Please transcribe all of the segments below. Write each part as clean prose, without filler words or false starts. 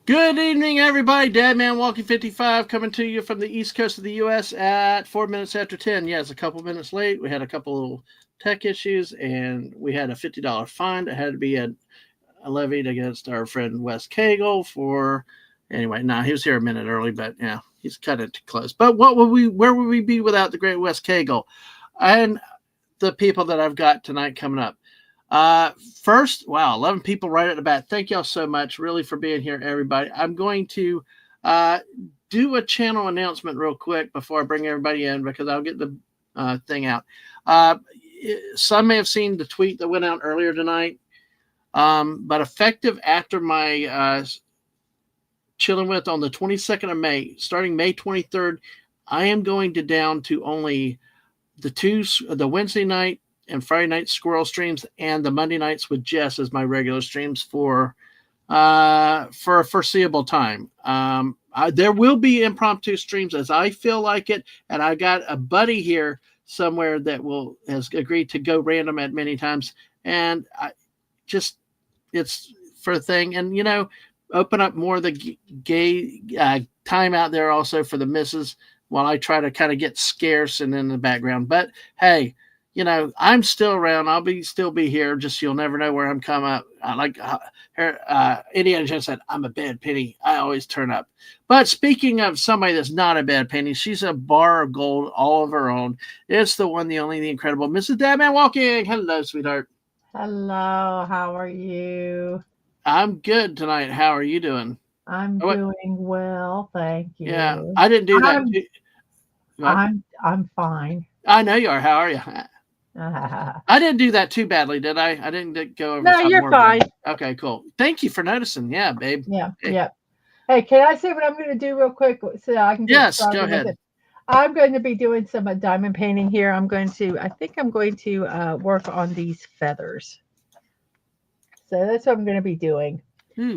Good evening, everybody. Dadman Walking 55 coming to you from the east coast of the U.S. at 4 minutes after 10. Yes, a couple minutes late. We had a couple little tech issues, and we had a $50 fine that had to be levied against our friend Wes Cagle for. Anyway, he was here a minute early, but yeah, he's cut it close. But where would we be without the great Wes Cagle and the people that I've got tonight coming up? First, wow, 11 people right at the bat. Thank y'all so much, really, for being here, everybody. I'm going to do a channel announcement real quick before I bring everybody in because I'll get the thing out. Some may have seen the tweet that went out earlier tonight, but effective after my chilling with on the 22nd of May, starting May 23rd, I am going down to only the Wednesday night and Friday night squirrel streams and the Monday nights with Jess as my regular streams for a foreseeable time. There will be impromptu streams as I feel like it, and I got a buddy here somewhere that has agreed to go random at many times, and it's for a thing, and open up more of the gay time out there also for the misses while I try to kind of get scarce and in the background. But hey, I'm still around. I'll still be here. Just you'll never know where I'm coming up. Like Indiana Jones said, I'm a bad penny. I always turn up. But speaking of somebody that's not a bad penny, she's a bar of gold all of her own. It's the one, the only, the incredible Mrs. Dadman Walking. Hello, sweetheart. Hello, how are you? I'm good tonight. How are you doing? I'm doing well, thank you. Yeah, I didn't do that. I'm fine. I know you are. How are you? I didn't do that too badly, did I? I didn't go over. No, you're fine. Okay, cool. Thank you for noticing. Yeah, babe. Yeah, hey. Yeah. Hey, can I say what I'm going to do real quick so I can get started? Yes, go ahead. I'm going to be doing some diamond painting here. I think I'm going to work on these feathers. So that's what I'm going to be doing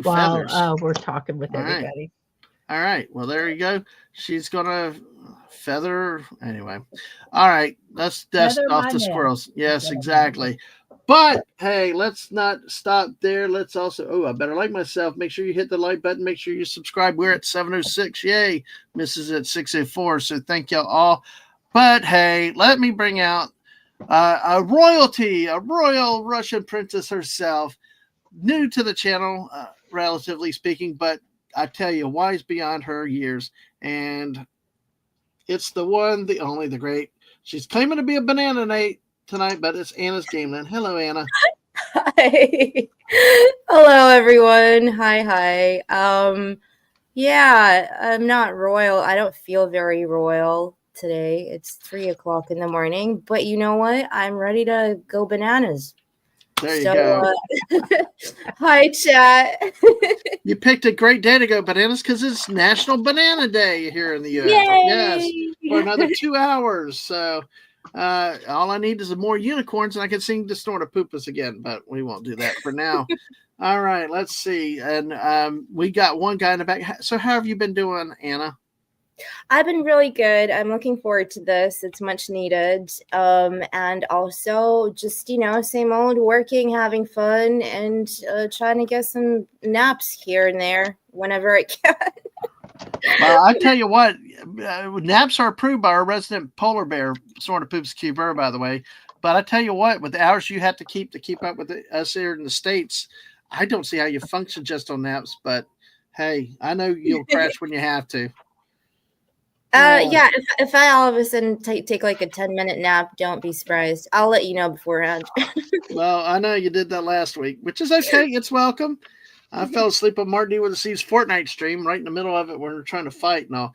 while we're talking with everybody. All right. Well, there you go. She's going to feather. Anyway. All right. Let's dust off the squirrels. Yes, exactly. But hey, let's not stop there. Let's also, I better like myself. Make sure you hit the like button. Make sure you subscribe. We're at 706. Yay. Mrs. at 604. So thank y'all all. But hey, let me bring out a royal Russian princess herself. New to the channel, relatively speaking, but I tell you, wise beyond her years. And it's the one, the only, the great. She's claiming to be a banana Nate tonight, but it's Anna's Gameland. Hello, Anna. Hi. Hello, everyone. Hi. Yeah, I'm not royal. I don't feel very royal today. It's 3 o'clock in the morning, but you know what? I'm ready to go bananas. There you go. Hi, chat. You picked a great day to go bananas because it's National Banana Day here in the U.S. Yay! Yes, for another 2 hours. So all I need is more unicorns, and I can sing Distort of Poopas again, but we won't do that for now. All right, let's see. And we got one guy in the back. So how have you been doing, Anna? I've been really good. I'm looking forward to this. It's much needed. And also just, same old working, having fun, and trying to get some naps here and there whenever I can. Well, I tell you what, naps are approved by our resident polar bear, Sort of Poops Cuber, by the way. But I tell you what, with the hours you have to keep up with us here in the States, I don't see how you function just on naps. But hey, I know you'll crash when you have to. Yeah, if I all of a sudden take like a 10-minute nap, don't be surprised. I'll let you know beforehand. Well, I know you did that last week, which is okay. It's welcome. I fell asleep on Martin D. with the Seas Fortnite stream right in the middle of it when we're trying to fight and all.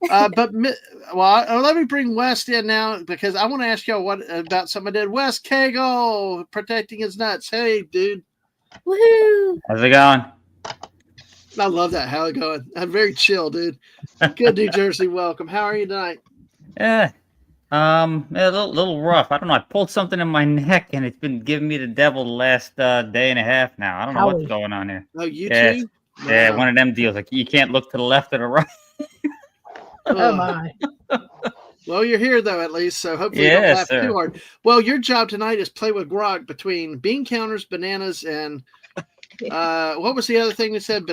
But let me bring Wes in now because I want to ask y'all about something I did. Wes Cagle protecting his nuts. Hey, dude. Woohoo! How's it going? I love that. How it going? I'm very chill, dude. Good New Jersey. Welcome. How are you tonight? Yeah. A little rough. I don't know. I pulled something in my neck, and it's been giving me the devil the last day and a half now. I don't know what's going on here. Oh, you too? Yeah, one of them deals. Like you can't look to the left or the right. Oh my. Well, you're here though, at least, so hopefully you don't laugh too hard. Well, your job tonight is play with grog between bean counters, bananas, and What was the other thing we said?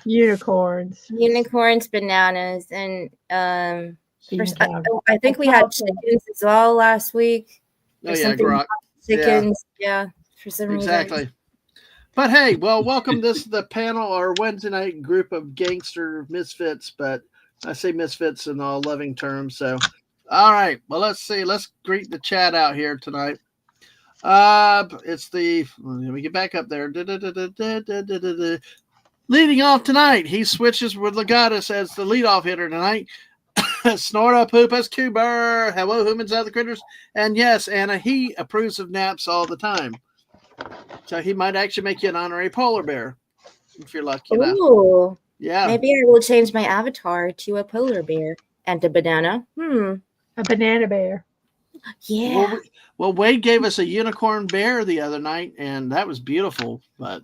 Unicorns. Unicorns, bananas, and Beanbag. I think we had chickens as well last week. Oh yeah, Grok. Chickens, yeah, for some reason. Exactly. But hey, well, welcome this the panel or Wednesday night group of gangster misfits, but I say misfits in all loving terms. So, all right, well, let's see. Let's greet the chat out here tonight. It's the let me get back up there. Leading off tonight, he switches with Legatus as the leadoff hitter tonight. Snorta Poopas Cooper. Hello, humans, other critters. And yes, Anna, he approves of naps all the time. So he might actually make you an honorary polar bear if you're lucky enough. Ooh. Yeah. Maybe I will change my avatar to a polar bear and a banana. A banana bear. Yeah. Well, Wade gave us a unicorn bear the other night, and that was beautiful. But,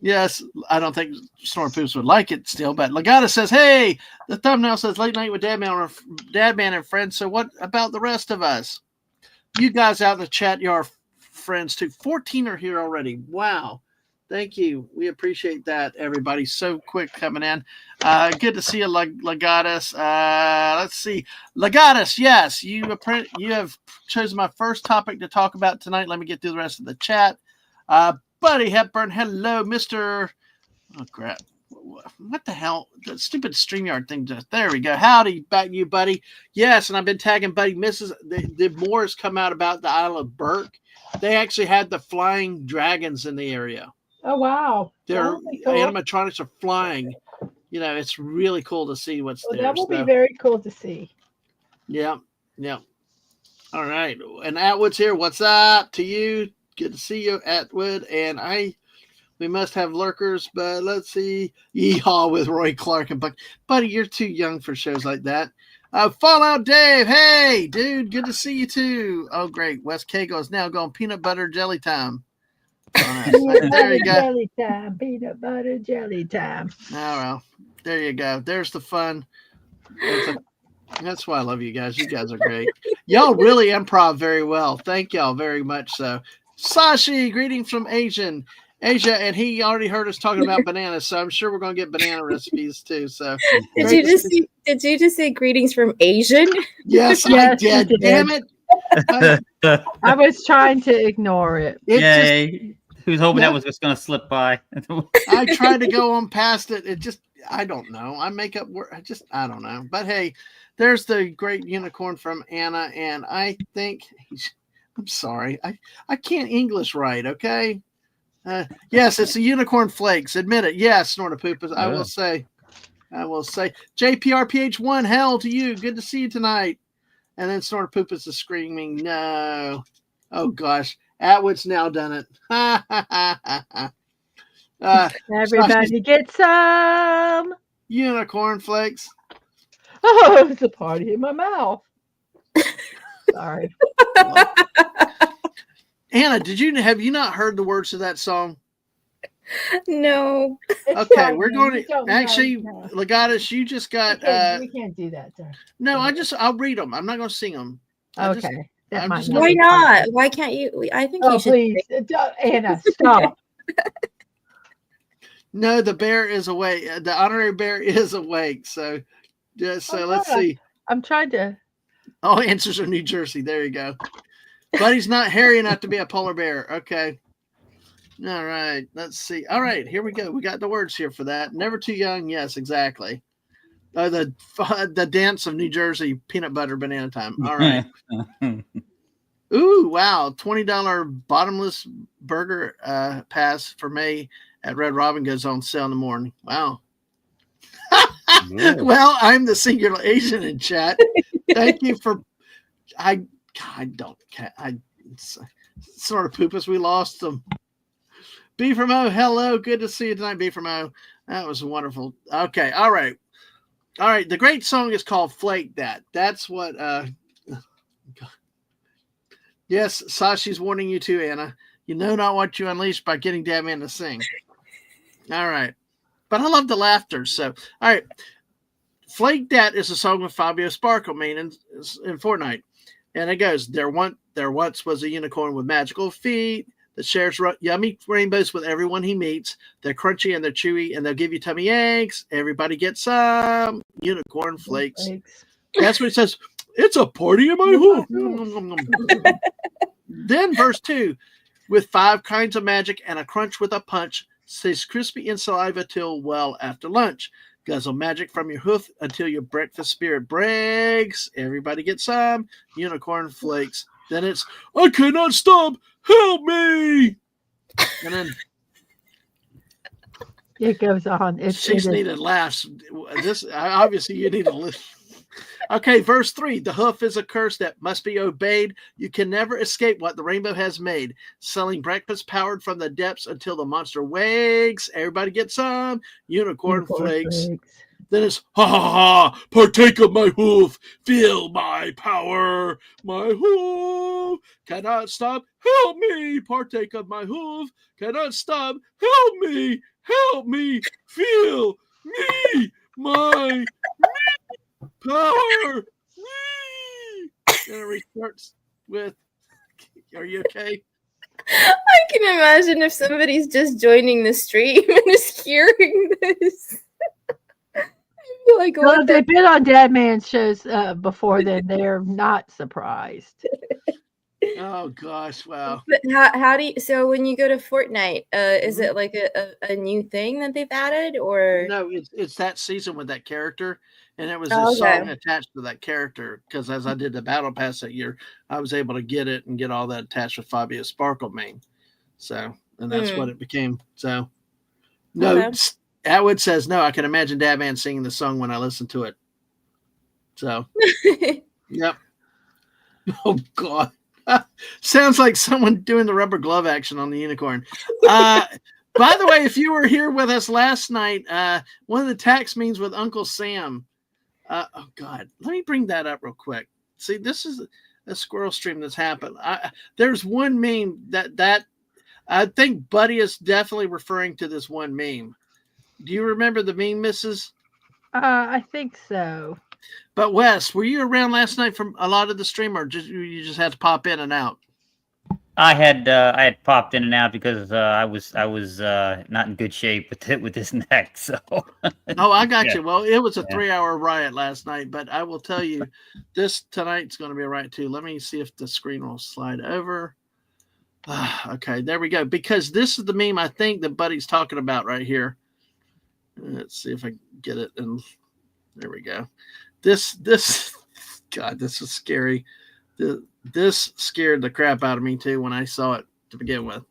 yes, I don't think Snort Poops would like it still. But Legata says, hey, the thumbnail says late night with Dadman and friends. So what about the rest of us? You guys out in the chat, you are friends too. 14 are here already. Wow. Thank you. We appreciate that, everybody. So quick coming in. Good to see you, Legatus. Let's see. Legatus, yes, you have chosen my first topic to talk about tonight. Let me get through the rest of the chat. Buddy Hepburn, hello, Mr. Oh, crap. What the hell? The stupid StreamYard thing. There we go. Howdy back you, buddy. Yes, and I've been tagging Buddy Mrs. The more has come out about the Isle of Burke. They actually had the flying dragons in the area. Oh, wow. Their cool. animatronics are flying. It's really cool to see what's there. That will be very cool to see. Yeah. All right. And Atwood's here. What's up to you? Good to see you, Atwood. And we must have lurkers, but let's see. Yeehaw with Roy Clark and Buck. Buddy, you're too young for shows like that. Fallout Dave. Hey, dude. Good to see you too. Oh, great. West Kago is now going peanut butter jelly time. There you go. Jelly time, peanut butter jelly time. Oh, well, there you go. There's the fun. That's why I love you guys. You guys are great. Y'all really improv very well. Thank y'all very much. So, Sashi, greetings from Asia, and he already heard us talking about bananas. So I'm sure we're going to get banana recipes too. So, did you just say greetings from Asian? Yes, I did. Damn it. I was trying to ignore it. Yay. Who's hoping that was just going to slip by? I tried to go on past it. It just, I don't know. I make up work. I don't know. But hey, there's the great unicorn from Anna. And I think, I'm sorry. I can't English right. Okay. Yes, it's a unicorn flakes. Admit it. Yes, Snortapoopas. I will say. JPRPH1, hell to you. Good to see you tonight. And then Snortapoopas is screaming, no. Oh, gosh. Atwood's now done it. Everybody get some. Unicorn flakes. Oh, it's a party in my mouth. Sorry. Anna, have you not heard the words to that song? No. Okay, we're going to actually, Legatus, you just got. We can't do that, sir. No, I'll read them. I'm not going to sing them. Okay. Why not? Why can't you? I think you should. Please, Anna, stop. No, the bear is awake. The honorary bear is awake. So, let's see. I'm trying to. All answers are New Jersey. There you go. But he's not hairy enough to be a polar bear. Okay. All right. Let's see. All right. Here we go. We got the words here for that. Never too young. Yes, exactly. The dance of New Jersey peanut butter banana time. All right. Ooh, wow. $20 bottomless burger pass for May at Red Robin goes on sale in the morning. Wow. Well, I'm the singular Asian in chat. Thank you for Snortapoopas. We lost them. B from O, hello. Good to see you tonight, B from O. That was wonderful. Okay, all right. The great song is called Flake That. That's what yes, Sashi's warning you too, Anna. You know not what you unleash by getting Dadman to sing. All right. But I love the laughter. So, all right. Flake That is a song with Fabio Sparkle in Fortnite. And it goes, there once was a unicorn with magical feet. that shares yummy rainbows with everyone he meets. They're crunchy and they're chewy, and they'll give you tummy aches. Everybody gets some unicorn flakes. That's what it says. It's a party in my hoof. Then verse 2, with 5 kinds of magic and a crunch with a punch, stays crispy in saliva till well after lunch. Guzzle magic from your hoof until your breakfast spirit breaks. Everybody gets some unicorn flakes. Then it's, I cannot stop. Help me. And then it goes on. She's needed laughs. This obviously you need to listen. Okay, verse 3. The hoof is a curse that must be obeyed. You can never escape what the rainbow has made. Selling breakfast powered from the depths until the monster wakes. Everybody gets some unicorn flakes. Then it's, ha ha ha, partake of my hoof. Feel my power. My hoof cannot stop. Help me. Partake of my hoof. Cannot stop. Help me. Help me. Feel me. My power. Me. And it restarts with, are you okay? I can imagine if somebody's just joining the stream and is hearing this. Like, well, they've been on Dadman shows before, then they're not surprised. Oh gosh, wow. But how do you, so when you go to Fortnite, is it like a new thing that they've added, or no? It's that season with that character, and it was a song attached to that character. Because as I did the battle pass that year, I was able to get it and get all that attached with Fabio Sparkle main. So, and that's what it became. So, no. Atwood says, no, I can imagine Dadman singing the song when I listen to it. So, yep. Oh, God. Sounds like someone doing the rubber glove action on the unicorn. By the way, if you were here with us last night, one of the tax memes with Uncle Sam. Oh, God. Let me bring that up real quick. See, this is a squirrel stream that's happened. There's one meme that I think Buddy is definitely referring to this one meme. Do you remember the meme, Mrs.? I think so. But Wes, were you around last night from a lot of the stream, or you just had to pop in and out? I had popped in and out because I was not in good shape with this neck. So. Oh, I got you. Well, it was a 3-hour riot last night, but I will tell you, this tonight's going to be a riot too. Let me see if the screen will slide over. Okay, there we go. Because this is the meme I think that Buddy's talking about right here. Let's see if I can get it. And there we go. This, God, this is scary. This scared the crap out of me too when I saw it to begin with.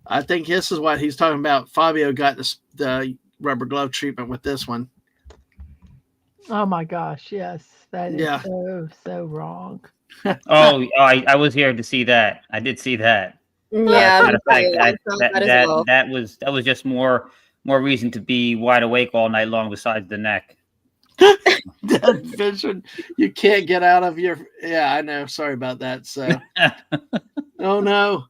I think this is what he's talking about. Fabio got the rubber glove treatment with this one. Oh my gosh, yes. That is so wrong. I was here to see that. I did see that. Yeah, matter of fact, that was just more reason to be wide awake all night long besides the neck. That vision you can't get out of your. Yeah, I know. Sorry about that. So, oh no,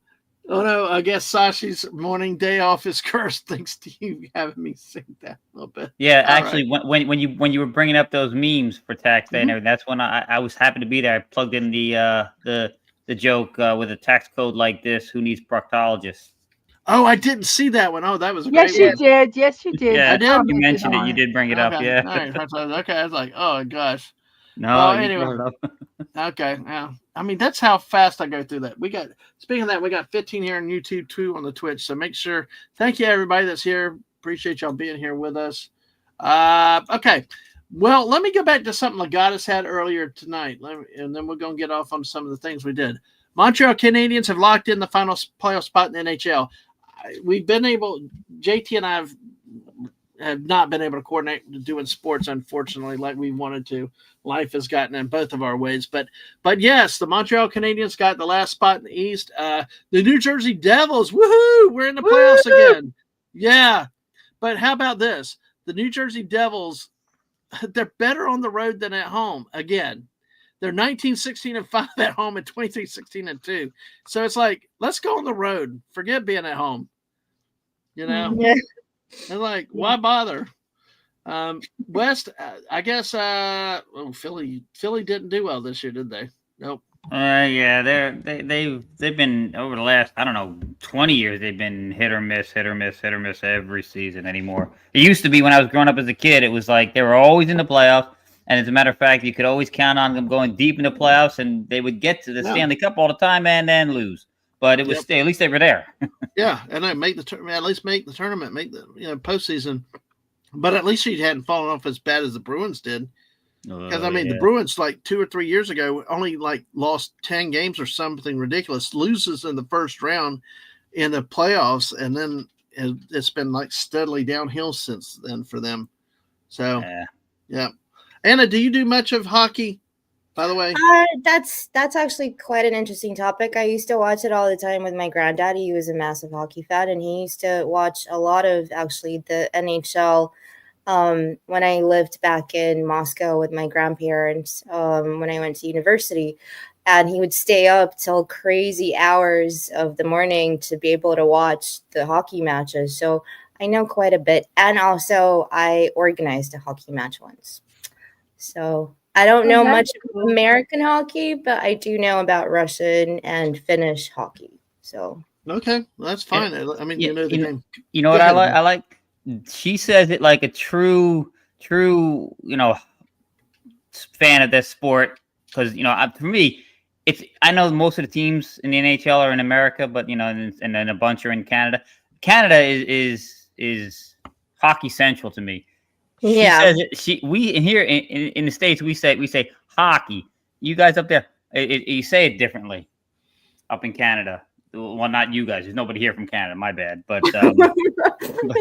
I guess Sashi's morning day off is cursed thanks to you having me sing that a little bit. Yeah, actually, when you were bringing up those memes for tax day, and that's when I was happy to be there. I plugged in the joke with a tax code like this. Who needs proctologist? Oh, I didn't see that one. Oh, that was a great one. Yes, you did. Yeah, I did. You mentioned it. You did bring it up. Okay. Yeah. All right. Okay. I was like, oh gosh. No. Anyway. Okay. Now, I mean, that's how fast I go through that. Speaking of that, we got 15 here on YouTube, 2 on the Twitch. So make sure. Thank you everybody that's here. Appreciate y'all being here with us. Okay. Well, let me go back to something Legatus had earlier tonight, and then we're gonna get off on some of the things we did. Montreal Canadiens have locked in the final playoff spot in the NHL. We've been able, JT and I have not been able to coordinate doing sports, unfortunately, like we wanted to. Life has gotten in both of our ways. But yes, the Montreal Canadiens got the last spot in the East. The New Jersey Devils, woohoo, we're in the playoffs again. Yeah. But how about this? The New Jersey Devils, they're better on the road than at home again. They're 19-16-5 at home and 23-16-2. So it's like, let's go on the road. Forget being at home. You know? Yeah. They're like, why bother? West, I guess Philly didn't do well this year, did they? Nope. Yeah, they've been over the last, I don't know, 20 years. They've been hit or miss, hit or miss, hit or miss every season anymore. It used to be when I was growing up as a kid. It was like they were always in the playoffs, and as a matter of fact, you could always count on them going deep in the playoffs, and they would get to the Stanley Cup all the time and then lose. But it was at least they were there. Yeah, and I make at least make the tournament, make the postseason. But at least he hadn't fallen off as bad as the Bruins did. Because the Bruins like 2 or 3 years ago only like lost 10 games or something ridiculous, loses in the first round in the playoffs, and then it's been like steadily downhill since then for them. So yeah. Anna, do you do much of hockey, by the way? That's actually quite an interesting topic. I used to watch it all the time with my granddad. He was a massive hockey fan, and he used to watch a lot of actually the NHL. When I lived back in Moscow with my grandparents, when I went to university, and he would stay up till crazy hours of the morning to be able to watch the hockey matches. So I know quite a bit. And also I organized a hockey match once. So I don't know much of American hockey, but I do know about Russian and Finnish hockey. So okay, well, that's fine. I mean, you know the game. You know what I like? She says it like a true, fan of this sport. Because for me, I know most of the teams in the NHL are in America, but and then a bunch are in Canada. Canada is hockey central to me. She says it, we here in the States we say hockey. You guys up there, you say it differently. Up in Canada, well, not you guys. There's nobody here from Canada. My bad, but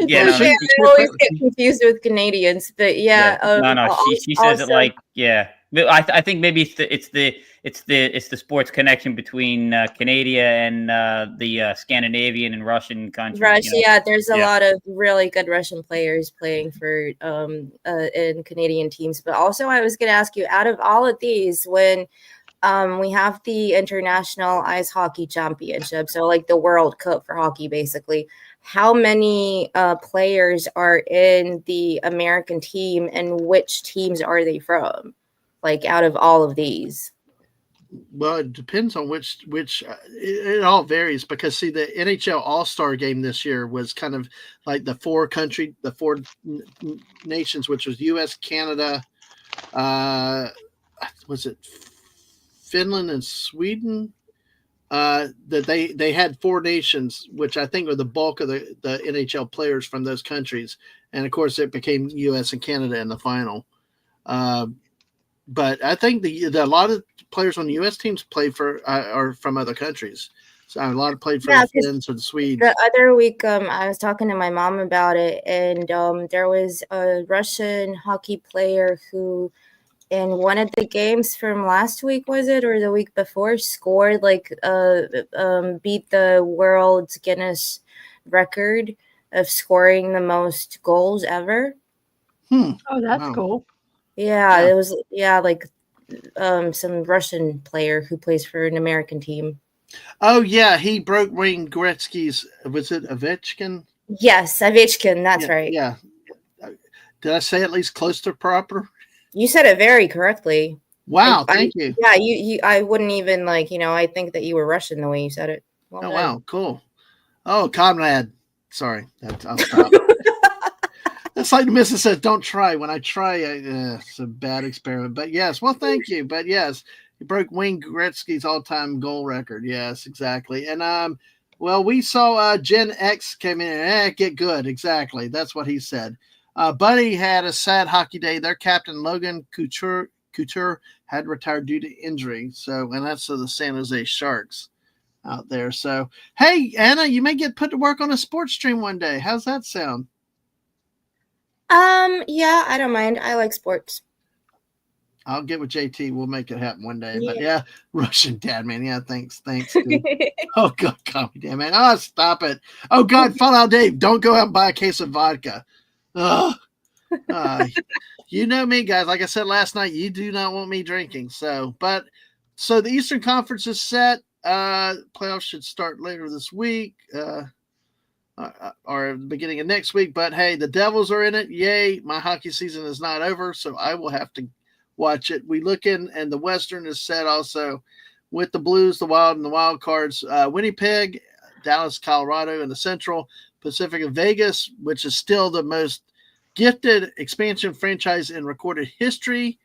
yeah, I always get confused with Canadians. But she says it like I think maybe it's the sports connection between Canada and the Scandinavian and Russian countries. Russia, there's a lot of really good Russian players playing for in Canadian teams. But also, I was going to ask you, out of all of these, when we have the International Ice Hockey Championship, so like the World Cup for hockey, basically. How many players are in the American team, and which teams are they from? Like out of all of these? Well, it depends on which. It all varies because see, the NHL All-Star game this year was kind of like the four nations, which was U.S., Canada, was it Finland and Sweden? That they had four nations, which I think were the bulk of the NHL players from those countries, and of course it became U.S. and Canada in the final. But I think a lot of players on the U.S. teams play are from other countries. So a lot of played for the Finns or the Swedes. The other week, I was talking to my mom about it, and there was a Russian hockey player who, in one of the games from last week, was it, or the week before, scored beat the world Guinness record of scoring the most goals ever. Oh, that's cool. Yeah, it was some Russian player who plays for an American team. Oh yeah, he broke Wayne Gretzky's. Was it Ovechkin? Yes, Ovechkin. That's right. Yeah. Did I say at least close to proper? You said it very correctly. Wow, thank you. Yeah, you. I wouldn't even I think that you were Russian the way you said it. Well done. Wow, cool. Oh, comrade. Sorry, I'll stop. It's like the missus says, don't try. When I try, it's a bad experiment. But yes, well, thank you. But yes, he broke Wayne Gretzky's all-time goal record. Yes, exactly. And we saw Gen X came in and get good. Exactly, that's what he said. Buddy had a sad hockey day. Their captain Logan Couture had retired due to injury. So, and that's the San Jose Sharks out there. So, hey, Anna, you may get put to work on a sports stream one day. How's that sound? Yeah, I don't mind. I like sports. I'll get with JT. We'll make it happen one day. Yeah. But yeah, Russian Dadman. Yeah, thanks. Dude. Oh God, call me Dadman. Oh, stop it. Oh God, Fallout Dave, don't go out and buy a case of vodka. You know me, guys. Like I said last night, you do not want me drinking. So the Eastern Conference is set. Playoffs should start later this week. Or the beginning of next week. But hey, the Devils are in it. Yay. My hockey season is not over, so I will have to watch it. We look in, and the Western is set also with the Blues, the Wild, and the Wild Cards. Winnipeg, Dallas, Colorado in the Central, Pacific and Vegas, which is still the most gifted expansion franchise in recorded history.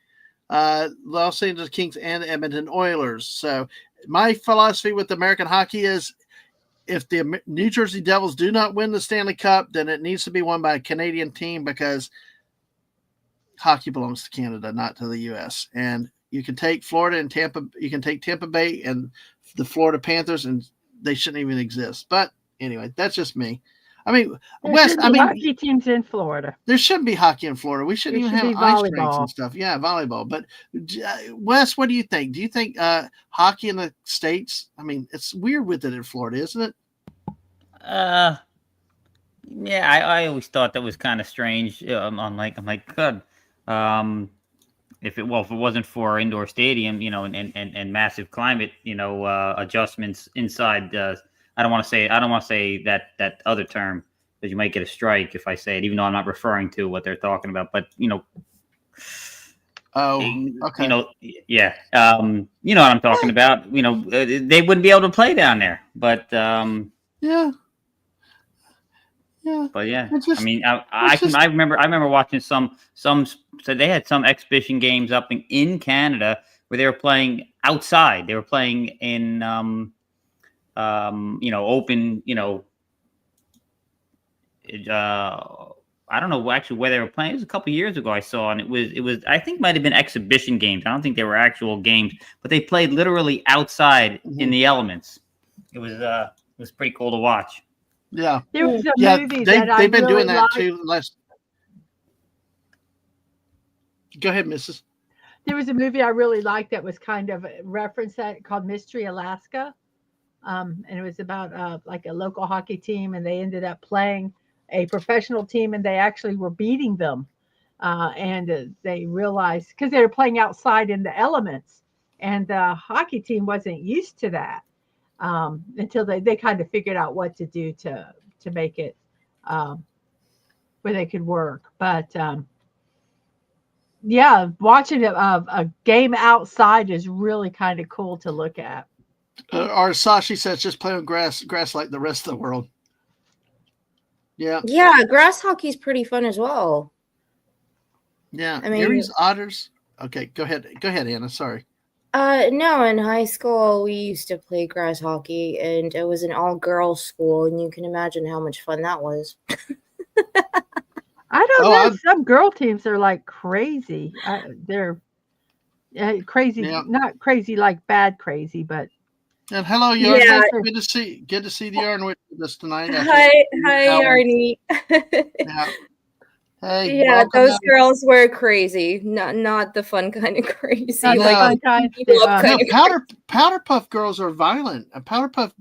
Los Angeles Kings and the Edmonton Oilers. So my philosophy with American hockey is if the New Jersey Devils do not win the Stanley Cup, then it needs to be won by a Canadian team because hockey belongs to Canada, not to the U.S. And you can take Florida and Tampa. You can take Tampa Bay and the Florida Panthers, and they shouldn't even exist. But anyway, that's just me. I mean, West. I mean, hockey teams in Florida. There shouldn't be hockey in Florida. We shouldn't even have ice rinks and stuff. Yeah, volleyball. But Wes, what do you think? Do you think hockey in the States? I mean, it's weird with it in Florida, isn't it? Yeah, I always thought that was kind of strange. I'm like, God. If it wasn't for our indoor stadium, and massive climate, adjustments inside. I don't want to say that other term because you might get a strike if I say it, even though I'm not referring to what they're talking about. But oh, okay, yeah, you know what I'm talking about. They wouldn't be able to play down there. But yeah. But yeah, I mean, I remember watching some. So they had some exhibition games up in Canada where they were playing outside. They were playing in open, I don't know actually where they were playing. It was a couple years ago I saw, and it was I think might have been exhibition games. I don't think they were actual games, but they played literally outside in the elements. It was pretty cool to watch. Yeah, there was a movie they've been really doing that liked. too. Go ahead, Mrs. There was a movie I really liked that was kind of referenced that called Mystery Alaska. And it was about like a local hockey team, and they ended up playing a professional team, and they actually were beating them. And they realized because they were playing outside in the elements, and the hockey team wasn't used to that until they kind of figured out what to do to make it where they could work. But yeah, watching a game outside is really kind of cool to look at. Or Sashi says just play on grass like the rest of the world. Yeah. Yeah, grass hockey is pretty fun as well. Yeah. I mean, Erie's Otters. Okay, go ahead, Anna. Sorry. No, in high school we used to play grass hockey, and it was an all-girls school, and you can imagine how much fun that was. I don't know. Some girl teams are like crazy. They're crazy, not crazy like bad crazy, but. And hello, Yarn. Yeah. Good to see the Yarn with us tonight. Hi, Yarny. Yeah. Hey, yeah, those girls were crazy. Not the fun kind of crazy. Powder Puff girls are violent. Powder Puff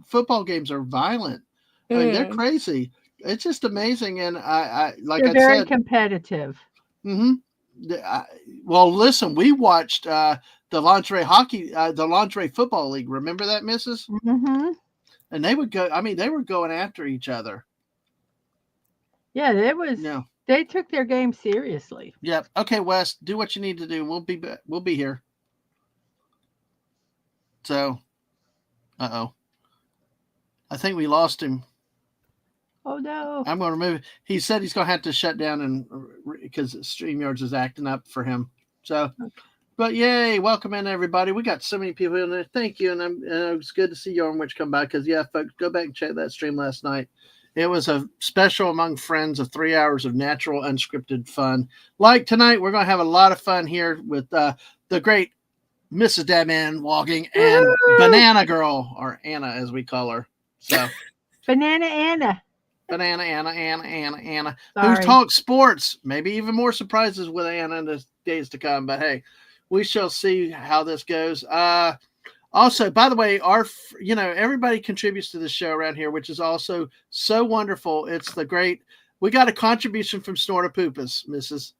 football games are violent. I mean, they're crazy. It's just amazing, and they're very competitive. Mm-hmm. Well, listen, we watched the lingerie hockey, the lingerie football league. Remember that, Mrs.? Mm-hmm. And they would go. I mean, they were going after each other. Yeah, they took their game seriously. Yep. Okay, Wes, do what you need to do. We'll be here. So, I think we lost him. Oh no! I'm going to remove it. He said he's going to have to shut down because StreamYards is acting up for him. So, but yay! Welcome in everybody. We got so many people in there. Thank you, and it's good to see Yarn Witch come by because folks, go back and check that stream last night. It was a special among friends of 3 hours of natural, unscripted fun. Like tonight, we're going to have a lot of fun here with the great Mrs. Dadman walking and Banana Girl, or Anna as we call her. So, Banana Anna. Banana Anna, who talks sports. Maybe even more surprises with Anna in the days to come. But hey, we shall see how this goes. Also, by the way, everybody contributes to the show around here, which is also so wonderful. It's we got a contribution from Snortapoopas, Mrs.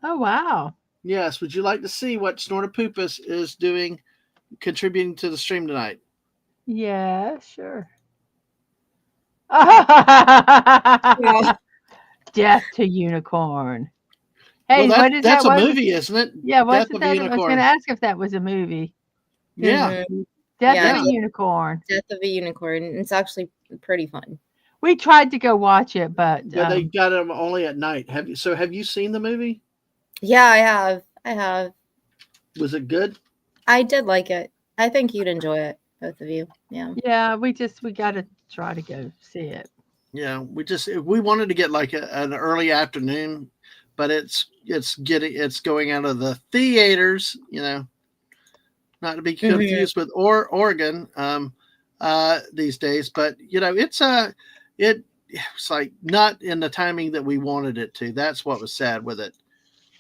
Oh, wow. Yes. Would you like to see what Snortapoopas is doing, contributing to the stream tonight? Yeah, sure. Death to Unicorn. Hey, well, that's a movie, isn't it? Yeah, Death of a Unicorn. I was going to ask if that was a movie. Yeah. Mhm. Death Yeah, of a Unicorn. Death of a Unicorn. It's actually pretty fun. We tried to go watch it, but Yeah, they got them only at night. Have you seen the movie? Yeah, I have. I have. Was it good? I did like it. I think you'd enjoy it, both of you. Yeah. yeah, we got to try to go see it. Yeah, we wanted to get like an early afternoon, but it's going out of the theaters, not to be Mhm. confused with Oregon these days, but it's like not in the timing that we wanted it to. That's what was sad with it.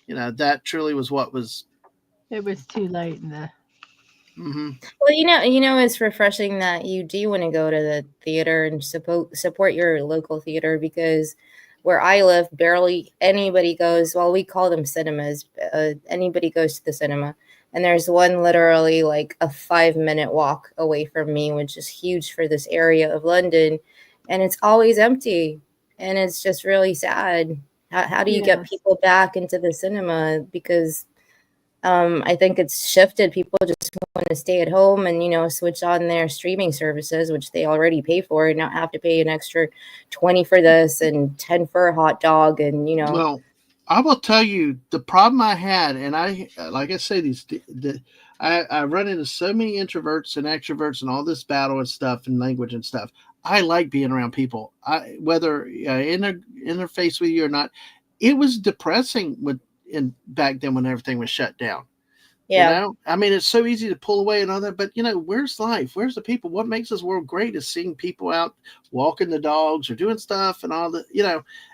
That truly was what was. It was too late in the. Mm-hmm. Well, it's refreshing that you do want to go to the theater and support your local theater, because where I live, barely anybody goes. Well, we call them cinemas. Anybody goes to the cinema, and there's one literally like a 5-minute walk away from me, which is huge for this area of London, and it's always empty, and it's just really sad. How do you get Yes. people back into the cinema? Because I think it's shifted. People just want to stay at home and, switch on their streaming services, which they already pay for, and not have to pay an extra 20 for this and 10 for a hot dog. And, Well, I will tell you the problem I had, and like I say, I run into so many introverts and extroverts and all this battle and stuff and language and stuff. I like being around people. Whether interface with you or not, it was depressing back then when everything was shut down. yeah. I mean, it's so easy to pull away and all that, but where's life? Where's the people? What makes this world great is seeing people out walking the dogs or doing stuff and all the,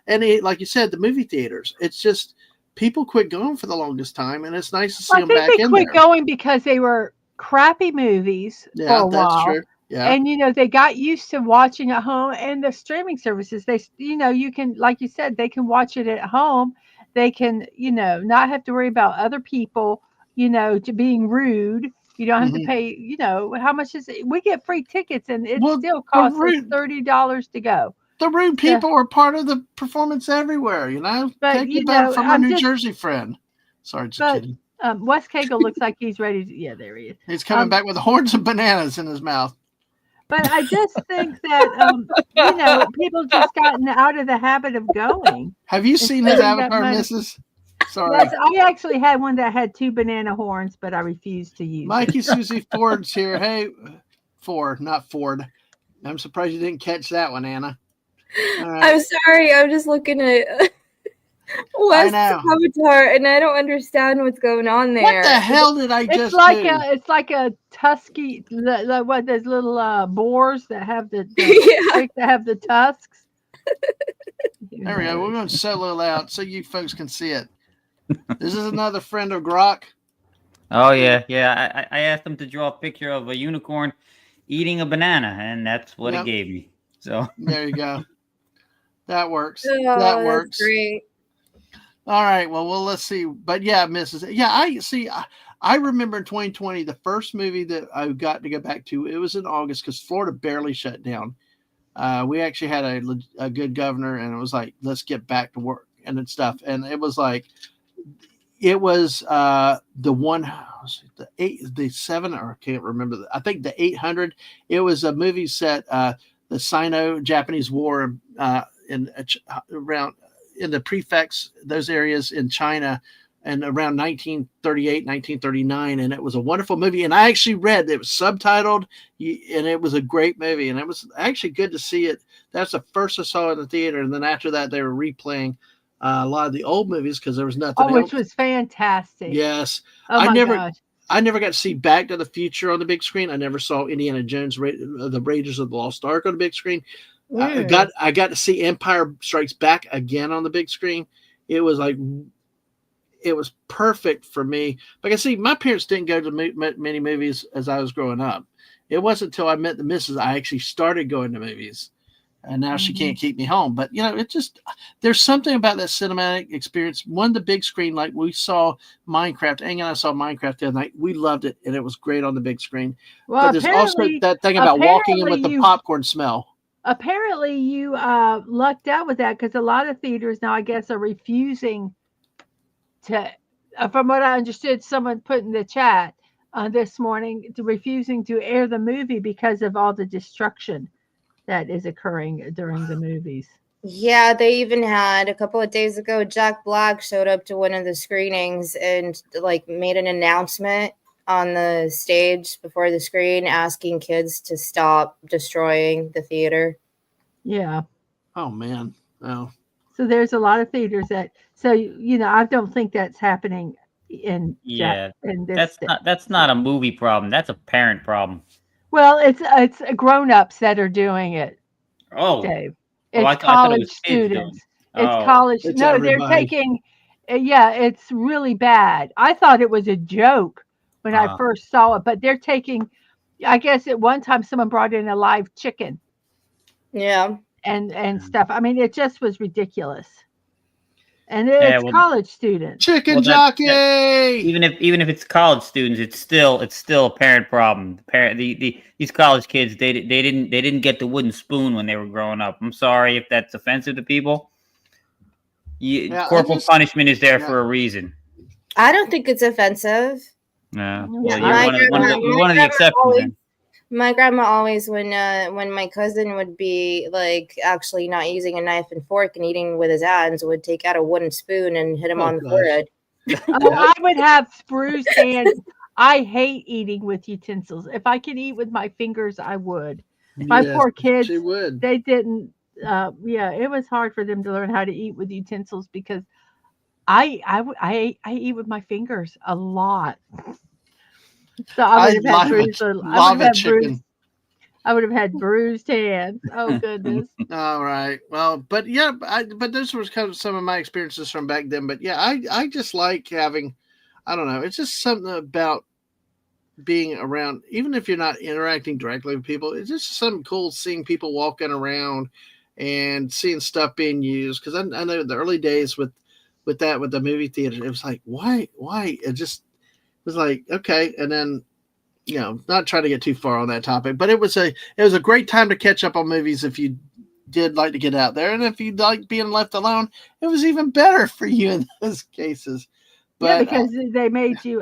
and like you said, the movie theaters. It's just people quit going for the longest time, and it's nice to see them back in there. I think they quit going because they were crappy movies for a while. That's true. Yeah. And they got used to watching at home, and the streaming services, you can, like you said, they can watch it at home. They can, not have to worry about other people, to being rude. You don't have to pay, how much is it? We get free tickets, and it still costs us $30 to go. The rude people are part of the performance everywhere, But, take it back from our New Jersey friend. Sorry, just kidding. Wes Cagle looks like he's ready to, yeah, there he is. He's coming back with horns of bananas in his mouth. But I just think that, people just gotten out of the habit of going. Have you seen his avatar, Mrs.? Sorry. Yes, I actually had one that had 2 banana horns, but I refused to use Mikey Susie Ford's here. Hey, Ford, not Ford. I'm surprised you didn't catch that one, Anna. Right. I'm sorry. I'm just looking at West's avatar, and I don't understand what's going on there. What the hell did I just do? It's like a tusky, what, those little boars that have that have the tusks. There we go. We're going to solo out so you folks can see it. This is another friend of Grok. Oh, yeah. I asked him to draw a picture of a unicorn eating a banana, and that's what it gave me. So there you go. That works. Oh, that works. Great. All right. Well, let's see. But yeah, Mrs. Yeah, I see. I remember in 2020, the first movie that I got to go back to, it was in August because Florida barely shut down. We actually had a good governor, and it was like, let's get back to work and stuff. And it was like, it was the one, the 7, or I can't remember. I think the 800. It was a movie set, the Sino-Japanese War around in the prefects, those areas in China, and around 1938, 1939. And it was a wonderful movie. And I actually read it was subtitled, and it was a great movie. And it was actually good to see it. That's the first I saw it in the theater. And then after that, they were replaying a lot of the old movies because there was nothing else. Which was fantastic. Yes. Oh my gosh. I never got to see Back to the Future on the big screen. I never saw Indiana Jones, the Raiders of the Lost Ark on the big screen. I got to see Empire Strikes Back again on the big screen. It was perfect for me. Like I see, my parents didn't go to many movies as I was growing up. It wasn't until I met the missus I actually started going to movies. And now she can't keep me home. But, it just, there's something about that cinematic experience. One, the big screen, like we saw Minecraft. Ang and I saw Minecraft the other night. We loved it, and it was great on the big screen. Well, but there's also that thing about walking in with the popcorn smell. Apparently, you lucked out with that because a lot of theaters now, I guess, are refusing to, from what I understood, someone put in the chat, this morning, refusing to air the movie because of all the destruction that is occurring during the movies. Yeah, they even had a couple of days ago, Jack Black showed up to one of the screenings and like made an announcement on the stage before the screen asking kids to stop destroying the theater. Yeah. Oh man. Oh. So there's a lot of theaters that. So I don't think that's happening in Yeah, this. that's not a movie problem. That's a parent problem. Well, it's grown-ups that are doing it, Oh, Dave. I It's thought it college was kids doing students. it. It's Oh, college. It's No, they're everybody. taking. Yeah, it's really bad. I thought it was a joke when I first saw it, but they're taking. I guess at one time someone brought in a live chicken. Yeah. And stuff. I mean, it just was ridiculous. And yeah. it's Well, college students. Chicken that jockey. even if it's college students, it's still a parent problem. These college kids they didn't get the wooden spoon when they were growing up. I'm sorry if that's offensive to people. Corporal punishment is there for a reason. I don't think it's offensive. Yeah. Yeah, Well, my you're one of the exceptions then. My grandma always, when my cousin would be like actually not using a knife and fork and eating with his hands, would take out a wooden spoon and hit him on the forehead. Oh, I would have bruised hands. I hate eating with utensils. If I could eat with my fingers, I would. My poor kids, She would. they didn't. It was hard for them to learn how to eat with utensils because I eat with my fingers a lot. So I would have had bruised. I would have had bruised hands. Oh goodness. All right. Well, but yeah, but those were kind of some of my experiences from back then. But yeah, I just like having, I don't know, it's just something about being around, even if you're not interacting directly with people. It's just something cool seeing people walking around and seeing stuff being used. Because I know the early days with the movie theater, it was like, why? It just was like, okay, and then not trying to get too far on that topic, but it was a great time to catch up on movies if you did like to get out there, and if you like being left alone, it was even better for you in those cases. But because they made you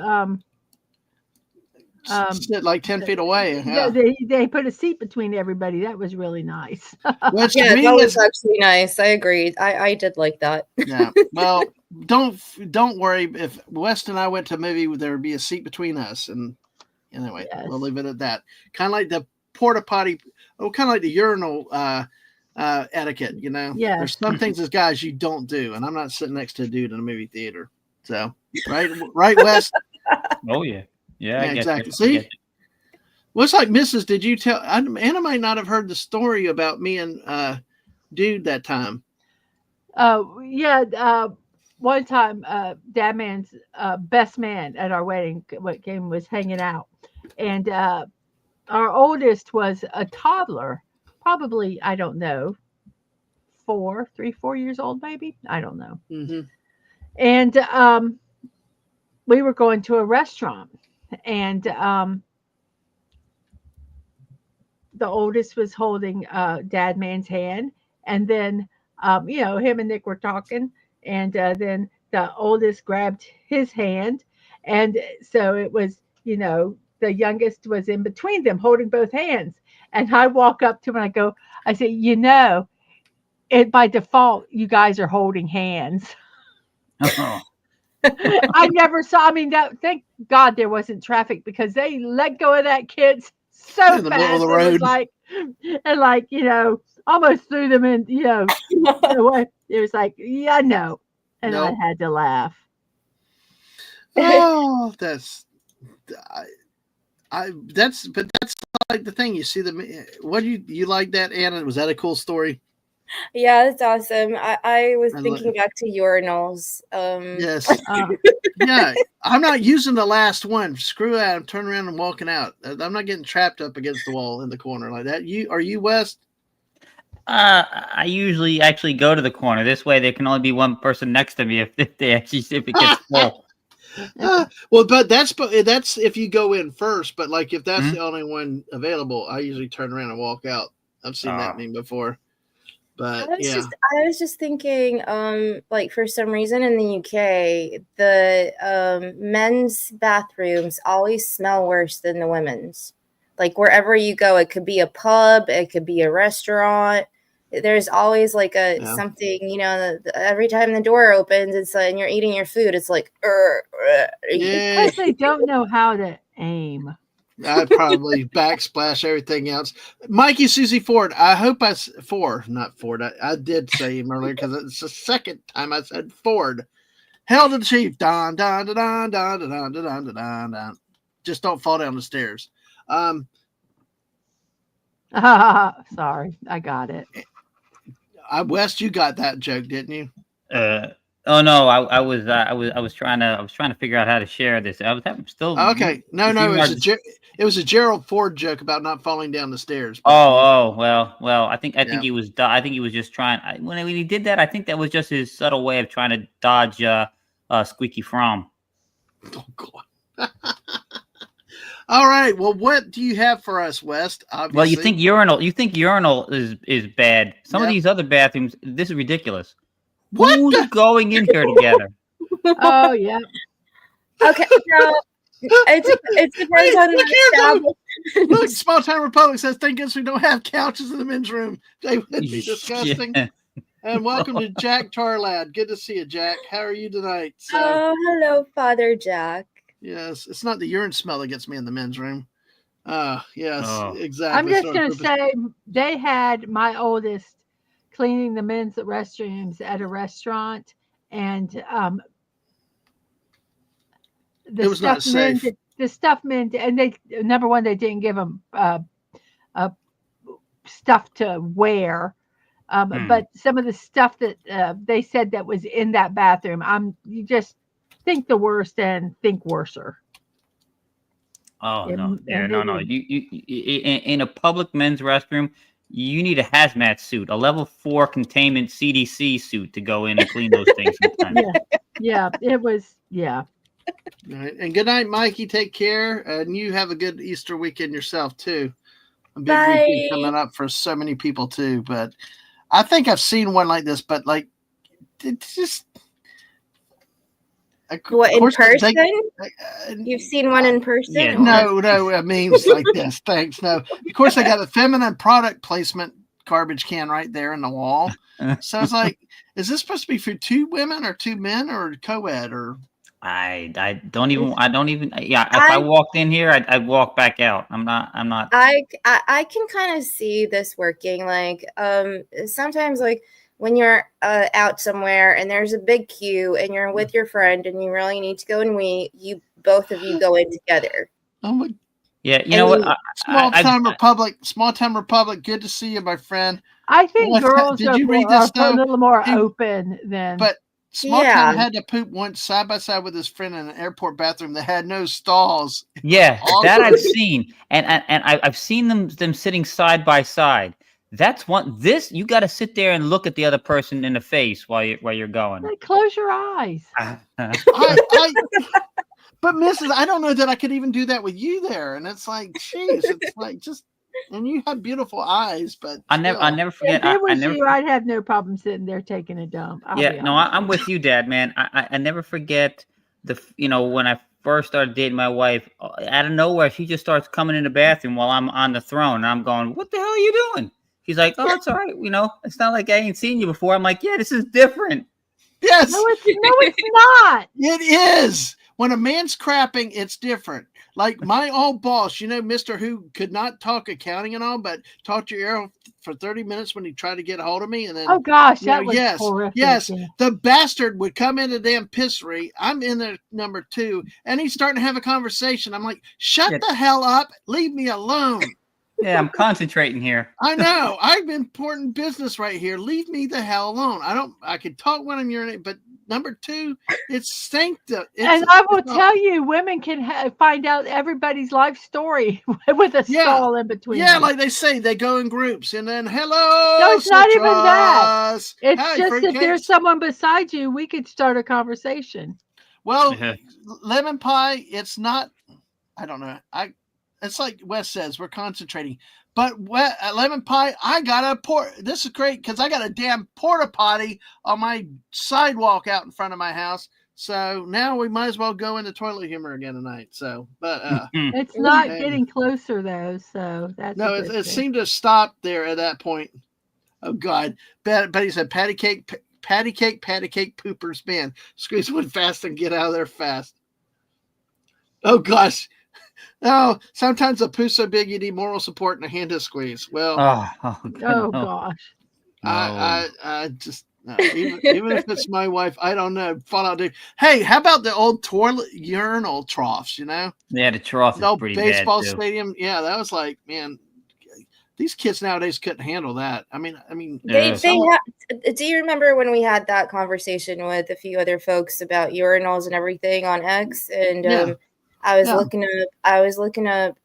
sit like 10 feet away. Yeah. They put a seat between everybody. That was really nice. Which Yeah, to me that was actually nice. I agreed. I did like that. Yeah. Well, don't worry. If West and I went to a movie, there would be a seat between us, and anyway, we'll leave it at that. Kind of like the porta potty, kind of like the urinal etiquette. Yeah. There's some things as guys you don't do, and I'm not sitting next to a dude in a movie theater. So, right, Wes? Oh yeah, yeah, exactly. See, what's like, Mrs. Did you tell? Anna might not have heard the story about me and dude that time. Yeah. One time, Dadman's best man at our wedding was hanging out, and our oldest was a toddler, probably, I don't know, 4 years old, maybe, I don't know. Mm-hmm. And we were going to a restaurant, and the oldest was holding Dadman's hand, and then him and Nick were talking. And then the oldest grabbed his hand. And so it was, the youngest was in between them holding both hands. And I walk up to him and I say, it by default, you guys are holding hands. I never saw, thank God there wasn't traffic because they let go of that kid so in the fast. Middle of the road. It was almost threw them in, it was like, yeah, no. And nope. I had to laugh. Oh, that's like the thing. You see what do you like that, Anna? Was that a cool story? Yeah, that's awesome. I was thinking back to urinals. Yes. Yeah, I'm not using the last one. Screw that. I'm turning around and walking out. I'm not getting trapped up against the wall in the corner like that. Are you, West? I usually actually go to the corner. This way, there can only be one person next to me if it gets full. Well, but that's if you go in first. But like if that's the only one available, I usually turn around and walk out. I've seen that meme before. But I was just thinking, like for some reason in the UK, the men's bathrooms always smell worse than the women's. Like wherever you go, it could be a pub, it could be a restaurant. There's always like something, every time the door opens, it's like, and you're eating your food, it's like, Because they don't know how to aim. I'd probably backsplash everything else. Mikey Susie Ford. I hope not Ford. I did say him earlier because it's the second time I said Ford. Hail to the chief. Don, don, don, don, don, don, don, don, don, don. Just don't fall down the stairs. Sorry, I got it. West, you got that joke, didn't you? Oh no, I was trying to figure out how to share this. I'm still okay. No, it was a Gerald Ford joke about not falling down the stairs. Well. I think he was just trying. When he did that, I think that was just his subtle way of trying to dodge Squeaky Fromm. Oh God. All right. Well, what do you have for us, West? Obviously. Well, you think urinal is bad. Some of these other bathrooms, this is ridiculous. What? Who's going in here together? Oh yeah. Okay, so it depends on the establishment. Look, Small Town Republic says, "Thank goodness we don't have couches in the men's room. They would be disgusting." Yeah. And welcome to Jack Tarlad. Good to see you, Jack. How are you tonight? Oh, hello, Father Jack. Yes, it's not the urine smell that gets me in the men's room. Yes, exactly. I'm just going to say they had my oldest cleaning the men's restrooms at a restaurant, and the stuff men, and they, number one, they didn't give them stuff to wear, but some of the stuff that they said that was in that bathroom, you just think the worst and think worser. Oh no! You in a public men's restroom, you need a hazmat suit, a level 4 containment CDC suit to go in and clean those things sometimes. Yeah, it was. Yeah. All right. And good night, Mikey. Take care, and you have a good Easter weekend yourself too. A big weekend coming up for so many people too. But I think I've seen one like this, but like it's just. What, in person? You've seen one in person? Yeah, no, I mean it's like this. Thanks. No, of course I got a feminine product placement garbage can right there in the wall. So it's like, is this supposed to be for 2 women or 2 men or co-ed or? I don't even. Yeah, if I walked in here, I'd walk back out. I'm not. I can kind of see this working. Like, sometimes like. When you're out somewhere and there's a big queue and you're with your friend and you really need to go and both of you go in together. Oh my! Yeah, you know what? Small Town Republic. Good to see you, my friend. I think girls are a little more open than. But Small Town had to poop once side by side with his friend in an airport bathroom that had no stalls. Yeah, that I've seen, and I've seen them sitting side by side. That's one. You got to sit there and look at the other person in the face while you're going. Like, close your eyes. But Mrs., I don't know that I could even do that with you there. And it's like, geez, it's like just. And you have beautiful eyes, but I never forget. If it was you, I'd have no problem sitting there taking a dump. I'm with you, Dad, man. I never forget when I first started dating my wife. Out of nowhere, she just starts coming in the bathroom while I'm on the throne, and I'm going, "What the hell are you doing?" She's like, "Oh, it's all right. It's not like I ain't seen you before." I'm like, "Yeah, this is different." Yes. No, it's not. It is. When a man's crapping, it's different. Like my old boss, Mr. Who could not talk accounting and all, but talked your ear for 30 minutes when he tried to get a hold of me. And then, oh gosh, that was horrific. Yes, the bastard would come in the damn pissery. I'm in there number 2, and he's starting to have a conversation. I'm like, shut the hell up. Leave me alone. Yeah, I'm concentrating here. I know. I'm important business right here. Leave me the hell alone. I could talk when I'm urinating, but number 2, it's sancta. And I will tell you, women can find out everybody's life story with a stall in between. Yeah, like they say, they go in groups, and then hello. No, it's not even that. It's just if there's someone beside you, we could start a conversation. Well, lemon pie, it's not. I don't know. It's like Wes says, we're concentrating. But lemon pie, I got this is great because I got a damn porta potty on my sidewalk out in front of my house. So now we might as well go into toilet humor again tonight. So, but it's not and, getting closer though, so that's no, it seemed to stop there at that point. Oh God, Betty said patty cake poopers, man, squeeze one fast and get out of there fast. Oh gosh. Oh, sometimes a poo's so big you need moral support and a hand to squeeze. Well, oh gosh. I just even if it's my wife, I don't know. Fallout dude. Hey, how about the old toilet urinal troughs? You know, yeah, the trough is the old pretty baseball bad too. stadium. Yeah, that was like, man, these kids nowadays couldn't handle that. I mean, do you remember when we had that conversation with a few other folks about urinals and everything on X? And I was looking up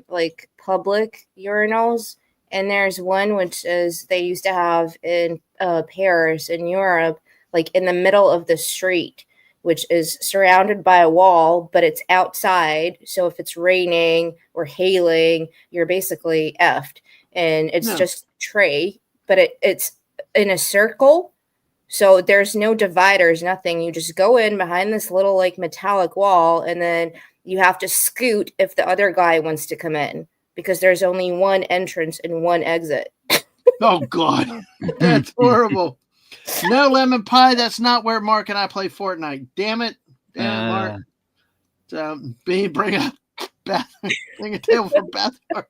like public urinals, and there's one which is they used to have in Paris in Europe, like in the middle of the street, which is surrounded by a wall, but it's outside. So if it's raining or hailing, you're basically effed. And it's just a tray, but it's in a circle. So there's no dividers, nothing. You just go in behind this little like metallic wall, and then you have to scoot if the other guy wants to come in, because there's only one entrance and one exit. Oh God, that's horrible. No lemon pie. That's not where Mark and I play Fortnite. Damn it, Mark. Bring a table for bathroom.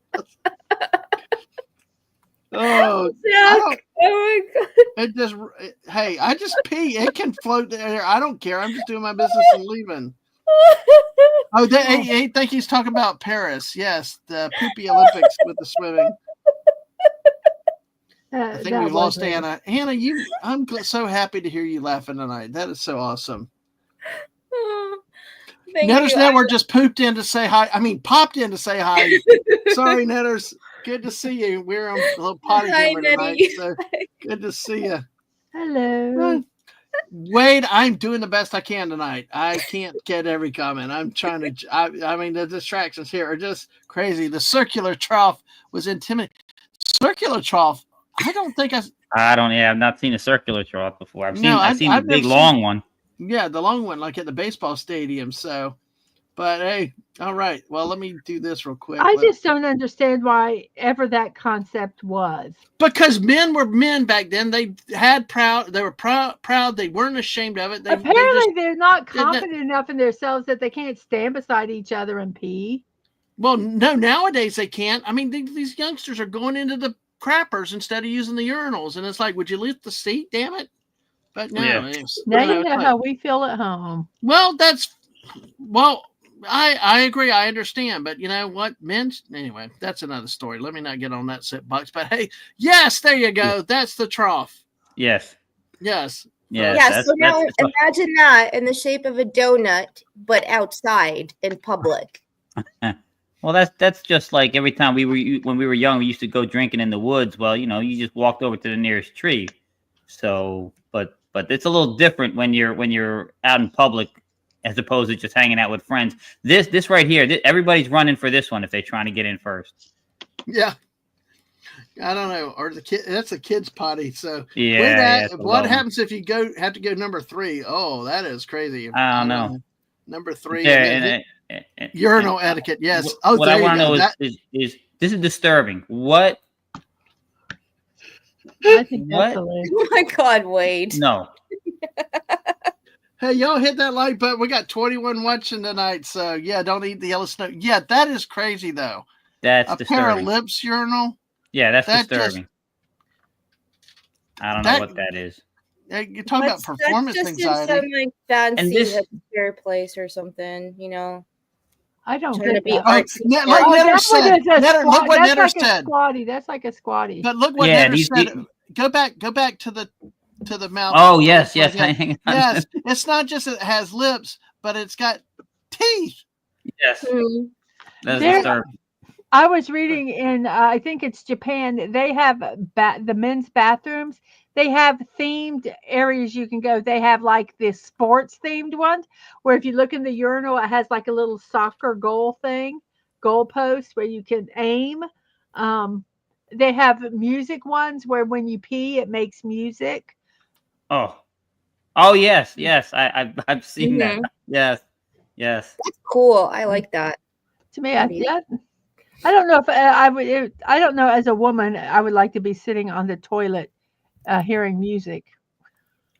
Oh, Jack, oh my God. I just pee. It can float there. I don't care. I'm just doing my business and leaving. Oh, I think he's talking about Paris. Yes, the poopy Olympics with the swimming. I think we lost Anna. Anna, I'm so happy to hear you laughing tonight. That is so awesome. Netters Network just popped in to say hi. Sorry, Netters. Good to see you. We're on a little potty humor tonight, so good to see you. Hello. Wade, I'm doing the best I can tonight. I can't get every comment. I'm trying to. I mean, the distractions here are just crazy. The circular trough was intimidating. Circular trough. I don't think I've not seen a circular trough before. I've seen the big long one. Yeah, the long one, like at the baseball stadium. So, but hey, all right. Well, let me do this real quick. I just don't understand why ever that concept was. Because men were men back then. They were proud. They weren't ashamed of it. Apparently, they're not confident enough in themselves that they can't stand beside each other and pee. Well, no, nowadays they can't. I mean, these youngsters are going into the crappers instead of using the urinals, and it's like, would you lift the seat? Damn it! But no, now you know how we feel at home. Well, I agree. I understand, but you know what, anyway, that's another story. Let me not get on that soapbox. But hey, yes, there you go. That's the trough. Yes. Yes. Yeah. So now imagine that in the shape of a donut, but outside in public. Well, that's just like every time when we were young, we used to go drinking in the woods. Well, you know, you just walked over to the nearest tree. So, but it's a little different when you're out in public as opposed to just hanging out with friends. This right here, everybody's running for this one if they're trying to get in first. Yeah. I don't know. Or that's a kid's potty. So yeah. What happens if you have to go number 3? Oh, that is crazy. I don't know. Number 3. Yeah, urinal etiquette. Yes. What I want to know is this is disturbing. What? I think that's hilarious. Oh my God, Wade. No. Hey, y'all hit that like button. We got 21 watching tonight. So yeah, don't eat the yellow snow. Yeah, that is crazy though. That's a disturbing. pair of lips urinal. Yeah, that's disturbing. I don't know what that is. You're talking about performance anxiety. Some like fancy hipster place or something, you know. I don't get that. Like Netter said. Look what Netter said. That's like a squatty. But look what Netter said. Go back to the mouth. Oh yes. Yes, it's not just it has lips, but it's got teeth. Yes. That's disturbing. I was reading in, I think it's Japan, they have the men's bathrooms. They have themed areas you can go. They have like this sports themed ones where if you look in the urinal, it has like a little soccer goal post where you can aim. They have music ones where when you pee, it makes music. Oh yes. I've seen that. Mhm. Yes. That's cool. I like that. To me, That'd be- I don't know if I would. I don't know. As a woman, I would like to be sitting on the toilet, hearing music.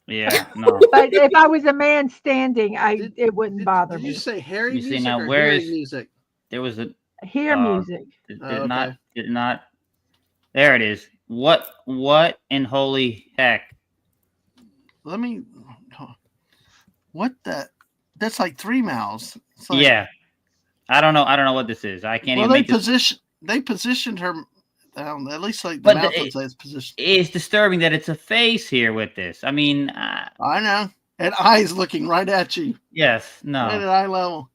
Yeah. No. But if I was a man standing, it wouldn't bother Did you me. say hairy You see music now or where hearing is music? there was a Hear music. did Oh, okay. not there it is. What in holy heck? Let me. What the? That's like 3 miles. It's like, Yeah. I don't know what this is. I can't well, even make this. they positioned her. At least like the But mouth looks like it's positioned. it's disturbing that it's a face here with this. I mean, I know. And eyes looking right at you. yes, Right at no. eye level.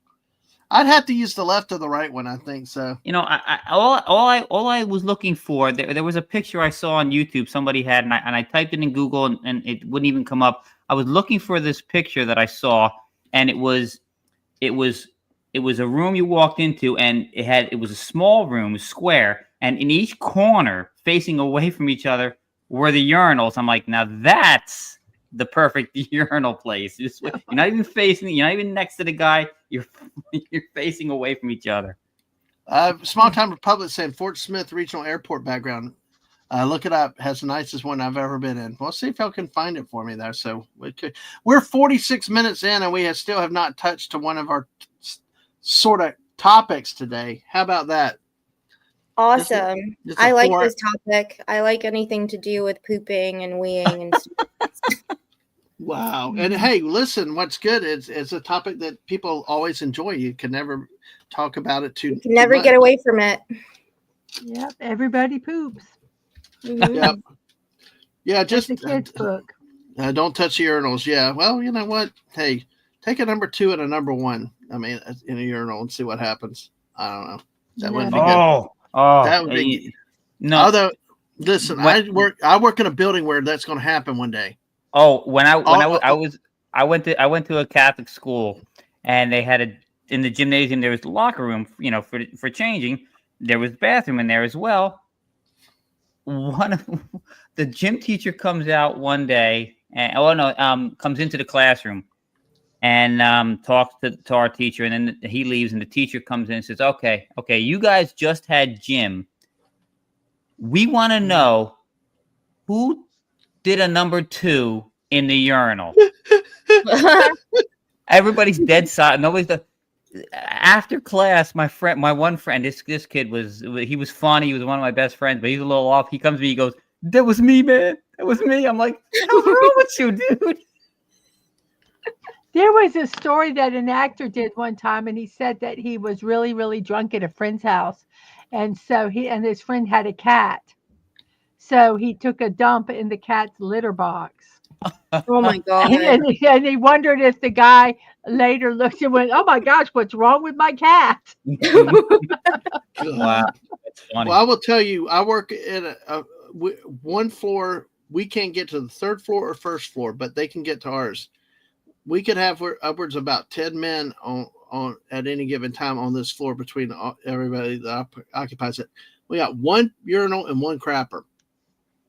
I'd have to use the left or the right one. I think so. You know, all I was looking for there was a picture I saw on YouTube somebody had, and I typed it in Google and it wouldn't even come up. I was looking for this picture that I saw, and it was a room you walked into, and it was a small room, square, and in each corner, facing away from each other, were the urinals. I'm like, now that's the perfect urinal place. You're not even facing, you're not even next to the guy. You're facing away from each other. Small Town Republic saying Fort Smith Regional Airport background. Look it up. Has the nicest one I've ever been in. We'll see if y'all can find it for me there. So we're 46 minutes in, and we still have not touched to one of our sort of topics today. How about that? Awesome. Just I like this topic. I like anything to do with pooping and weeing and stuff. Wow. And hey, listen, what's good is it's a topic that people always enjoy. You can never talk about it too. You can never much. get away from it. Yep, everybody poops. Mhm. Yep. Yeah, Just just a kid's book. don't touch the urinals. Yeah. Well, you know what? Hey, take a number 2 and a number 1. I mean, in a urinal and see what happens. I don't know. That wouldn't be good. That would be no. Although, listen, I work in a building where that's going to happen one day. Oh, I went to a Catholic school, and they had in the gymnasium there was the locker room, you know, for changing. There was bathroom in there as well. The gym teacher comes out one day, and comes into the classroom, and talks to our teacher, and then he leaves, and the teacher comes in and says, "Okay, you guys just had gym. We want to know who did a number 2 in the urinal." Everybody's dead silent. After class, my one friend, this kid was funny. He was one of my best friends, but he's a little off. He comes to me, he goes, "That was me, man. That was me." I'm like, "What's wrong with you, dude?" There was a story that an actor did one time, and he said that he was really, really drunk at a friend's house. And so his friend had a cat. So he took a dump in the cat's litter box. Oh my God. And he wondered if the guy later looked and went, "Oh my gosh, what's wrong with my cat?" Wow, that's funny. Well, I will tell you, I work in one floor. We can't get to the 3rd floor or 1st floor, but they can get to ours. We could have upwards of about 10 men on at any given time on this floor between everybody that occupies it. We got 1 urinal and 1 crapper.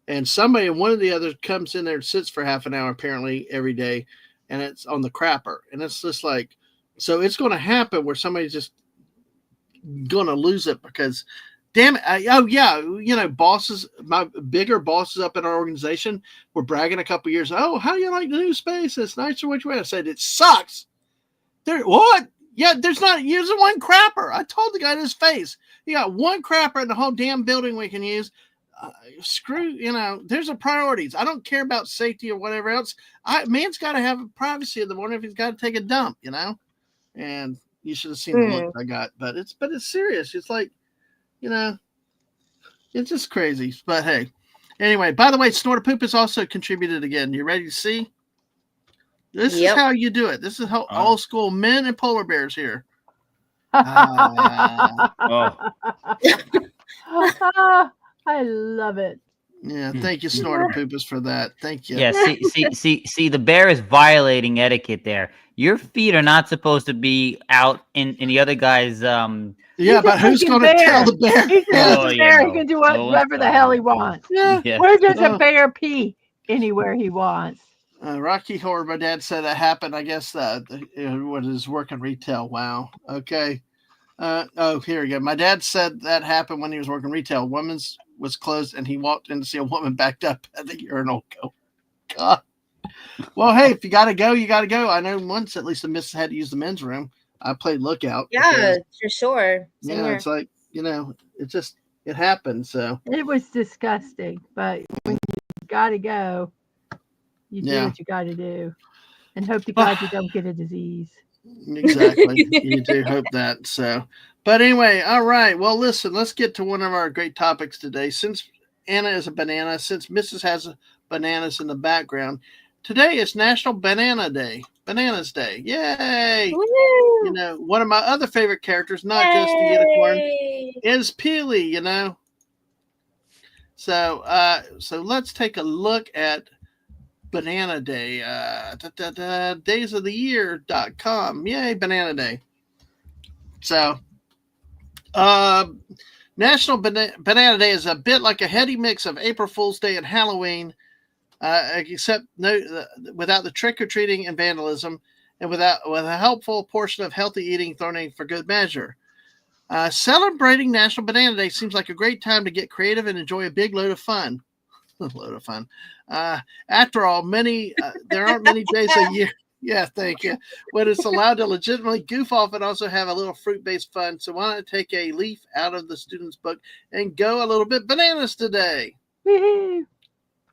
And somebody, one of the others, comes in there and sits for half an hour, apparently, every day, and it's on the crapper. And it's just like, so it's going to happen where somebody's just going to lose it because, damn it, bosses, my bigger bosses up in our organization were bragging a couple years, "Oh, how do you like the new space? It's nicer what you had." I said, "It sucks." What? Yeah, there's 1 crapper. I told the guy in his face, "You got 1 crapper in the whole damn building we can use." There's a priorities. I don't care about safety or whatever else. Man's got to have privacy in the morning if he's got to take a dump, and you should have seen the look I got, but it's serious. It's like, it's just crazy, but hey, anyway, by the way, Snorter Poop has also contributed again. You ready to see? This is how you do it. This is how old school men and polar bears here. I love it. Yeah, thank you, Snorter Poopus, for that. Thank you. Yeah, see, the bear is violating etiquette there. Your feet are not supposed to be out in the other guy's Yeah, but who's going to tell the bear? He's Oh, a yeah, bear. no. He can do No one's whatever the telling hell him. he wants. Yeah. Yeah. Where does a Oh. bear pee? Anywhere he wants. Rocky Horror, my dad said that happened, I guess, when he was working retail. Wow. Okay. Here we go. My dad said that happened when he was working retail. Woman's was closed, and he walked in to see a woman backed up at the urinal. Go, God. Well, hey, if you got to go, you got to go. I know once at least the missus had to use the men's room. I played lookout. Yeah, for sure. Same Yeah, here. it's like, it happened. So It was disgusting, but when you got to go, you do Yeah. what you got to do, and hope to God you don't get a disease. exactly. You do hope that. So, but anyway, all right. Well, listen, let's get to one of our great topics today. Since Anna is a banana, since Mrs. has bananas in the background, today is National Banana Day. Bananas Day. Yay! Woo! One of my other favorite characters, not just the unicorn, Yay! is Peely, So let's take a look at Banana Day. Daysoftheyear.com. Yay, Banana Day. So, National Banana Day is a bit like a heady mix of April Fool's Day and Halloween, except without the trick-or-treating and vandalism, and with a helpful portion of healthy eating thrown in for good measure. Celebrating National Banana Day seems like a great time to get creative and enjoy a big load of fun. After all, there aren't many days a year. Yeah, thank you. When it's allowed to legitimately goof off and also have a little fruit-based fun. So why not take a leaf out of the student's book and go a little bit bananas today? Woo-hoo.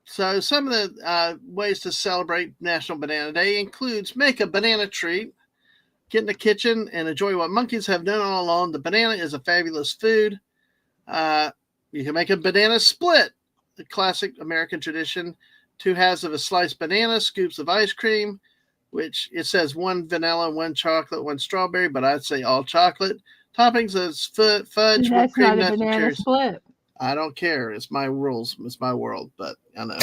So some of the ways to celebrate National Banana Day includes make a banana treat, get in the kitchen and enjoy what monkeys have known all along. The banana is a fabulous food. You can make a banana split, the classic American tradition. 2 halves of a sliced banana, scoops of ice cream, which it says 1 vanilla, 1 chocolate, 1 strawberry, but I'd say all chocolate. Toppings is fudge, whipped That's cream, not a nuts, and banana cherries. split. I don't care. It's my rules. It's my world, but I know.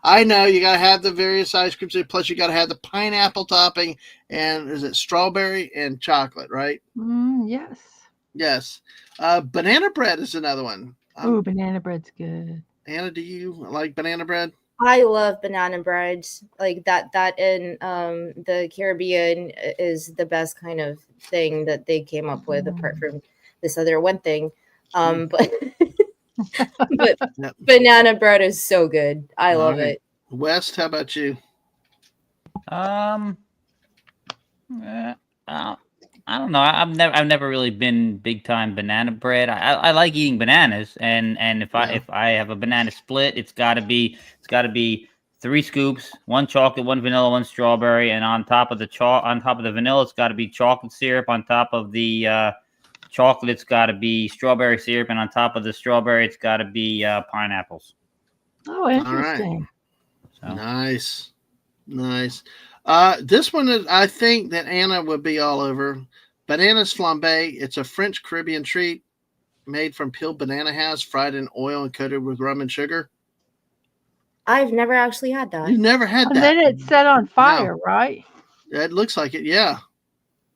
I know. You got to have the various ice creams. Plus, you got to have the pineapple topping. And is it strawberry and chocolate, right? Yes. Yes. Banana bread is another one. Oh, banana bread's good. Anna, do you like banana bread? I love banana bread. Like that in the Caribbean is the best kind of thing that they came up with, apart from this other one thing. But Yep. banana bread is so good. I love right. it. West, how about you? I don't know. I've never really been big time banana bread. I like eating bananas, and if I have a banana split, it's got to be 3 scoops, 1 chocolate, 1 vanilla, 1 strawberry, and on top of the vanilla, it's got to be chocolate syrup. On top of the chocolate, it's got to be strawberry syrup, and on top of the strawberry, it's got to be pineapples. Oh, interesting. So. Nice. This one is, I think that Anna would be all over. Bananas flambe. It's a French Caribbean treat made from peeled banana halves, fried in oil and coated with rum and sugar. I've never actually had that. You've never had that. And then it's set on fire, right? It looks like it, yeah.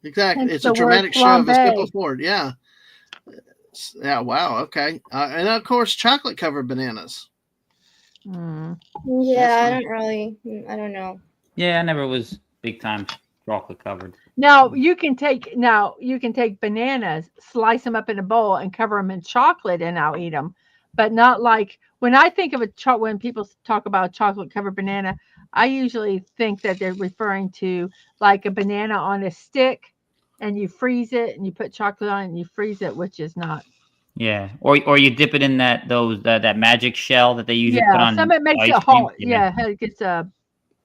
Exactly. Hence it's a dramatic show of a simple sport, yeah. Yeah, wow, okay. And of course, chocolate covered bananas. Yeah, I don't know. Yeah, I never was big time chocolate covered. Now you can take bananas, slice them up in a bowl, and cover them in chocolate, and I'll eat them. But not like when I think of when people talk about chocolate covered banana, I usually think that they're referring to like a banana on a stick, and you freeze it, and you put chocolate on it, and you freeze it, which is not. Yeah, or you dip it in that magic shell that they usually put on. Some it makes ice it hard. cream. Yeah, it gets a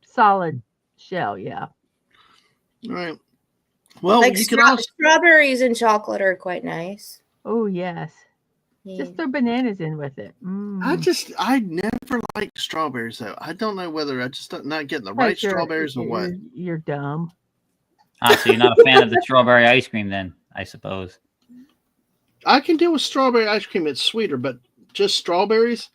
solid shell. Yeah. All right. Well, like you can also strawberries and chocolate are quite nice. Oh yes. Yeah. Just throw bananas in with it. I never liked strawberries though. I don't know whether I just not getting the right strawberries or what. You're dumb. So you're not a fan of the strawberry ice cream then, I suppose. I can deal with strawberry ice cream. It's sweeter, but just strawberries,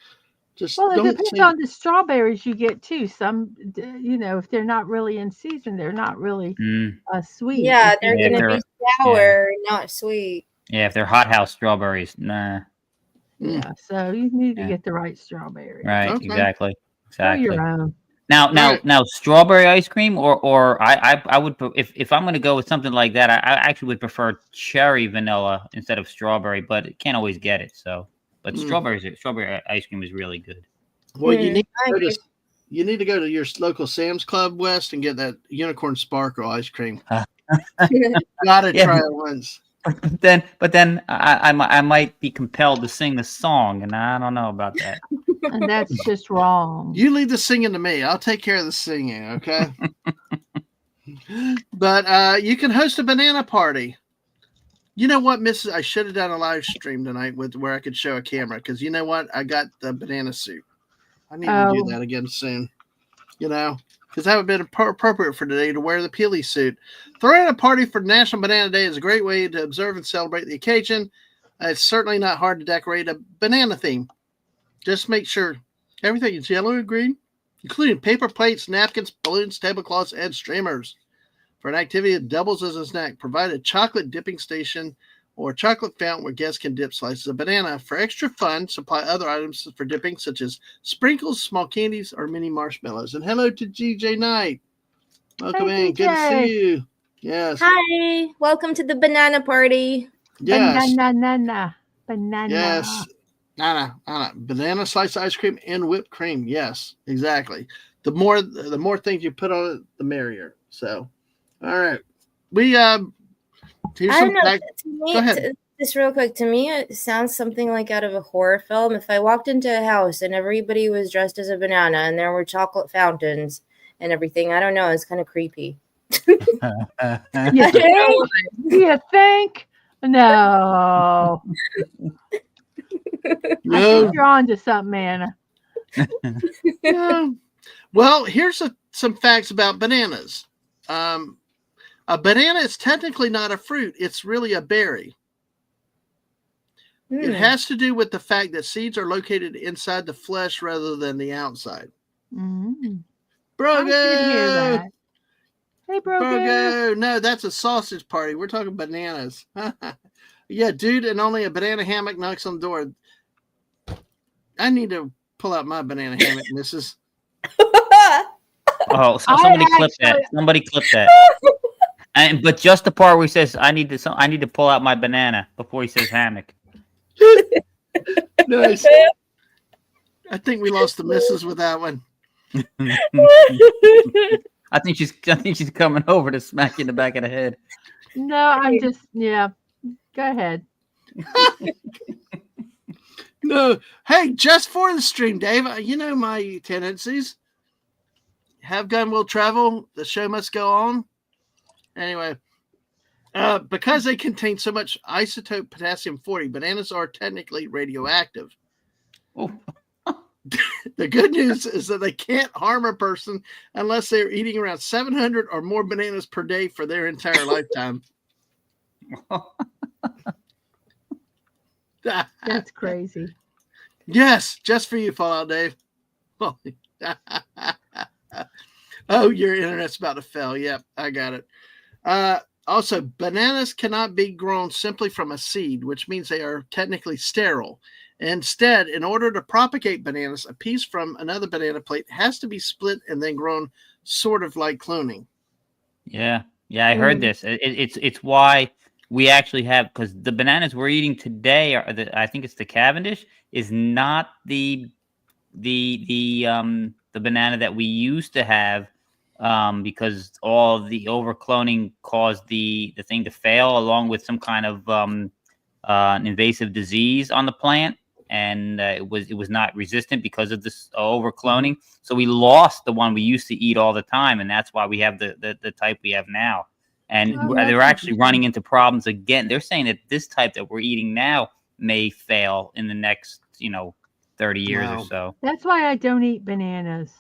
Just Well, it don't depends say. on the strawberries you get too. Some, if they're not really in season, they're not really Mm. sweet. Yeah, If they're Yeah, gonna they're- be sour, not sweet. Yeah, if they're hothouse strawberries, nah. yeah, so you need to Yeah. get the right strawberry Right, Okay. exactly. or Exactly. your own. Now, Right. strawberry ice cream, or I would if I'm going to go with something like that, I actually would prefer cherry vanilla instead of strawberry, but it can't always get it. So, but Mm. strawberry ice cream is really good. Well, you need I to go agree. to your local Sam's Club West and get that unicorn sparkle ice cream. Gotta Yeah, try it once. but then I might be compelled to sing the song, and I don't know about that. And that's just wrong. You leave the singing to me. I'll take care of the singing, okay? But you can host a banana party. You know what, Mrs. I should have done a live stream tonight with where I could show a camera because you know what? I got the banana suit. I need to do that again soon. Because that would have been appropriate for today to wear the Peely suit. Throwing a party for National Banana Day is a great way to observe and celebrate the occasion. It's certainly not hard to decorate a banana theme. Just make sure everything is yellow and green, including paper plates, napkins, balloons, tablecloths, and streamers. For an activity that doubles as a snack, provide a chocolate dipping station or a chocolate fountain where guests can dip slices of banana. For extra fun, supply other items for dipping, such as sprinkles, small candies, or mini marshmallows. And hello to GJ Knight. Welcome Hey, in. Good to DJ. see you. Yes. Hi, welcome to the banana party. Yes. Banana. Yes. Banana slice ice cream and whipped cream. Yes, exactly. The more things you put on it, the merrier. So, all right. We here's I some don't know. fact. To me, Go ahead. just real quick, to me, it sounds something like out of a horror film. If I walked into a house and everybody was dressed as a banana and there were chocolate fountains and everything, I don't know. It's kind of creepy. You I don't know think? why. You think? No. I No, think you're on to something, Anna. no. Well, here's some facts about bananas. A banana is technically not a fruit; it's really a berry. It has to do with the fact that seeds are located inside the flesh rather than the outside. Mm. I Brogo! did hear that. Hey, Brogo. Brogo! No, that's a sausage party. We're talking bananas. Yeah, dude, and only a banana hammock knocks on the door. I need to pull out my banana hammock, missus. Oh, so somebody clip that. Somebody clip that. But just the part where he says, "I need to pull out my banana" before he says hammock. Nice. I think we lost the missus with that one. I think she's coming over to smack you in the back of the head. No, I'm just, yeah. Go ahead. No. Hey, just for the stream, Dave, you know my tendencies. Have gun will travel. The show must go on. Anyway, because they contain so much isotope potassium-40, bananas are technically radioactive. Oh. The good news is that they can't harm a person unless they're eating around 700 or more bananas per day for their entire lifetime. That's crazy. Yes, just for you, Fallout Dave. Oh, your internet's about to fail. Yep, I got it. Also, bananas cannot be grown simply from a seed, which means they are technically sterile. Instead, in order to propagate bananas, a piece from another banana plate has to be split and then grown, sort of like cloning. Yeah, I heard this. It's why we actually have, because the bananas we're eating today are I think it's the Cavendish, is not the banana that we used to have, because all the over cloning caused the thing to fail, along with some kind of an invasive disease on the plant, and it was not resistant because of this over cloning. So we lost the one we used to eat all the time, and that's why we have the type we have now. And they're actually running into problems again. They're saying that this type that we're eating now may fail in the next 30 years or so. That's why I don't eat bananas.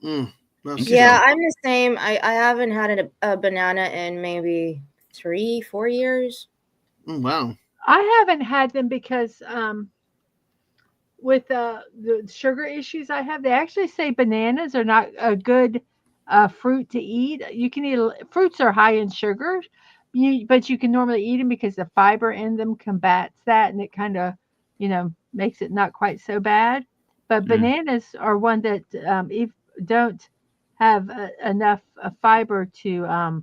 Yeah, I'm the same. I haven't had a banana in maybe 3-4 years. Wow. I haven't had them because with the sugar issues I have, they actually say bananas are not a good fruit to eat. You can eat fruits are high in sugar, but you can normally eat them because the fiber in them combats that, and it kind of, makes it not quite so bad. But bananas are one that if don't have enough fiber to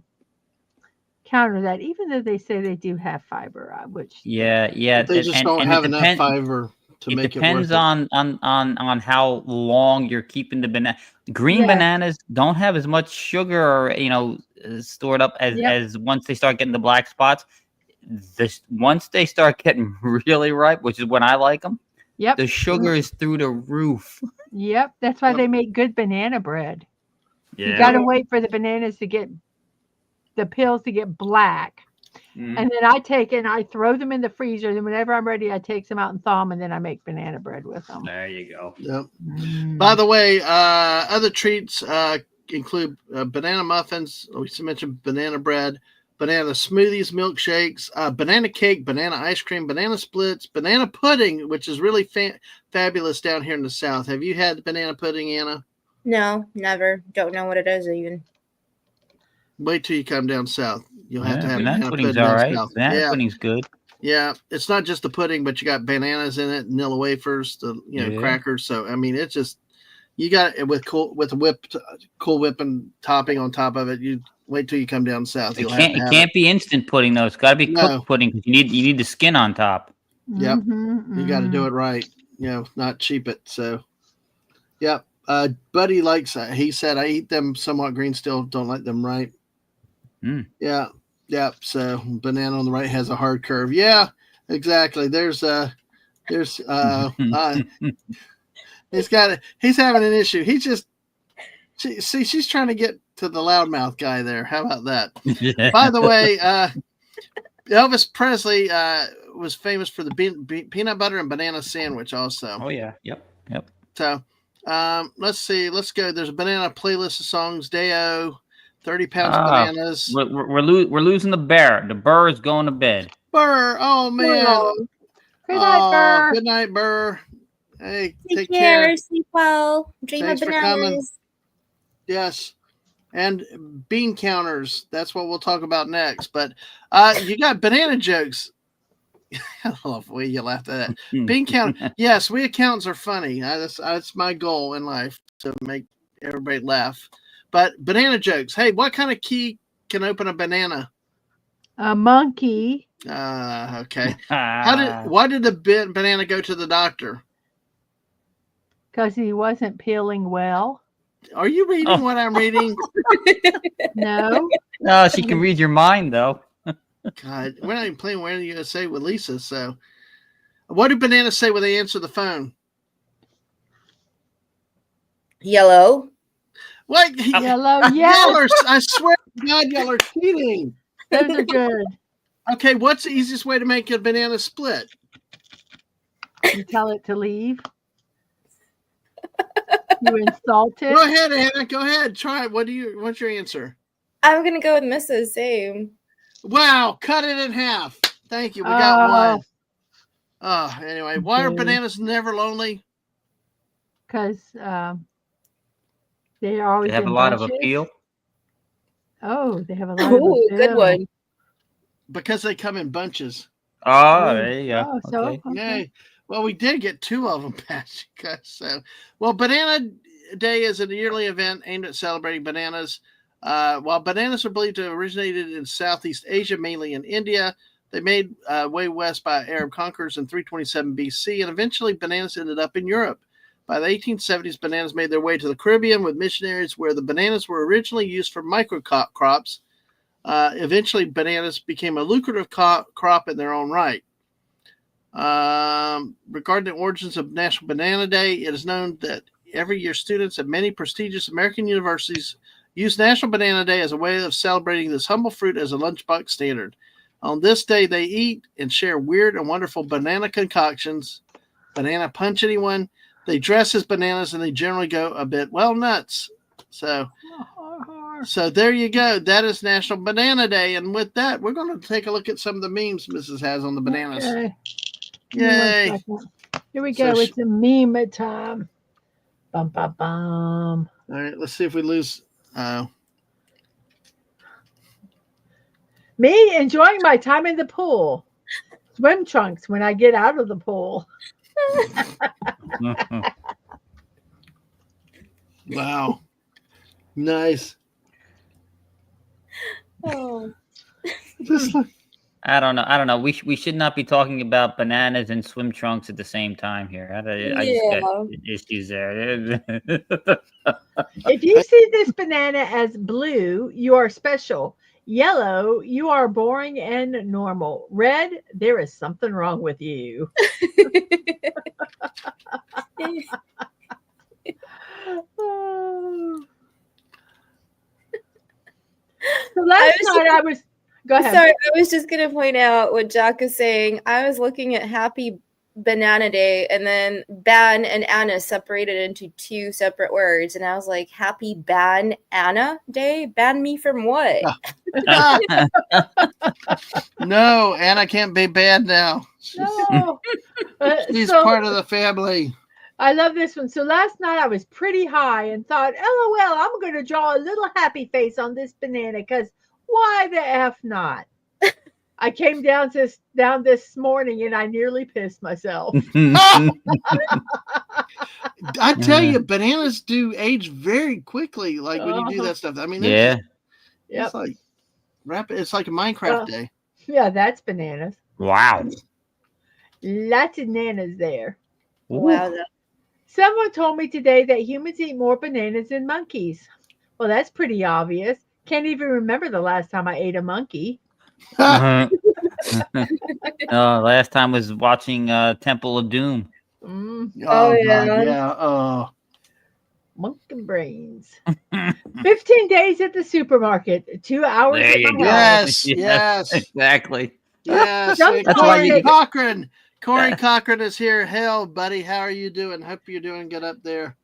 counter that, even though they say they do have fiber, which But they just don't have enough fiber to make it worth it. It depends on how long you're keeping the banana. Green bananas don't have as much sugar or stored up as once they start getting the black spots. Once they start getting really ripe, which is when I like them. Yep. The sugar is through the roof. Yep. That's why they make good banana bread. Yeah. You got to wait for the bananas to get the peels to get black. And then I take it and I throw them in the freezer. And whenever I'm ready, I take some out and thaw them, and then I make banana bread with them. There you go. Yep. By the way, other treats include banana muffins. We mentioned banana bread, banana smoothies, milkshakes, banana cake, banana ice cream, banana splits, banana pudding, which is really fabulous down here in the South. Have you had banana pudding, Anna? No, never. Don't know what it is even. Wait till you come down south. You'll have to have banana pudding's pudding all down right. south. Banana pudding's good. Yeah, it's not just the pudding, but you got bananas in it, vanilla wafers, crackers. So I mean, it's just you got it with a whipped Cool Whip and topping on top of it. You wait till you come down south. It can't be instant pudding though. It's got to be cooked pudding because you need the skin on top. Yep, you got to do it right. Not cheap it. So, yep. Buddy likes that. He said I eat them somewhat green still, don't like them right. Yeah. Yep. So banana on the right has a hard curve. Yeah, exactly. He's having an issue. She's trying to get to the loudmouth guy there. How about that? By the way, Elvis Presley was famous for the peanut butter and banana sandwich also. Oh yeah. Yep. So let's see. Let's go. There's a banana playlist of songs. Day-O. 30 pounds of bananas. We're losing the bear. The burr is going to bed. Burr. Oh, man. Good night, Burr. Good night, Burr. Hey, take care. Sleep well. Dream Thanks of bananas. for coming. Yes. And bean counters. That's what we'll talk about next. But you got banana jokes. I love the way you laughed at that. Bean counter. Yes, we accountants are funny. That's my goal in life, to make everybody laugh. But banana jokes. Hey, what kind of key can open a banana? A monkey. Okay. Why did the banana go to the doctor? Because he wasn't peeling well. Are you reading what I'm reading? No. No, she can read your mind though. God, we're not even playing Where Are You Gonna Say with Lisa. So, what do bananas say when they answer the phone? Yellow. What? Yellow, yes. I swear to God, y'all are cheating. Those are good. Okay, what's the easiest way to make a banana split? You tell it to leave. You insult it. Go ahead, Anna. Go ahead. Try it. What's your answer? I'm gonna go with Mrs. Same. Wow, cut it in half. Thank you. We got one. Anyway, why are bananas never lonely? Because they are always have a lot of appeal. Oh, they have a lot of appeal. Good one. Because they come in bunches. Oh, there you go. So, okay. Yay. Well, we did get 2 of them past. So, Banana Day is a yearly event aimed at celebrating bananas. While bananas are believed to have originated in Southeast Asia, mainly in India, they made way west by Arab conquerors in 327 BC, and eventually bananas ended up in Europe. By the 1870s, bananas made their way to the Caribbean with missionaries, where the bananas were originally used for microcrops. Eventually, bananas became a lucrative crop in their own right. Regarding the origins of National Banana Day, it is known that every year students at many prestigious American universities use National Banana Day as a way of celebrating this humble fruit as a lunchbox standard. On this day, they eat and share weird and wonderful banana concoctions. Banana punch, anyone? They dress as bananas, and they generally go a bit, nuts. So there you go. That is National Banana Day. And with that, we're going to take a look at some of the memes Mrs. has on the bananas. Okay. Yay. Here we So go. It's a meme time. Bum, bum, bum. All right, let's see if we lose. Me enjoying my time in the pool. Swim trunks when I get out of the pool. Wow. Nice. Oh. Just like, I don't know. We should not be talking about bananas and swim trunks at the same time here. I just got issues there. If you see this banana as blue, you are special. Yellow, you are boring and normal. Red, there is something wrong with you. So last night I was. Go ahead. Sorry, I was just gonna point out what Jack is saying. I was looking at Happy Banana Day, and then Ban and Anna separated into two separate words, and I was like, "Happy Ban Anna Day? Ban me from what?" no, Anna can't be bad now. No. She's part of the family. I love this one. So last night I was pretty high and thought, LOL, I'm going to draw a little happy face on this banana because why the F not? I came down this morning and I nearly pissed myself. I tell you, bananas do age very quickly. Like when you do that stuff. I mean, yeah, it's like rapid. It's like a Minecraft day. Yeah, that's bananas. Wow, lots of bananas there. Wow. Someone told me today that humans eat more bananas than monkeys. Well, that's pretty obvious. Can't even remember the last time I ate a monkey. Last time was watching Temple of Doom. Oh yeah. God, yeah. Oh, monkey brains. 15 days at the supermarket. 2 hours There at you my go. house. Yes. Exactly. Yes. That's why you- Corey Cochran is here. Hell, buddy, how are you doing? Hope you're doing good up there.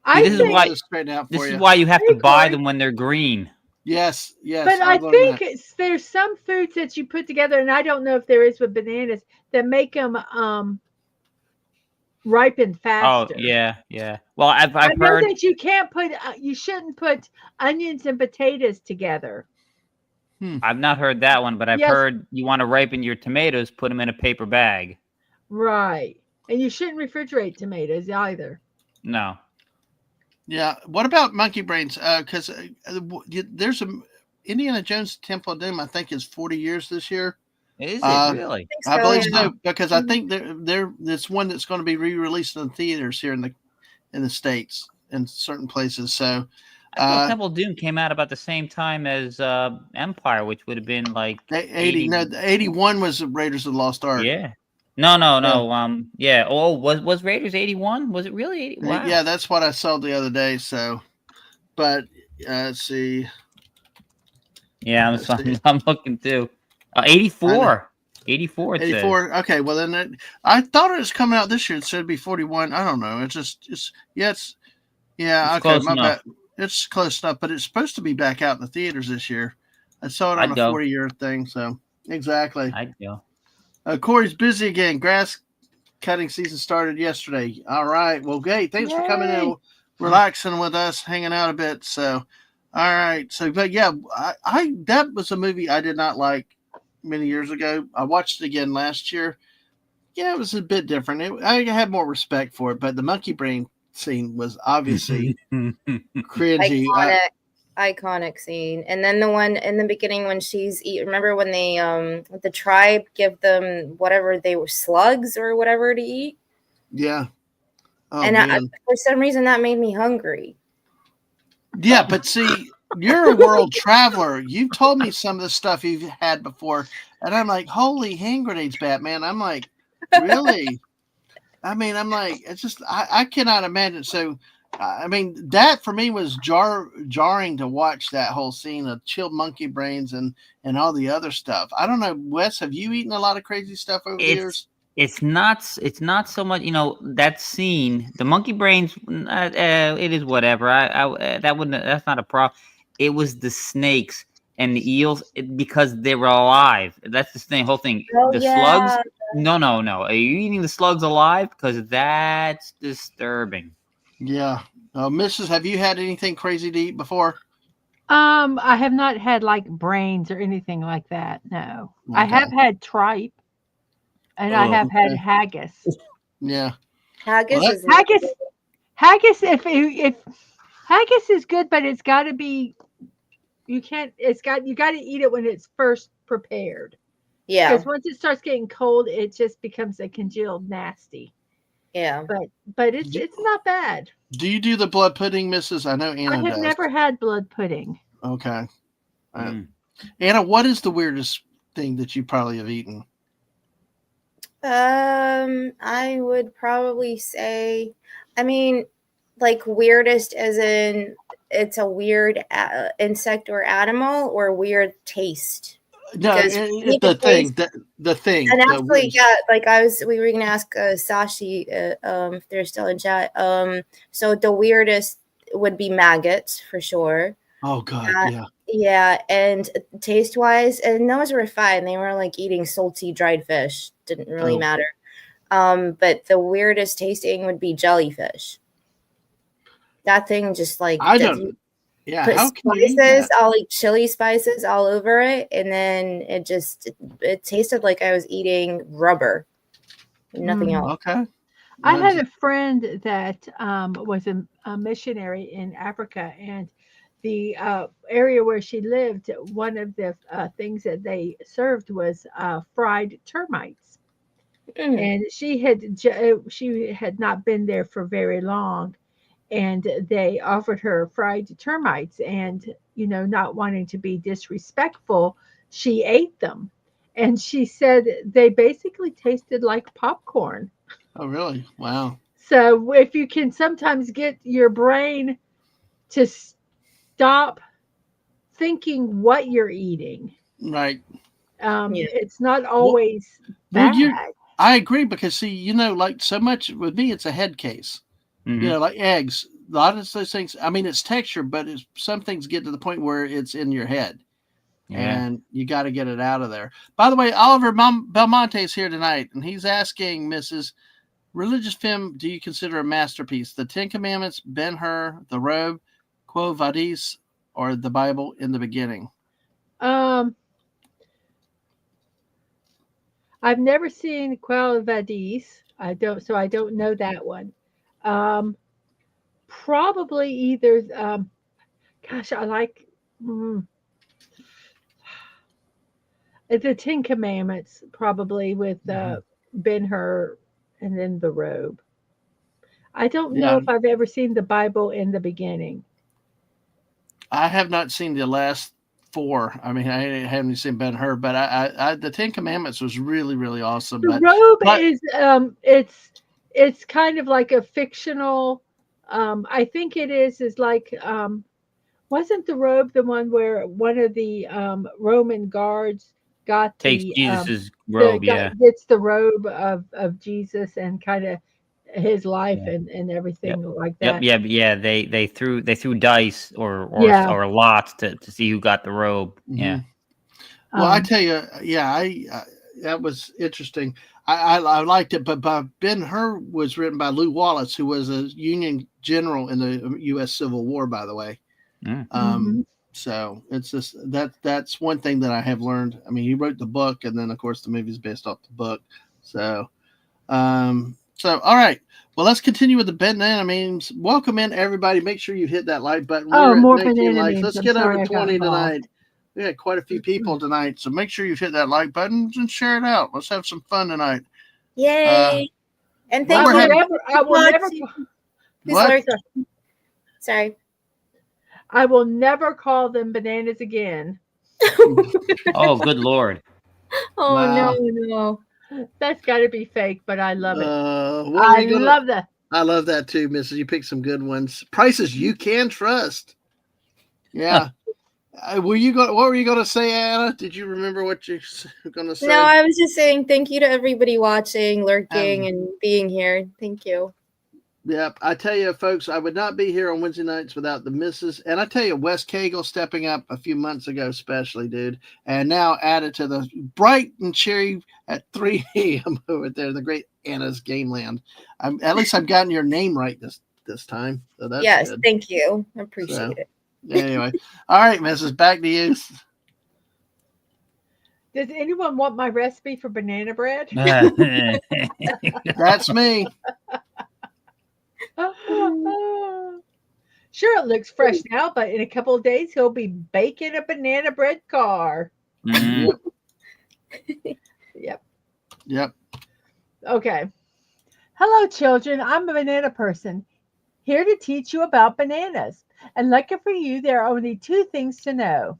I This think, is why. Straighten out for This is you. why you have Hey, to buy Corey. them when they're green. Yes. but I I've learned think that. there's some foods that you put together, and I don't know if there is with bananas, that make them ripen faster. Oh yeah. Well, I've I know heard. that you shouldn't put onions and potatoes together. I've not heard that one, but I've Yes. heard you want to ripen your tomatoes, put them in a paper bag. Right. And you shouldn't refrigerate tomatoes either. No. Yeah. What about monkey brains? Because there's a Indiana Jones Temple of Doom. I think is 40 years this year. Is it really? I believe so because I think they're it's one that's going to be re-released in the theaters here in the States in certain places. So I thought Temple of Doom came out about the same time as Empire, which would have been like 80. No, 81 was Raiders of the Lost Ark. Yeah. No. Yeah. Oh, was Raiders 81? Was it really 80? Wow. Yeah, that's what I saw the other day. So, but let's see. Yeah, I'm looking too. 84. 84. 84. Okay, well then I thought it was coming out this year. It said it'd be 41. I don't know. It's okay. Close My enough. bad. It's close enough, but it's supposed to be back out in the theaters this year. I saw it on I'd a go. 40-year thing. So exactly. I'd go. Corey's busy again. Grass cutting season started yesterday. All right. Well, great. Thanks for coming in, relaxing with us, hanging out a bit. So, all right. So, but yeah, I that was a movie I did not like many years ago. I watched it again last year. Yeah, it was a bit different. I had more respect for it, but the monkey brain scene was obviously cringy. Iconic scene. And then the one in the beginning when remember when they the tribe give them whatever they were, slugs or whatever to eat? Yeah. Oh, and man. for some reason that made me hungry. Yeah, but see, you're a world traveler. You've told me some of the stuff you've had before, and I'm like, holy hand grenades, Batman. I'm like, really? I mean, I'm like, it's just, I cannot imagine. So, I mean, that for me was jarring to watch that whole scene of chilled monkey brains and all the other stuff. I don't know, Wes, have you eaten a lot of crazy stuff over the years? It's not so much, that scene, the monkey brains, it is whatever. That's not a problem. It was the snakes and the eels because they were alive. That's the whole thing. Oh, the yeah. No. Are you eating the slugs alive? Because that's disturbing. Yeah. Mrs., have you had anything crazy to eat before? I have not had like brains or anything like that. No, I Okay. have had tripe, and I Oh, have had okay. haggis. Yeah. Haggis Well, is Haggis. If haggis is good, but it's got to be. You can't. You got to eat it when it's first prepared. yeah, Because once it starts getting cold, it just becomes a congealed nasty. yeah. But it's not bad. Do you do the blood pudding, Mrs.? I know I Anna have does. never had blood pudding. Okay. Mm. Anna, what is the weirdest thing that you probably have eaten? I would probably say, I mean, like weirdest as in it's a weird insect or animal or weird taste. No, Because the thing. The thing. and the actually, weirdest- yeah, like we were gonna ask Sashi if they're still in chat. So the weirdest would be maggots for sure. Oh God, yeah. Yeah, and taste wise, and those were fine. They were like eating salty dried fish. Didn't really Oh. matter. But the weirdest tasting would be jellyfish. That thing just like I don't. Yeah, put how can you eat spices, that? all like chili spices all over it, and then it tasted like I was eating rubber, nothing else. Okay. I had a friend that was a missionary in Africa, and the area where she lived, one of the things that they served was fried termites. And she had not been there for very long, and they offered her fried termites, and not wanting to be disrespectful, she ate them, and she said they basically tasted like popcorn. Oh, really? Wow. So if you can sometimes get your brain to stop thinking what you're eating, Right. Yeah. it's not always Well, bad. I agree because see, like so much with me, it's a head case. Mhm. Like eggs. A lot of those things. I mean, it's texture, but some things get to the point where it's in your head, Yeah. and you got to get it out of there. By the way, Oliver Belmonte is here tonight, and he's asking Mrs. Religious film, do you consider a masterpiece? The Ten Commandments, Ben-Hur, the Robe, Quo Vadis, or the Bible in the beginning? I've never seen Quo Vadis. I don't know that one. Probably either. Gosh, I like the Ten Commandments, probably with Ben-Hur, and then the Robe. I don't know Yeah, if I've ever seen the Bible in the beginning. I have not seen the last four. I mean, I haven't seen Ben-Hur, but I the Ten Commandments was really, really awesome. The But Robe is it's kind of like a fictional. I think it is like wasn't the Robe the one where one of the Roman guards got Takes the Jesus's robe, yeah. gets the robe of Jesus and kind of his life Yeah. and everything like Yep, that. yeah. They threw dice or Yeah. or lots to see who got the robe. Yeah. Well, I tell you, yeah, I that was interesting. I liked it, but Ben-Hur was written by Lew Wallace, who was a Union general in the U.S. Civil War, by the way. So it's just that's one thing that I have learned. I mean, he wrote the book, and then of course the movie's based off the book. So, all right. Well, let's continue with the banana memes. Welcome in everybody. Make sure you hit that like button. Oh, We're at more 19 banana likes. memes. Let's I'm get sorry over I got 20 involved. tonight. We had quite a few people tonight, so make sure you hit that like button and share it out. Let's have some fun tonight. Yay! And well, thank we're you. having- I will never. Who's What? lurking? Sorry. I will never call them bananas again. Oh, good Lord. Oh Wow. no. That's got to be fake, but I love it. What are I you gonna? love that. I love that too, Mrs. You picked some good ones. Prices you can trust. Yeah. What were you going to say, Anna? Did you remember what you were going to say? No, I was just saying thank you to everybody watching, lurking, and being here. Thank you. Yep. I tell you, folks, I would not be here on Wednesday nights without the missus. And I tell you, Wes Cagle stepping up a few months ago, especially, dude. And now added to the bright and cheery at 3 a.m. over there, the great Anna's Gameland. At least I've gotten your name right this time. So that's Yes, good. thank you. I appreciate it. Anyway. All right, Mrs. Back to you. Does anyone want my recipe for banana bread? That's me. Sure, it looks fresh now, but in a couple of days, he'll be baking a banana bread car. Mm. Yep. Okay. Hello, children. I'm a banana person, here to teach you about bananas. And lucky for you, there are only 2 things to know.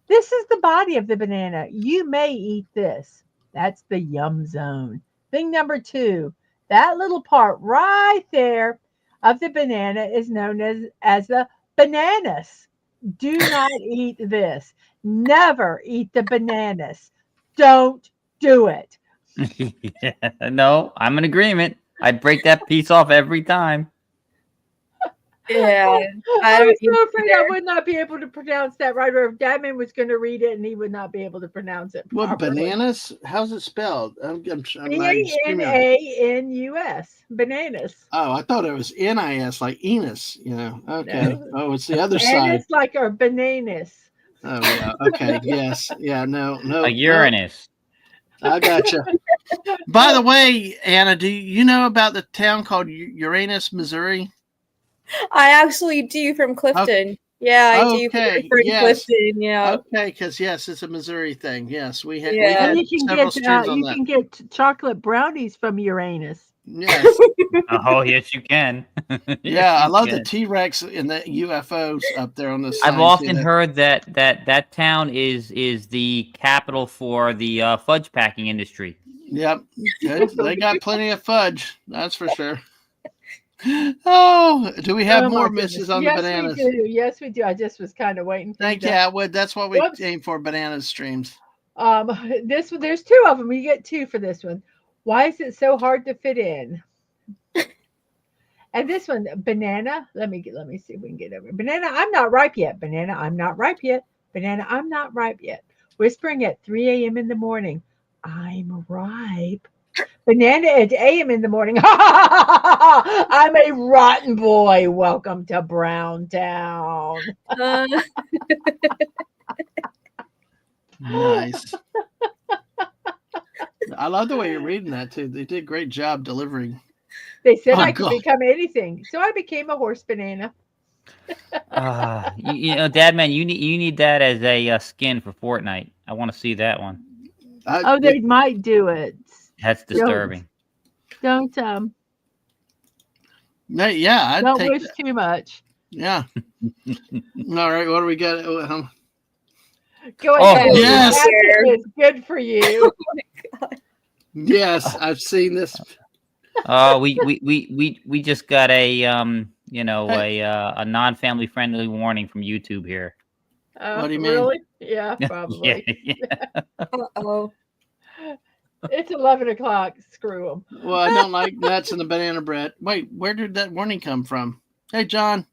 This is the body of the banana. You may eat this. That's the yum zone. Thing number 2, that little part right there of the banana is known as the bananas. Do not eat this. Never eat the bananas. Don't do it. Yeah, no, I'm in agreement. I break that piece off every time. Yeah. I was so afraid I would not be able to pronounce that right. Or if Dadman was going to read it and he would not be able to pronounce it. What, bananas? How's it spelled? BANANUS. Bananas. Oh, I thought it was NIS, like Enos. Okay. No. Oh, it's the other And side. it's like our bananas. Oh, yeah. Okay. Yes. Yeah. No. A Uranus. No. I gotcha. By the way, Anna, do you know about the town called Uranus, Missouri? I actually do from Clifton. Okay. Yeah, I do from Yes. Clifton. Yeah. Okay, because yes, it's a Missouri thing. Yes, we had. Yeah. We've had several streams on that. You can get chocolate brownies from Uranus. Yes. Oh, yes, you can. Yeah, I love the can. T-Rex and the UFOs up there on the side. I've often heard that town is the capital for the fudge packing industry. Yep, good. They got plenty of fudge. That's for sure. Oh, do we have more misses on the bananas? Yes, we do. Yes, we do. I just was kind of waiting. Thank you, Atwood. That's what we aim for, banana streams. There's 2 of them. You get 2 for this one. Why is it so hard to fit in? And this one, banana. Let me see if we can get over. Banana, I'm not ripe yet. Banana, I'm not ripe yet. Banana, I'm not ripe yet. Whispering at 3 a.m. in the morning. I'm ripe. Banana at a.m. in the morning. I'm a rotten boy. Welcome to Brown Town. Nice. I love the way you're reading that too. They did a great job delivering. They said I could become anything, so I became a horse banana. Dadman, you need that as a skin for Fortnite. I want to see that one. They might do it. That's disturbing. Don't yeah, don't wish too much. Yeah. All right, what do we got? Go ahead. Oh, yes. It's good for you. Oh my God. Yes, I've seen this. We just got a a non-family friendly warning from YouTube here. What do you mean? Really? Yeah, probably. Yeah. Uh-oh. It's 11 o'clock. Screw them. Well, I don't like nuts in the banana bread. Wait, where did that warning come from? Hey, John.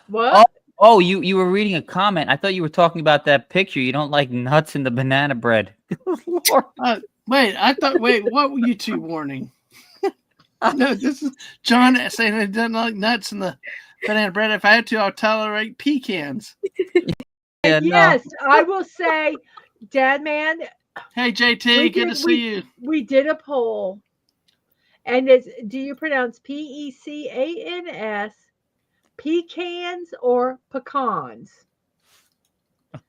What? Oh, you were reading a comment. I thought you were talking about that picture. You don't like nuts in the banana bread. Wait, what were you 2 warning? No, this is John saying he doesn't like nuts in the banana bread. If I had to, I'll tolerate pecans. Yeah, yes, no. I will say, Dadman. Hey, JT, good to see you. We did a poll, and do you pronounce Pecans, pecans, or pecans?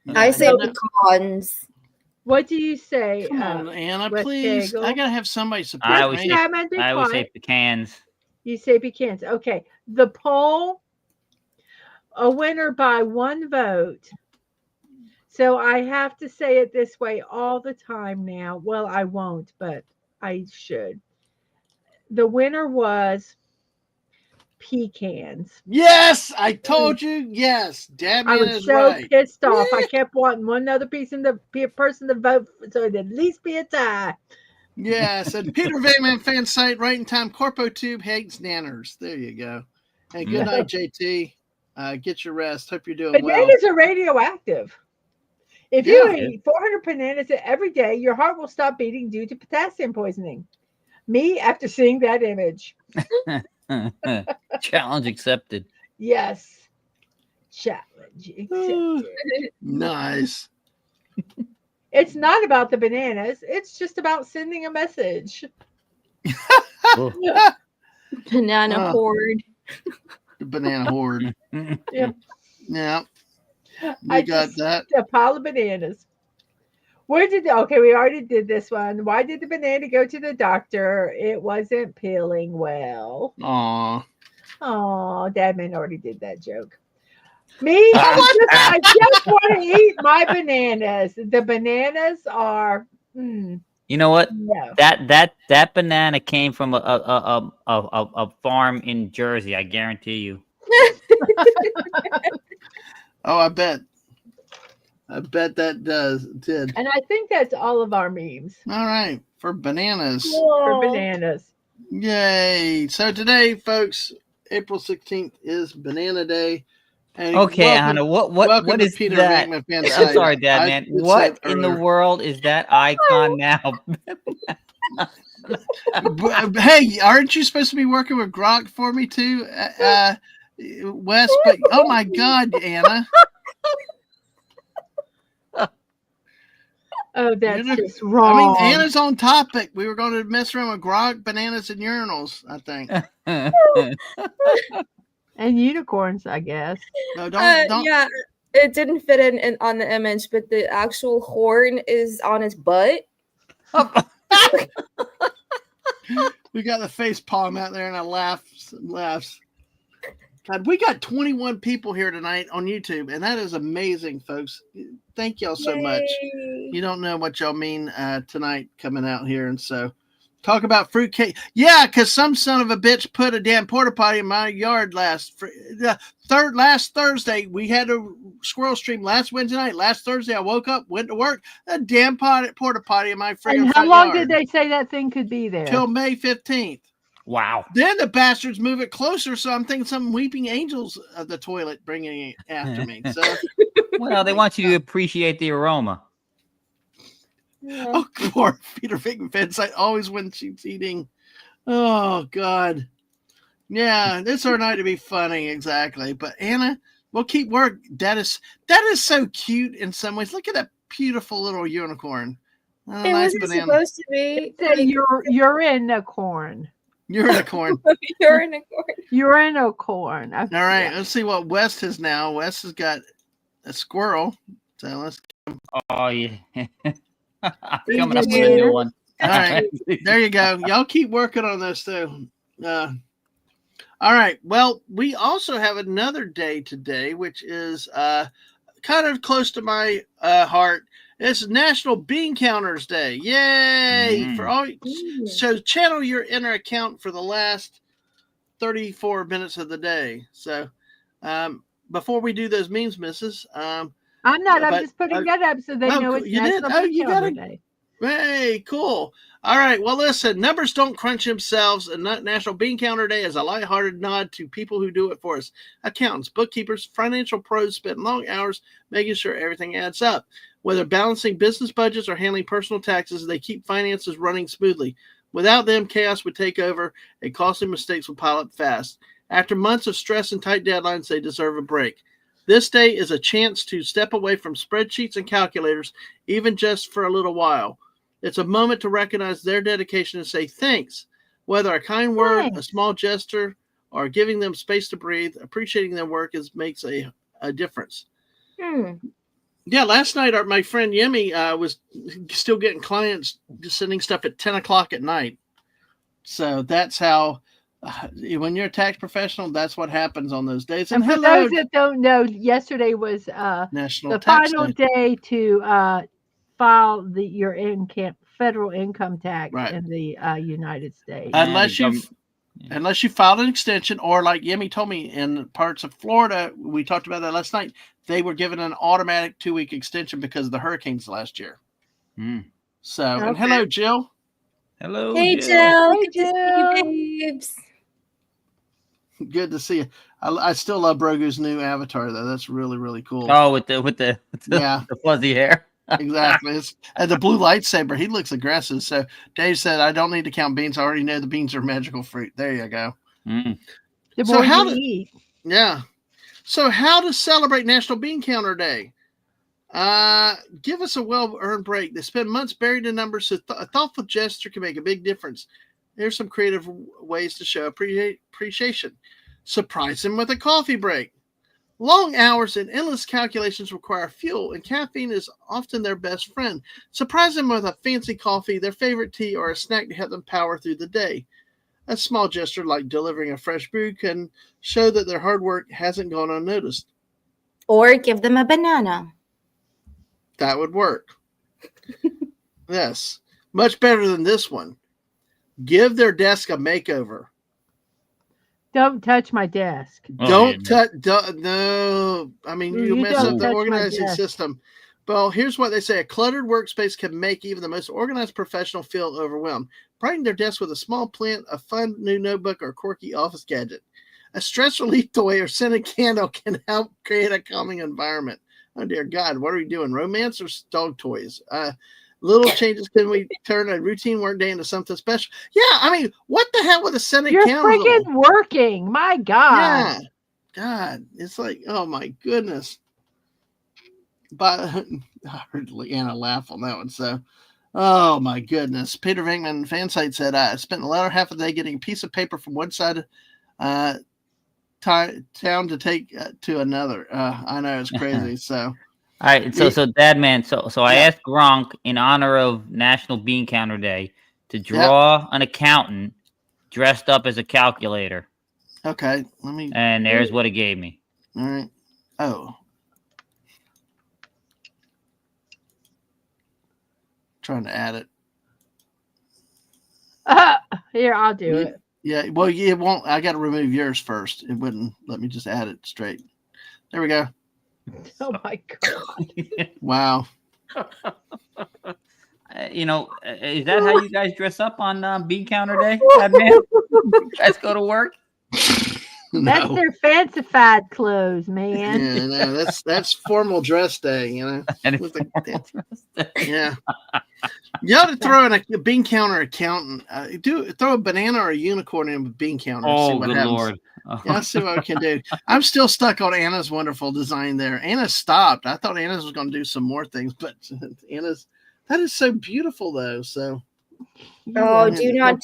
I say pecans. What do you say? Come on, Anna, please. I gotta have somebody support I always me. Say pecans. You say pecans. Okay. The poll, a winner by 1 vote. So I have to say it this way all the time now. Well, I won't, but I should. The winner was pecans. Yes, I told you. Yes, Dadman is right. I was so pissed off. I kept wanting one other person to vote, so it'd at least be a tie. Yeah, said Peter Venkman fan site, right in time. Corpo Tube hates nanners. There you go. And good night, JT. Get your rest. Hope you're doing well. Bananas are radioactive. If Yeah. you eat 400 bananas every day, your heart will stop beating due to potassium poisoning. Me, after seeing that image. Challenge accepted. Yes. Challenge accepted. Nice. It's not about the bananas. It's just about sending a message. Banana horde. The banana horde. Yeah. Yeah. I got just that. A pile of bananas. Okay, we already did this one. Why did the banana go to the doctor? It wasn't peeling well. Aw. Oh, Dadman already did that joke. Me, I just want to eat my bananas. The bananas are. You know what? No. That banana came from a farm in Jersey. I guarantee you. Oh, I bet that did. And I think that's all of our memes All right. For bananas. for bananas. Yay. So today, folks, April 16th is Banana Day. And Okay, welcome- Anna, what welcome to is Peter that? Venkman fan I'm site. sorry, Dad, man. It What said in the earlier. world is that icon now? Hey, aren't you supposed to be working with Grok for me too, Wes? But oh my God, Anna! Oh, that's You know, just wrong. I mean, Anna's on topic. We were going to mess around with Grok, bananas, and urinals. I think. And unicorns, I guess. No, don't. Yeah, it didn't fit in on the image, but the actual horn is on his butt. We got the face palm out there, and I laughs. God, we got 21 people here tonight on YouTube, and that is amazing, folks. Thank y'all so much. You don't know what y'all mean tonight coming out here. And so talk about fruitcake. Yeah, because some son of a bitch put a damn porta potty in my yard last Thursday. We had a squirrel stream last Wednesday night. Last Thursday, I woke up, went to work, a damn porta potty in my friggin' And how front long yard. did they say that thing could be there? Till May 15th. Wow. Then the bastards move it closer, so I'm thinking some weeping angels of the toilet bringing it after me. So, Well, they want you to appreciate the aroma. oh, poor Peter Venkman fan site always when she's eating. Oh God, yeah, it's our night to be funny, exactly. But Anna, we'll keep work. That is so cute in some ways. Look at that beautiful little unicorn. Oh, It nice wasn't banana. supposed to be. Say you're in the corn. Unicorn. Unicorn. You're in a corn. All right, let's see what West has now. West has got a squirrel. So let's. Oh yeah. I'm These coming up with a bananas. new one. All right, there you go. Y'all keep working on this too. All right. Well, we also have another day today, which is kind of close to my heart. It's National Bean Counters Day. Yay! For all, so channel your inner account for the last 34 minutes of the day. So before we do those memes, Mrs. I'm not. I'm but- just putting that up so they know it's you did? National Oh, Bean you Counter gotta- Day. Hey, cool. All right. Well, listen, numbers don't crunch themselves, and National Bean Counter Day is a lighthearted nod to people who do it for us. Accountants, bookkeepers, financial pros spend long hours making sure everything adds up. Whether balancing business budgets or handling personal taxes, they keep finances running smoothly. Without them, chaos would take over, and costly mistakes would pile up fast. After months of stress and tight deadlines, they deserve a break. This day is a chance to step away from spreadsheets and calculators, even just for a little while. It's a moment to recognize their dedication and say thanks. Whether a kind word, a small gesture, or giving them space to breathe, appreciating their work makes a difference. Yeah, last night my friend Yemi was still getting clients just sending stuff at 10 o'clock at night. So that's how, when you're a tax professional, that's what happens on those days. And for those that don't know, yesterday was National the Tax final Day. day to file your federal income tax Right. in the United States. Unless you filed an extension, or like Yemi told me, in parts of Florida, we talked about that last night, they were given an automatic 2-week extension because of the hurricanes last year. So, and hello, Jill. Hello, Hey, Jill. Jill. Hey, Good to see you, babes. Good to see you. I still love Brogu's new avatar though. That's really, really cool. Oh, with the Yeah. the fuzzy hair. Exactly. And the blue lightsaber, he looks aggressive. So Dave said, I don't need to count beans. I already know the beans are magical fruit. There you go. Mm. The So more how you do- eat. Yeah. So how to celebrate National Bean Counter Day? Give us a well-earned break. They spend months buried in numbers, so a thoughtful gesture can make a big difference. There's some creative ways to show appreciation. Surprise them with a coffee break. Long hours and endless calculations require fuel, and caffeine is often their best friend. Surprise them with a fancy coffee, their favorite tea, or a snack to help them power through the day. A small gesture like delivering a fresh brew can show that their hard work hasn't gone unnoticed. Or give them a banana. That would work. Yes. Much better than this one. Give their desk a makeover. Don't touch my desk. Oh, Don't yeah. touch. No. I mean, you You mess don't up the touch my organizing desk. system. Well, here's what they say. A cluttered workspace can make even the most organized professional feel overwhelmed. Brighten their desk with a small plant, a fun new notebook, or quirky office gadget. A stress relief toy or scented candle can help create a calming environment. Oh, dear God. What are we doing? Romance or dog toys? Little changes can we turn a routine work day into something special? Yeah, I mean, what the hell with a scented You're candle? freaking working. My God. Yeah. God, it's like, oh my goodness. But I heard Leanna laugh on that one. So, oh my goodness. Peter Venkman fan site said, I spent the latter half of the day getting a piece of paper from one side town to take to another. I know it's crazy. So, All right, so Dadman, so I Yeah. asked Gronk in honor of National Bean Counter Day to draw an accountant dressed up as a calculator, okay, let me. and there's what it gave me. All right. Oh. Trying to add it. Here, I'll do it. Yeah, well, it won't. I got to remove yours first. It wouldn't let me just add it straight. There we go. Oh my God. Wow. Is that how you guys dress up on Bean Counter Day, Dadman? You guys go to work? That's No. their fancified clothes, man. Yeah, no, that's formal dress day, you know. And With yeah. You ought to throw in a bean counter accountant. Throw a banana or a unicorn in a bean counter. And see Oh, what good happens. Lord. Oh. Yeah, let's see what we can do. I'm still stuck on Anna's wonderful design there. Anna stopped. I thought Anna's was going to do some more things, but that is so beautiful though. So Oh, Yeah, do not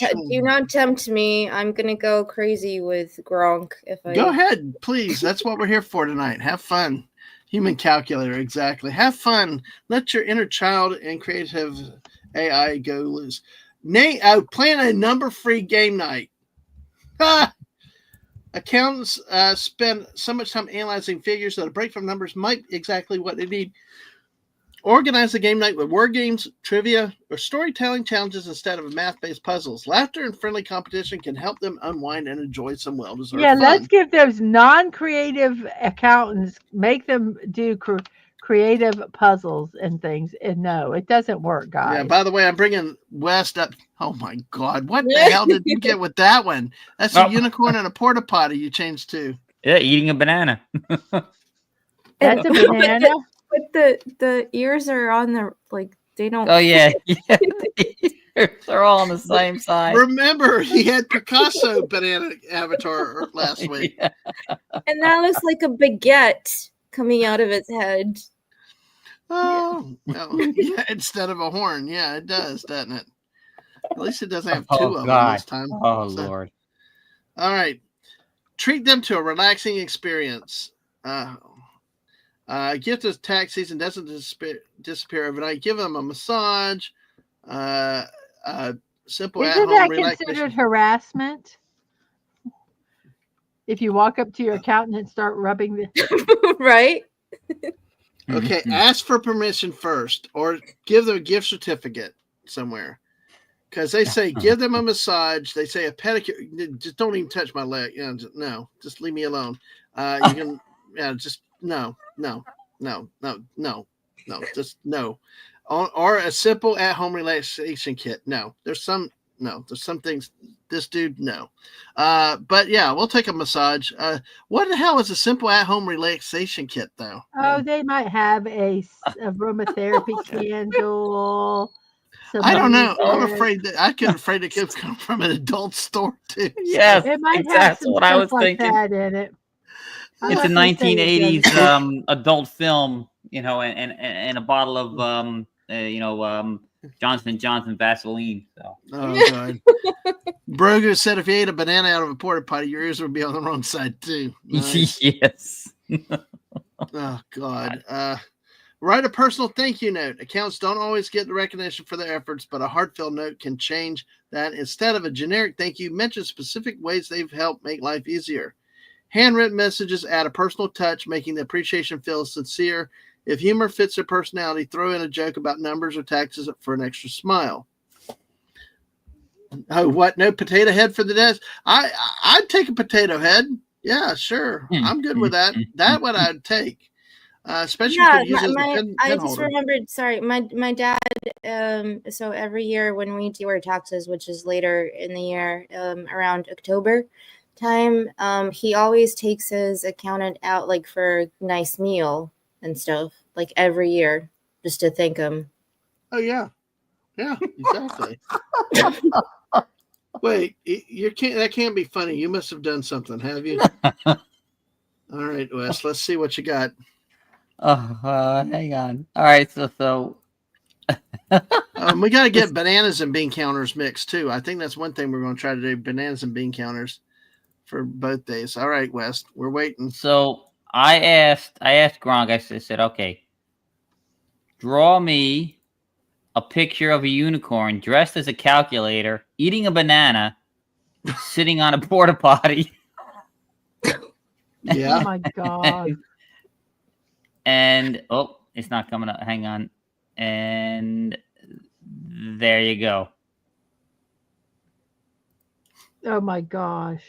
tempt me. I'm gonna go crazy with Gronk if I go ahead, please. That's what we're here for tonight. Have fun. Human calculator, exactly. Have fun. Let your inner child and creative AI go loose. Plan a number-free game night. Accountants spend so much time analyzing figures that a break from numbers might be exactly what they need. Organize the game night with word games, trivia, or storytelling challenges instead of math-based puzzles. Laughter and friendly competition can help them unwind and enjoy some well-deserved fun. Let's give those non-creative accountants, make them do creative puzzles and things. And no, it doesn't work, guys. Yeah, by the way, I'm bringing West up. Oh my God, what the hell did you get with that one? That's a unicorn and a porta potty you changed to. Yeah, eating a banana. That's a banana. But the ears are on the they don't. Oh yeah, they're all on the same side. Remember, he had Picasso banana avatar last week. Yeah. And that looks like a baguette coming out of its head. Oh, well, yeah, instead of a horn. Yeah, it does, doesn't it? At least it doesn't have two of them this time. Oh Lord. All right. Treat them to a relaxing experience. Gift as tax season doesn't disappear overnight. Give them a massage. Simple Isn't at-home that relaxation. considered harassment? If you walk up to your accountant and start rubbing the Right? Okay, ask for permission first, or give them a gift certificate somewhere. Because they say give them a massage. They say a pedicure. Just don't even touch my leg. No, just leave me alone. You can, just no, just no. Or a simple at-home relaxation kit. No, there's some no. There's some things. This dude, no. But yeah, we'll take a massage. What the hell is a simple at-home relaxation kit, though? Oh, they might have a aromatherapy candle. I don't know. I'm music. afraid that it could come from an adult store too. Yes, It might have exactly some what I was stuff like thinking. that in it. I'm It's not a gonna say it 1980s doesn't. adult film, and a bottle of Johnson & Johnson Vaseline. So Oh god. Brogu said if you ate a banana out of a porta potty, your ears would be on the wrong side too. Nice. yes. Oh god. Write a personal thank you note. Accounts don't always get the recognition for their efforts, but a heartfelt note can change that. Instead of a generic thank you, mention specific ways they've helped make life easier. Handwritten messages add a personal touch, making the appreciation feel sincere. If humor fits their personality, throw in a joke about numbers or taxes for an extra smile. Oh, what? No potato head for the desk? I'd take a potato head. Yeah, sure. I'm good with that. That's what I'd take. Especially if you could use it as a pen I just holder. remembered. Sorry, my dad. So every year when we do our taxes, which is later in the year, around October time, he always takes his accountant out like for a nice meal and stuff, like every year, just to thank him. Oh yeah, exactly. Wait, you can't. That can't be funny. You must have done something, have you? All right, Wes. Let's see what you got. Hang on. All right, so We got to get bananas and bean counters mixed too. I think that's one thing we're going to try to do: bananas and bean counters for both days. All right, Wes. We're waiting. So I asked Gronk. I said, okay, draw me a picture of a unicorn dressed as a calculator, eating a banana, sitting on a porta potty. Yeah. Oh my god. And it's not coming up. Hang on. And there you go. Oh my gosh.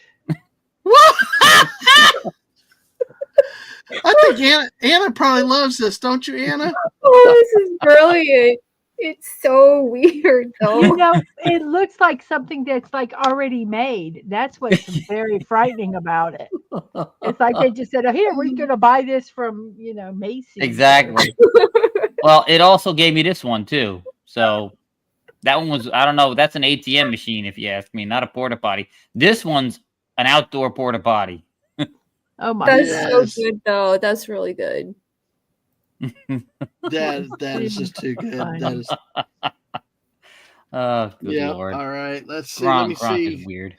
I think Anna probably loves this, don't you, Anna? Oh, this is brilliant. It's so weird though. You know, it looks like something that's like already made. That's what's very frightening about it. It's like they just said, "Oh, here, we're going to buy this from, Macy's." Exactly. Well, it also gave me this one too. So that one was, I don't know, that's an ATM machine if you ask me, not a porta potty. This one's an outdoor porta potty. Oh my That's Yes. so good though. That's really good. That is just too good. Funny. That is. Oh, good Yeah. Lord. All right. Let's see. Let me Gronk see. is weird.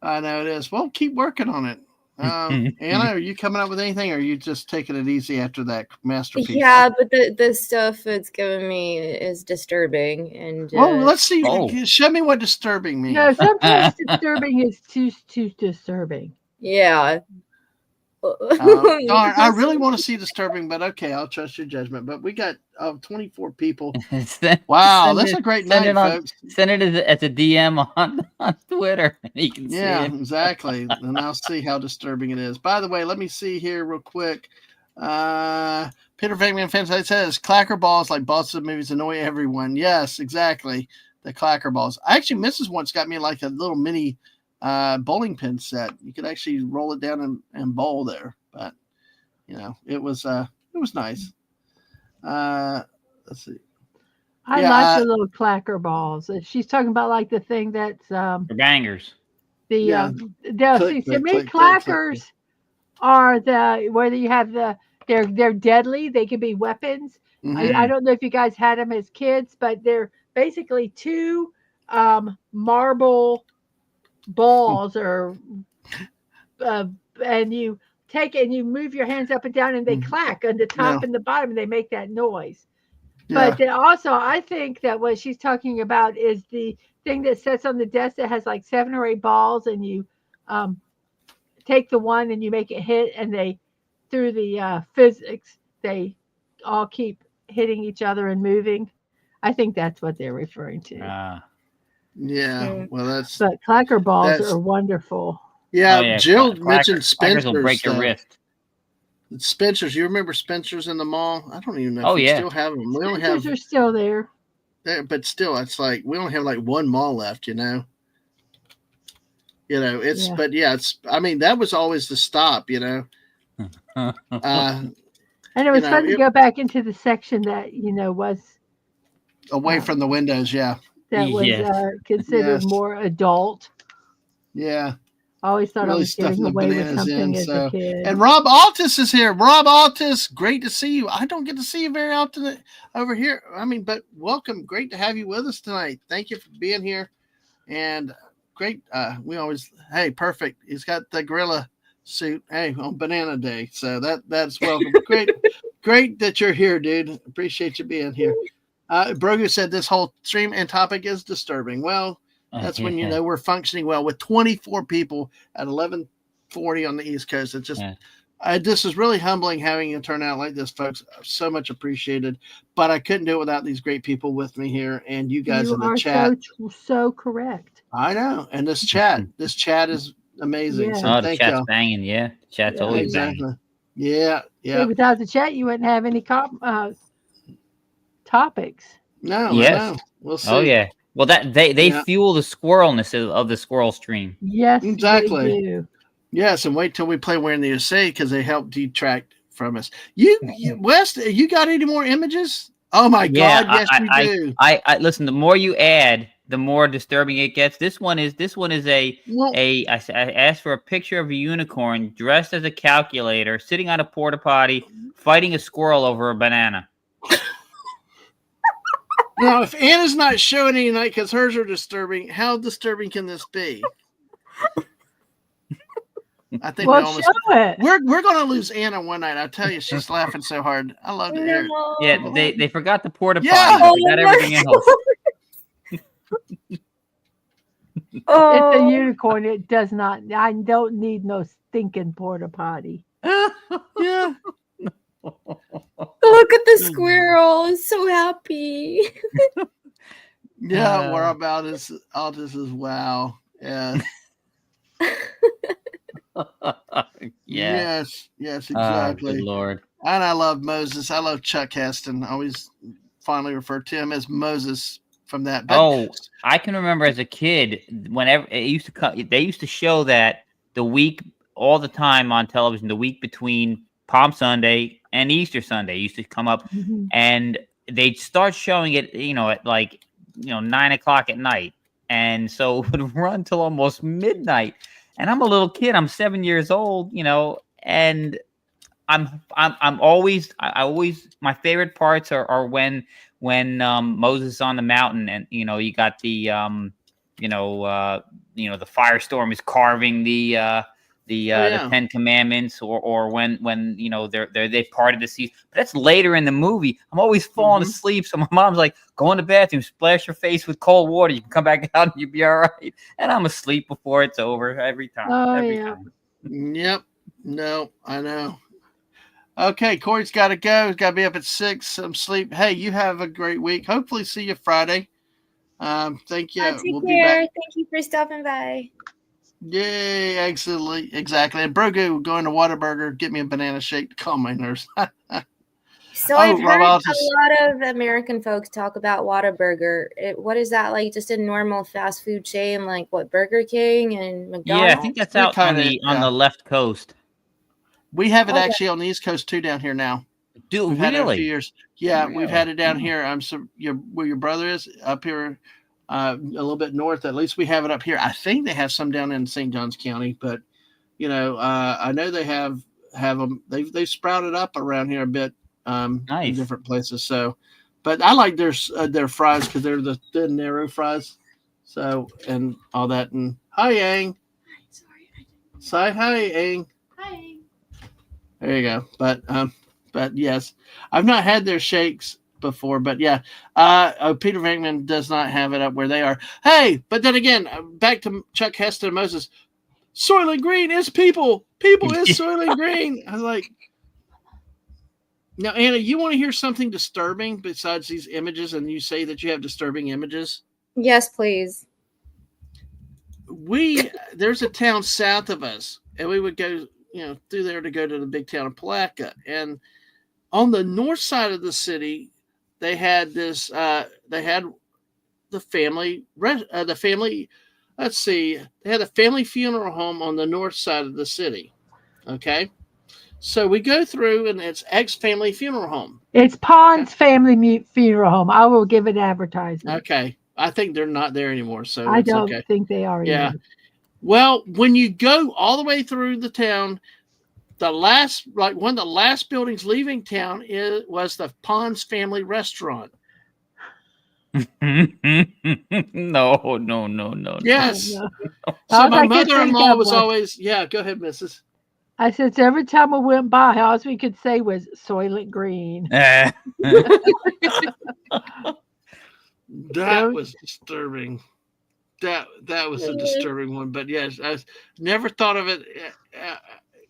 I know it is. Well, keep working on it. Anna, are you coming up with anything, or are you just taking it easy after that masterpiece? Yeah, but the stuff it's giving me is disturbing. And Well, let's see. Oh. Show me what disturbing means. No, sometimes disturbing is too disturbing. yeah. Darn, I really want to see disturbing, but okay, I'll trust your judgment. But we got 24 people. Wow, Send that's it- a great send night, it on- folks. Send it as a DM on Twitter. You can Yeah, see it. exactly. And I'll see how disturbing it is. By the way, let me see here real quick. Peter Venkman fan says clacker balls like balls of movies annoy everyone. Yes, exactly. The clacker balls. Actually, Mrs. once got me like a little mini bowling pin set. You could actually roll it down and bowl there. But it was nice. Let's see. I like the little clacker balls. She's talking about like the thing that's For bangers. the Yeah. Click, to me click, click, clackers are whether you have they're deadly. They can be weapons. Mhm. I don't know if you guys had them as kids, but they're basically two marble balls or and you take it and you move your hands up and down and they clack on the top and the bottom and they make that noise. Yeah. But then also I think that what she's talking about is the thing that sits on the desk that has like 7 or 8 balls and you take the one and you make it hit and they through the physics they all keep hitting each other and moving. I think that's what they're referring to. Yeah, well, but clacker balls are wonderful. Yeah, Jill mentioned Spencer's. Will break your wrist. Spencer's, you remember Spencer's in the mall? I don't even know if we still have them. We only have are still there. But still, it's like we only have like one mall left, You know, it's Yeah. but yeah, it's. I mean, that was always the stop. You know, And it was fun to go back into the section that was away from the windows. Yeah, Yes. considered Yes. more adult. yeah. I always thought I Really was getting stuffing the away with bananas something in. as a So, kid. and Rob Altus is here. Rob Altus, great to see you. I don't get to see you very often over here. I mean, but welcome. Great to have you with us tonight. Thank you for being here. And great. We always, hey, perfect. He's got the gorilla suit. Hey, on Banana Day. So that's welcome. Great that you're here, dude. Appreciate you being here. Brogu said this whole stream and topic is disturbing. Well, that's when you know we're functioning well with 24 people at 11:40 on the East Coast. It's just this is really humbling having a turnout like this, folks. So much appreciated. But I couldn't do it without these great people with me here and you guys in the chat. So correct. I know, and this chat is amazing. Yeah. So The thank chat's y'all. banging. Yeah, the chat's Yeah, always Exactly. banging. Yeah. Without the chat, you wouldn't have any topics. No, Yes. I know. We'll see. Oh yeah. Well, that they fuel the squirrelness of the squirrel stream. Yes, Exactly. they do. Yes, and wait till we play We're in the USA because they help detract from us. You West, you got any more images? Oh my God, yes, we do. I listen. The more you add, the more disturbing it gets. This one is I asked for a picture of a unicorn dressed as a calculator, sitting on a porta potty, fighting a squirrel over a banana. Now, if Anna's not showing any tonight because hers are disturbing, how disturbing can this be? I think we almost show it. We're gonna lose Anna one night. I tell you, she's laughing so hard. I love to hear it. Yeah, they forgot the porta potty. Yeah. But they got everything else. It's a unicorn. It does not. I don't need no stinking porta potty. Yeah. Look at the squirrel. It's so happy. Yeah, where about is Altus is wow. Yeah. Yes, exactly. Good Lord. And I love Moses. I love Chuck Heston. I always fondly refer to him as Moses from that. But I can remember as a kid, whenever it used to come, they used to show that the week all the time on television, the week between Palm Sunday and Easter Sunday used to come up, and they'd start showing it, at 9 o'clock at night, and so it would run till almost midnight. And I'm a little kid. I'm 7 years old, and I'm always my favorite parts are when Moses is on the mountain and you got the the firestorm is carving the 10 Commandments or when they parted the sea. But that's later in the movie. I'm always falling asleep, so my mom's like, go in the bathroom, splash your face with cold water, you can come back out and you'll be all right. And I'm asleep before it's over every time. Every time. Yep. No, I know. Okay, Corey's got to go. He's got to be up at 6. Some sleep. Hey, you have a great week. Hopefully see you Friday. Thank you. Take we'll care. Be back. Thank you for stopping by. Yay, excellent. Exactly. And Brogu going to Whataburger, get me a banana shake to calm my nerves. So I've heard a lot of American folks talk about Whataburger. What is that like? Just a normal fast food chain like what Burger King and McDonald's? Yeah, I think that's out on the left coast. We have it actually on the East Coast too down here now. We've had it a really? few years. Yeah, we've had it down here. Where your brother is up here, a little bit north. At least we have it up here. I think they have some down in St. Johns County, but I know they have them. They've sprouted up around here a bit. Nice. In different places. So, but I like their fries because they're the thin, narrow fries. So, and all that. And hi, Yang. Say hi, Yang. Hi. There you go. But yes, I've not had their shakes before. But yeah, Peter Venkman does not have it up where they are. Hey, but then again, back to Chuck Heston and Moses. Soylent Green is people. People is Soylent Green. I was like. Now, Anna, you want to hear something disturbing besides these images, and you say that you have disturbing images? Yes, please. There's a town south of us, and we would go, through there to go to the big town of Palatka. And on the north side of the city, they had this. They had the family let's see. They had a family funeral home on the north side of the city. Okay. So we go through, and it's ex-family funeral home. It's Pond's family funeral home. I will give it advertisement. Okay. I think they're not there anymore, so I it's don't okay. think they are Yeah. either. Well, when you go all the way through the town, one of the last buildings leaving town was the Pond's family restaurant. No. Yes. No. So my I could think mother-in-law of was was- always, yeah, go ahead, Mrs. I said, so every time I went by, all we could say was Soylent Green. That was disturbing. That was a disturbing one. But yes, I never thought of it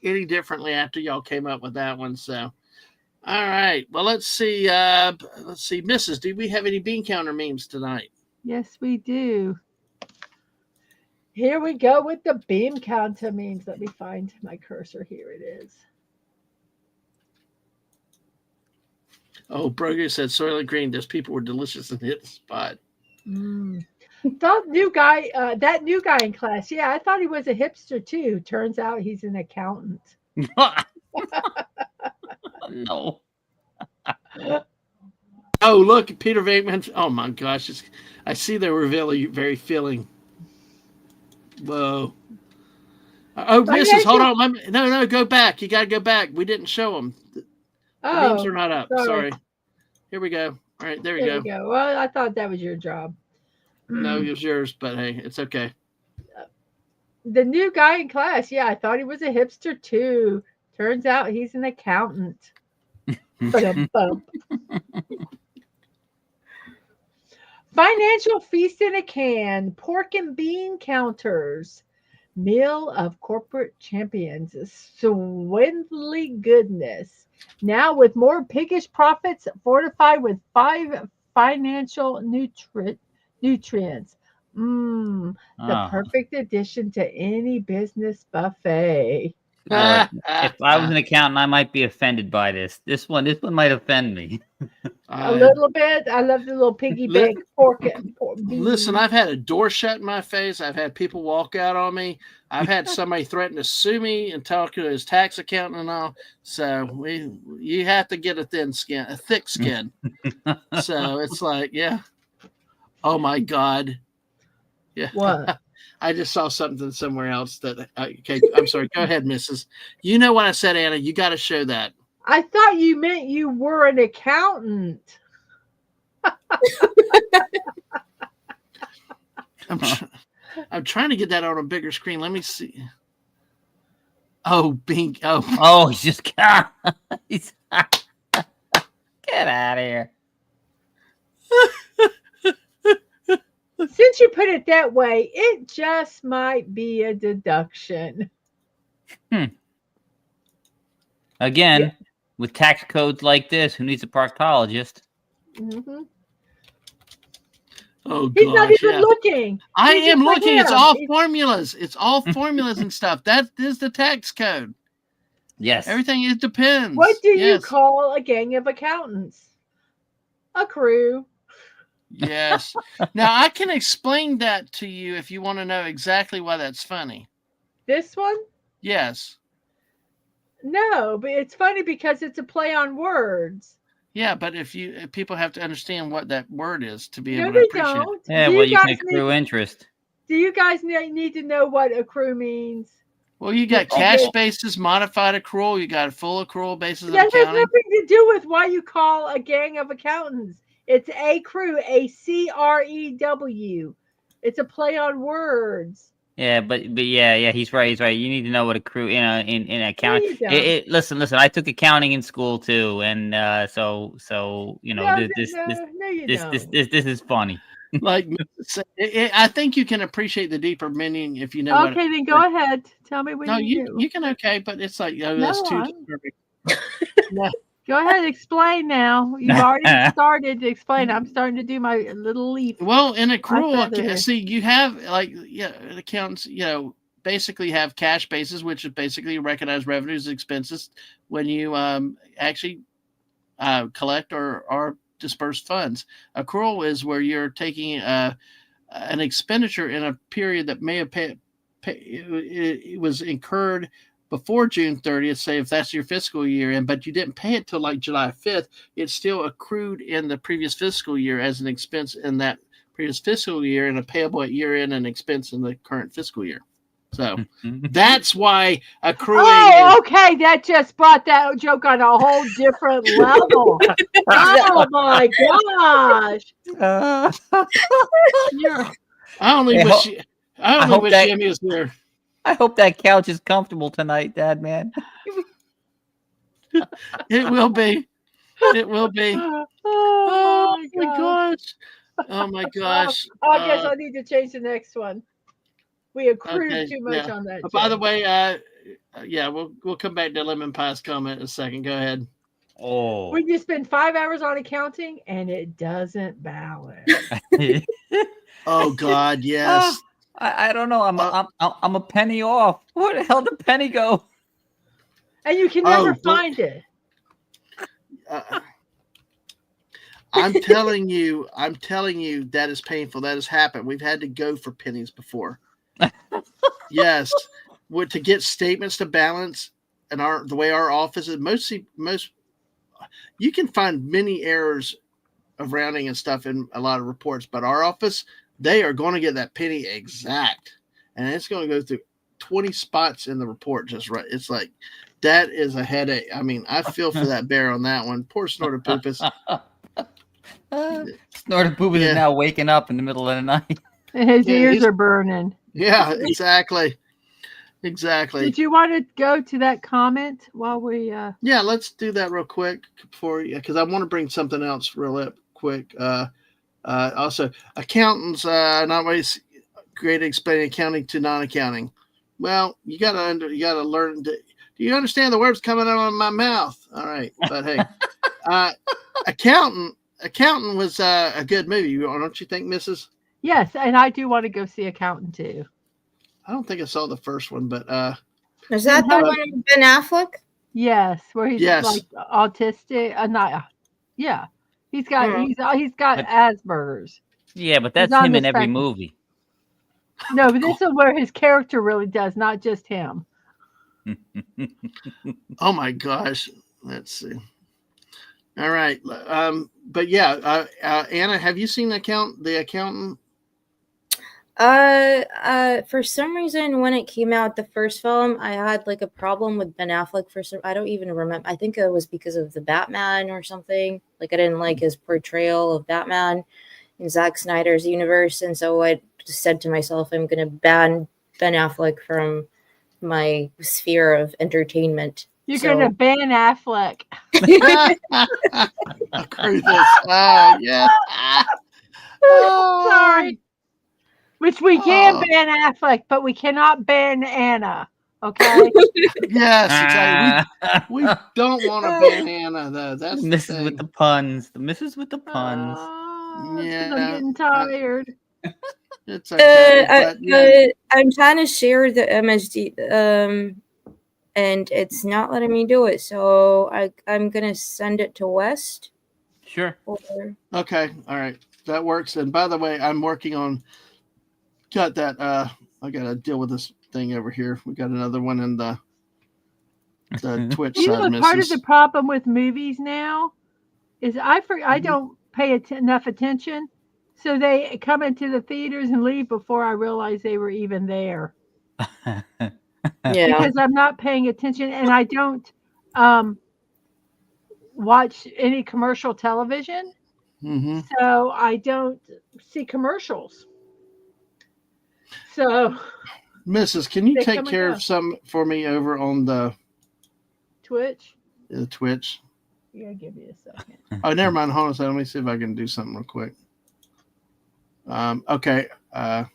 any differently after y'all came up with that one. So, all right. Well, let's see. Mrs. Do we have any bean counter memes tonight? Yes, we do. Here we go with the bean counter memes. Let me find my cursor. Here it is. Oh, Broger said Soylent Green. Those people were delicious and hit the spot. That new guy in class. Yeah, I thought he was a hipster too. Turns out he's an accountant. No. Oh, look, Peter Venkman. Oh my gosh, I see they were very, very filling. Whoa. Oh, Mrs. Hold on. No, go back. You got to go back. We didn't show them. The memes are not up. Sorry. Here we go. All right, there we go. Well, I thought that was your job. No, it was yours, but hey, it's okay. The new guy in class. Yeah, I thought he was a hipster too. Turns out he's an accountant. Financial feast in a can. Pork and bean counters. Meal of corporate champions. Swindly goodness. Now with more piggish profits fortified with 5 financial nutrients. The perfect addition to any business buffet. If I was an accountant, I might be offended by this. This one might offend me. A little bit. I love the little piggy bank pork. Listen, I've had a door shut in my face. I've had people walk out on me. I've had somebody threaten to sue me and talk to his tax accountant and all. So you have to get a thick skin. So it's like, yeah. Oh my God. Yeah. What? I just saw something somewhere else that. Okay, I'm sorry. Go ahead, Mrs. You know what I said, Anna. You got to show that. I thought you meant you were an accountant. I'm trying to get that on a bigger screen. Let me see. Oh, Bink. Oh, he's just get out of here. Since you put it that way, it just might be a deduction. Again, with tax codes like this, who needs a proctologist? Mm-hmm. Oh, he's not even looking. I am looking. It's all formulas. It's all formulas and stuff. That is the tax code. Yes. Everything depends. What do you call a gang of accountants? A crew. Yes. Now, I can explain that to you if you want to know exactly why that's funny. This one? Yes. No, but it's funny because it's a play on words. Yeah, but if people have to understand what that word is to be able to appreciate it. Yeah, well, you can accrue interest. Do you guys need to know what accrue means? Well, you got cash basis, modified accrual, you got a full accrual basis of accounting. That has nothing to do with why you call a gang of accountants. It's a crew, ACREW. It's a play on words. Yeah, but yeah, he's right. He's right. You need to know what accrue in accounting. Listen. I took accounting in school too, and so you know this is funny. Like I think you can appreciate the deeper meaning if you know. Okay, then go ahead. Tell me what you do. You can. Okay, but it's like that's too perfect. No. Go ahead, explain now. You've already started to explain. I'm starting to do my little leaf. Well, in accrual, see, you have accountants, basically have cash basis, which is basically recognize revenues and expenses when you actually collect or disperse funds. Accrual is where you're taking an expenditure in a period that may have it was incurred before June 30th, say if that's your fiscal year, and but you didn't pay it till like July 5th, it's still accrued in the previous fiscal year as an expense in that previous fiscal year and a payable at year end and expense in the current fiscal year. So that's why accruing. Oh, okay. That just brought that joke on a whole different level. Oh my gosh! Yeah. I only wish Jimmy was there. I hope that couch is comfortable tonight, Dad, man. It will be. It will be. Oh my gosh. Oh my gosh. I guess I need to change the next one. We accrued too much on that. By the way, yeah, we'll come back to Lemon Pie's comment in a second. Go ahead. Oh, When you spend 5 hours on accounting and it doesn't balance. Oh God, yes. I don't know. I'm a penny off. Where the hell did the penny go? And you can never find it. I'm telling you, that is painful. That has happened. We've had to go for pennies before. Yes, to get statements to balance, and the way our office is, most you can find many errors of rounding and stuff in a lot of reports, but our office, they are going to get that penny exact, and it's going to go through 20 spots in the report just right. It's like that is a headache. I mean, I feel for that bear on that one. Poor Snorter Poopus. Snorter Poopus is now waking up in the middle of the night. And his ears are burning. Yeah, exactly. Exactly. Did you want to go to that comment while we Yeah, let's do that real quick because I want to bring something else real quick. Also, accountants not always great at explaining accounting to non-accounting. Well, you gotta learn. Do you understand the words coming out of my mouth? All right, but hey, accountant was a good movie, don't you think, Mrs.? Yes, and I do want to go see Accountant too. I don't think I saw the first one, but is that the one with Ben Affleck? Yes, where he's like autistic. Yeah, he's got Asperger's. Yeah, but that's him in every movie. No, but this is where his character really does, not just him. Oh my gosh, let's see. All right, but yeah, Anna, have you seen The Accountant? For some reason, when it came out, the first film, I had like a problem with Ben Affleck I don't even remember. I think it was because of the Batman or something. Like I didn't like his portrayal of Batman in Zack Snyder's universe. And so I just said to myself, I'm going to ban Ben Affleck from my sphere of entertainment. You're going to ban Affleck. Yeah. Sorry. Which we can ban Affleck, but we cannot ban Anna. Okay. Yes, exactly. We don't want to ban Anna, though. That's the Misses thing. with the puns. The misses with the puns. Yeah, I'm getting tired. It's okay. I'm trying to share the MSD, and it's not letting me do it. So I'm gonna send it to West. Sure. Okay. All right. That works. And by the way, I'm working on. Got that. I got to deal with this thing over here. We got another one in the Twitch side. Part of the problem with movies now is I don't pay enough attention, so they come into the theaters and leave before I realize they were even there. Yeah, because I'm not paying attention, and I don't watch any commercial television, so I don't see commercials. So, Mrs., can you take care of some for me over on the Twitch? The Twitch. Yeah, give me a second. Oh, never mind. Hold on a second. Let me see if I can do something real quick. Okay. Oh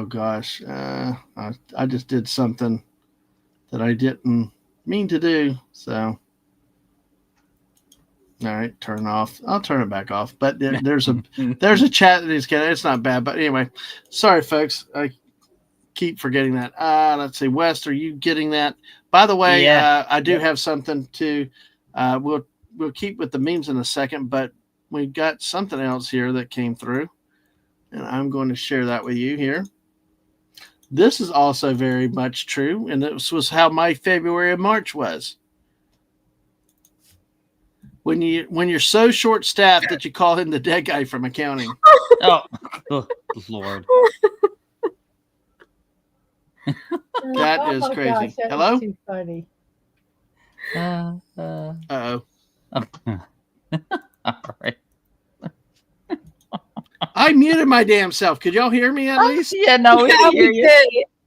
gosh. I just did something that I didn't mean to do. So. All right, turn off. I'll turn it back off. But there's a chat that is getting. It's not bad, but anyway, sorry, folks. I keep forgetting that. Let's see, West, are you getting that? By the way, I do have something to. We'll keep with the memes in a second, but we got something else here that came through, and I'm going to share that with you here. This is also very much true, and this was how my February and March was. When you're so short staffed that you call him the dead guy from accounting. Oh, Lord. That Oh is my crazy. gosh, that Hello? is too funny. Uh-oh. All right. I muted my damn self. Could y'all hear me at least? Yeah, no, we can hear you.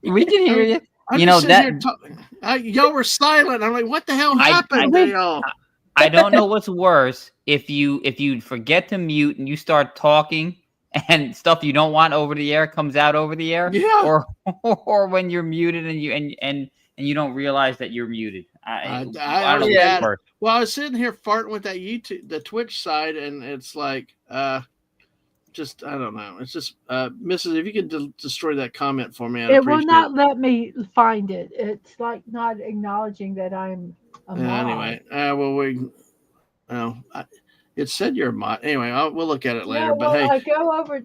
did. We can hear you. I'm You just know sitting that here y'all were silent. I'm like, what the hell happened to y'all? I don't know what's worse if you forget to mute and you start talking and stuff you don't want over the air comes out over the air, Yeah. or when you're muted and you don't realize that you're muted. I don't know yeah. what's worse. Well, I was sitting here farting with that the Twitch side, and it's like, just I don't know. It's just, Mrs. If you could destroy that comment for me, I'd It will appreciate not let me find it. It's like not acknowledging that I'm a mod. Anyway, it said you're a mod. Anyway, we'll look at it later. Yeah, but well, hey, I go over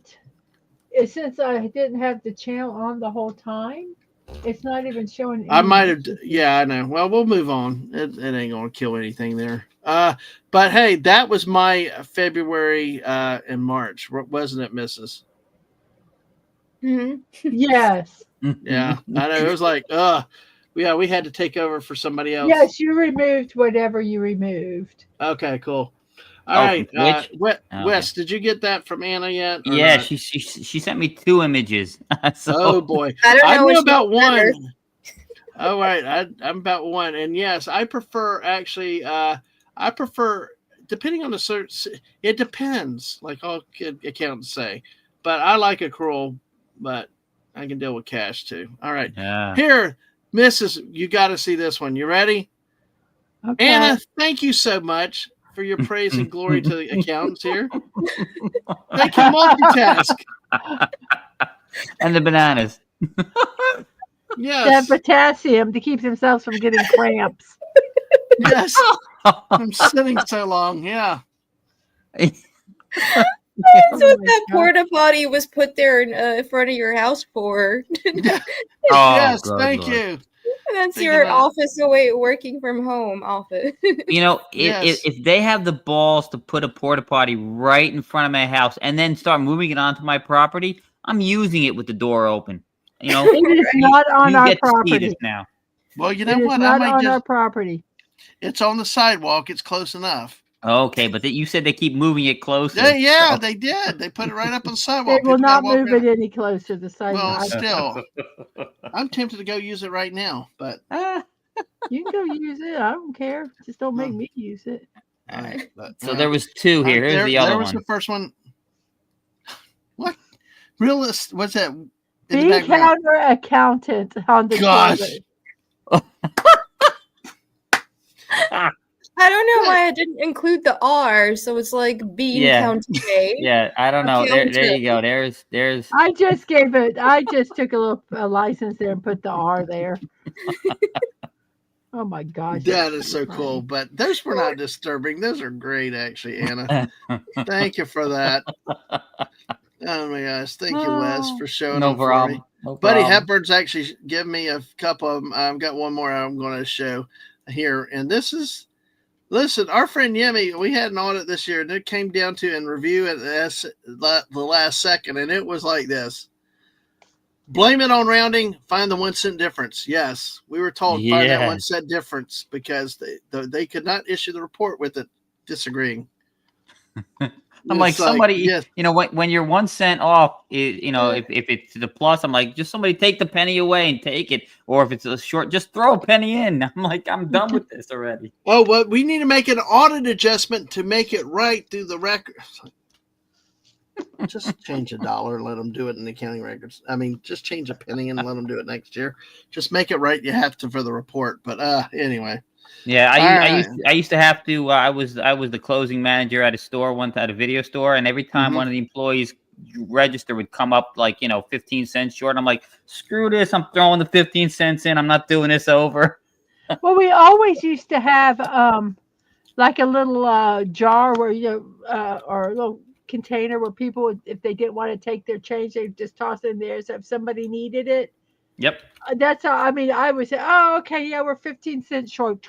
since I didn't have the channel on the whole time. It's not even showing. I might have. messages. Yeah, I know. Well, we'll move on. It ain't gonna kill anything there. But hey, that was my February and March, wasn't it, Mrs.? Mhm. Yes. Yeah, I know. It was like, yeah, we had to take over for somebody else. Yes, you removed whatever you removed. Okay, cool. All right, Twitch? Wes, did you get that from Anna yet? or Yeah, not? she sent me 2 images. So Oh boy, I don't know I which know about one's better. one. All right, I'm about one, and yes, I prefer actually. I prefer depending on the search. It depends, like all accountants say, but I like accrual, but I can deal with cash too. All right, yeah. here, Mrs. You got to see this one. You ready? Okay. Anna, thank you so much for your praise and glory to the accountants here. They can multitask. And the bananas. They Yes, have potassium to keep themselves from getting cramps. yes. I'm sitting so long. Yeah. That's Oh what my that God. porta potty was put there in front of your house for. Yes, good thank Lord. you. That's Think your about- office away working from home office. You know, Yes. if they have the balls to put a porta potty right in front of my house and then start moving it onto my property, I'm using it with the door open. You know, It is not on you our get to see property. this now. Well, you It know is what? I not might on just. our property. It's on the sidewalk. It's close enough. Okay, but you said they keep moving it closer. Yeah, so- they did. They put it right up on the They sidewalk. will People not gotta walk move around. it any closer. The side. Well, still, I'm tempted to go use it right now, but You can go use it. I don't care. Just don't make me use it. all right. But, So there was 2 here. Here's the other there was one. the first one. What? Realist? What's that? In the Bean background? counter accountant on the Gosh. toilet. I don't know why I didn't include the R, so it's like bean Yeah. counting day. Yeah, I don't know. There you go. There's I just gave it. I just took a little license there and put the R there. Oh my gosh. That that's is so funny. cool. But those were not disturbing. Those are great, actually, Anna. Thank you for that. Oh my gosh. Thank you, Wes, for showing no them for me. problem. No Buddy problem. Hepburn's actually given me a couple of them. I've got one more I'm going to show here. And this is, listen, our friend Yemi, we had an audit this year, and it came down to and review at the last second, and it was like this. Blame it on rounding, find the 1 cent difference. Yes, we were told find that 1 cent difference because they could not issue the report with it disagreeing. I'm like somebody, yes. you know, when you're 1 cent off, you know, if it's the plus, I'm like, just somebody take the penny away and take it. Or if it's a short, just throw a penny in. I'm like, I'm done with this already. Oh, well, we need to make an audit adjustment to make it right through the record. Just change $1 and let them do it in the accounting records. I mean, just change a penny and let them do it next year. Just make it right. You have to for the report. But anyway. Yeah, All I used to have to. I was the closing manager at a store once, at a video store, and every time one of the employees register would come up like 15 cents short. I'm like, screw this! I'm throwing the 15 cents in. I'm not doing this over. Well, we always used to have like a little jar where or a little container where people, if they didn't want to take their change, they just toss it in there. So if somebody needed it, Yep. that's how. I mean, I would say, "Oh, okay, yeah, we're 15 cents short."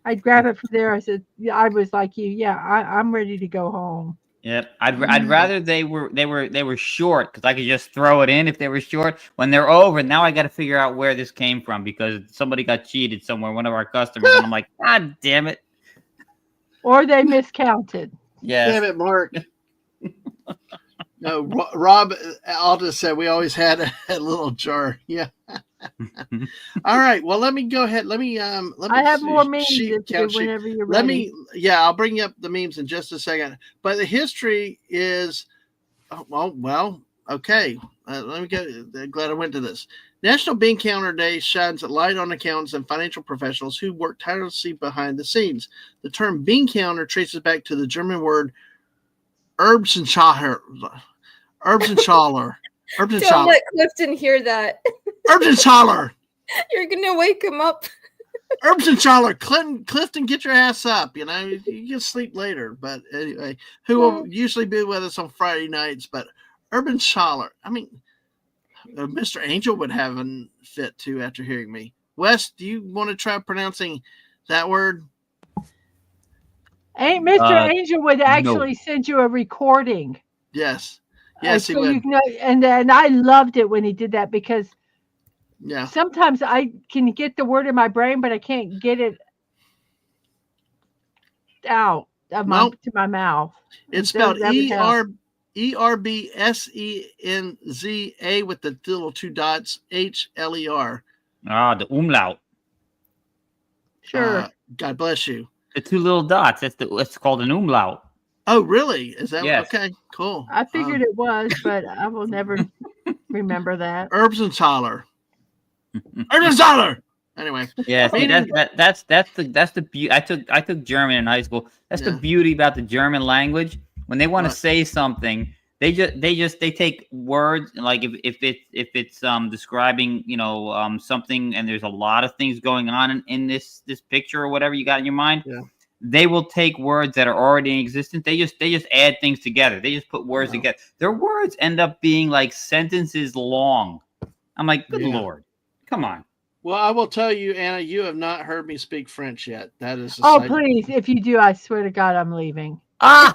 I'd grab it from there. I said, "Yeah," I was like you. Yeah, I'm ready to go home. Yep. I'd rather they were short because I could just throw it in if they were short. When they're over, now I got to figure out where this came from because somebody got cheated somewhere. One of our customers, and I'm like, God damn it! Or they miscounted. Yes. Damn it, Mark. No, Rob Alda said we always had a little jar. Yeah. All right. Well, let me go ahead. Let me I have more memes whenever you're ready. I'll bring you up the memes in just a second. But the history is, okay. Let me go. Glad I went to this. National Bean Counter Day shines a light on accountants and financial professionals who work tirelessly behind the scenes. The term bean counter traces back to the German word Erbsenschaler. Don't let Clifton hear that. Erbsenschaler. You're gonna wake him up. Erbsenschaler. Clifton, get your ass up. You can sleep later. But anyway, who will usually be with us on Friday nights. But Erbsenschaler. I mean, Mr. Angel would have a fit too after hearing me. Wes, do you want to try pronouncing that word? Mr. Angel would actually send you a recording. Yes. Yes, he so would. And I loved it when he did that because yeah, sometimes I can get the word in my brain, but I can't get it out of to my mouth. It's spelled Erbsenza with the little 2 dots, HLER. Ah, the umlaut. Sure. God bless you. The 2 little dots. It's called an umlaut. Oh, really? Is that yes. Okay? Cool. I figured it was, but I will never remember that. Erbsenthaler. Erbsenthaler. Anyway. Yeah, see, that's the beauty. I took German in high school. That's the beauty about the German language. When they want to say something, they take words like if it's describing something and there's a lot of things going on in this picture or whatever you got in your mind. Yeah. They will take words that are already in existence. They just add things together. They just put words together. Their words end up being like sentences long. I'm like, good Lord, come on. Well, I will tell you, Anna, you have not heard me speak French yet. That is. Please! If you do, I swear to God, I'm leaving. Ah.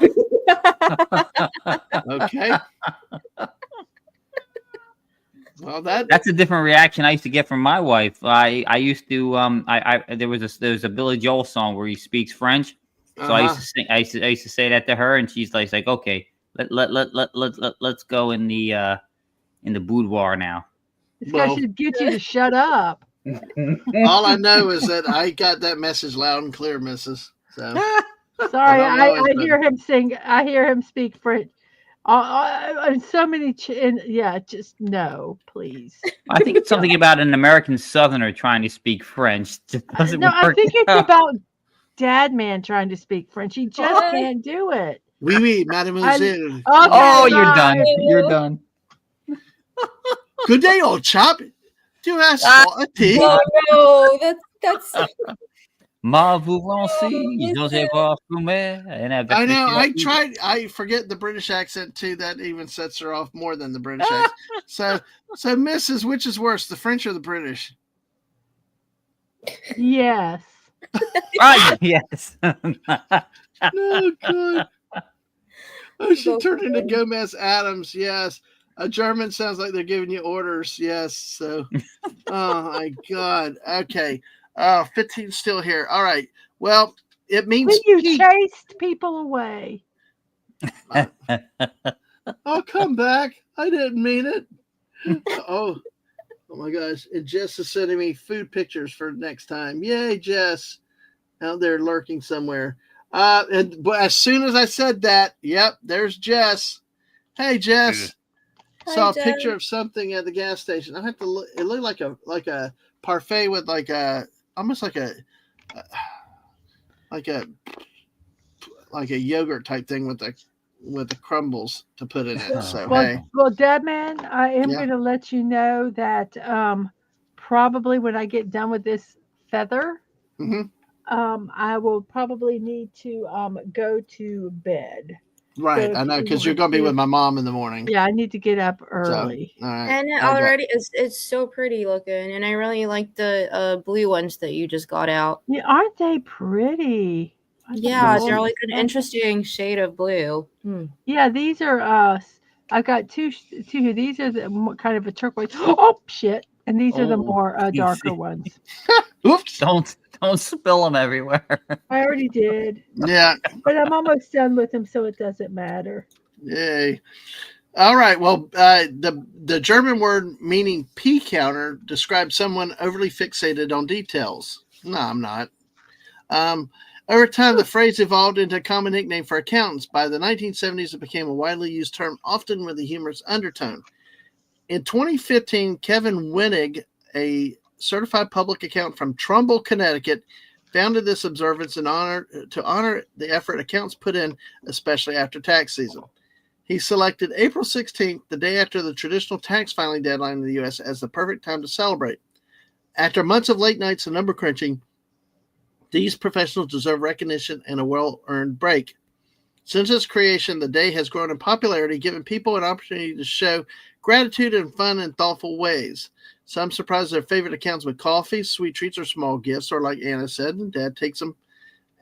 Okay. Well, that's a different reaction I used to get from my wife. I used to there was a Billy Joel song where he speaks French, so I used to sing. I used to say that to her, and she's like okay, let's go in the boudoir now. This guy should get you to shut up. All I know is that I got that message loud and clear, Mrs. So sorry, I hear him sing. I hear him speak French. So many, just no, please. I think it's something about an American Southerner trying to speak French. Just doesn't work. I think it's about Dadman trying to speak French. He just can't do it. Oui, mademoiselle. You're done. You're done. Good day, old chap. Do you ask for a tea? Oh no, that's. Ma vous remercie, Joseph Fumer. I know. I forget the British accent too. That even sets her off more than the British accent. So, Mrs., which is worse, the French or the British? Yes. Yes. No, good. I should turn into Gomez Adams. Yes. A German sounds like they're giving you orders. Yes. So, oh my God. Okay. 15 still here. All right. Well, it means you chased people away. I'll come back. I didn't mean it. Oh my gosh. And Jess is sending me food pictures for next time. Yay, Jess. Out there lurking somewhere. But as soon as I said that, yep, there's Jess. Hey, Jess. Hi, Saw a Jess. picture of something at the gas station. I have to look. It looked like a parfait with almost like a yogurt type thing with the crumbles to put in it. So well, Dadman, I am going to let you know that probably when I get done with this feather, I will probably need to go to bed. Right, So I if know, you because you're want going to be to, with my mom in the morning. yeah, I need to get up So, early. all right. And I'll go. already it's so pretty looking, and I really like the blue ones that you just got out. Yeah, aren't they pretty? Aren't they Yeah, they're gorgeous? like an interesting shade of blue. Yeah, these are I've got two here. These are the kind of a turquoise. Oh shit! And these are the Oh, more darker ones. oops. Don't spill them everywhere. I already did, Yeah. but I'm almost done with them, so it doesn't matter. Yay. All right. Well, the German word meaning P counter describes someone overly fixated on details. No, I'm not. Over time, the phrase evolved into a common nickname for accountants. By the 1970s, it became a widely used term, often with a humorous undertone. In 2015, Kevin Winnig, a certified public accountant from Trumbull, Connecticut, founded this observance in honor the effort accountants put in, especially after tax season. He selected April 16th, the day after the traditional tax filing deadline in the U.S., as the perfect time to celebrate. After months of late nights and number crunching, these professionals deserve recognition and a well-earned break. Since its creation, the day has grown in popularity, giving people an opportunity to show gratitude in fun and thoughtful ways. Some surprise their favorite accounts with coffee, sweet treats, or small gifts, or like Anna said, and Dad takes them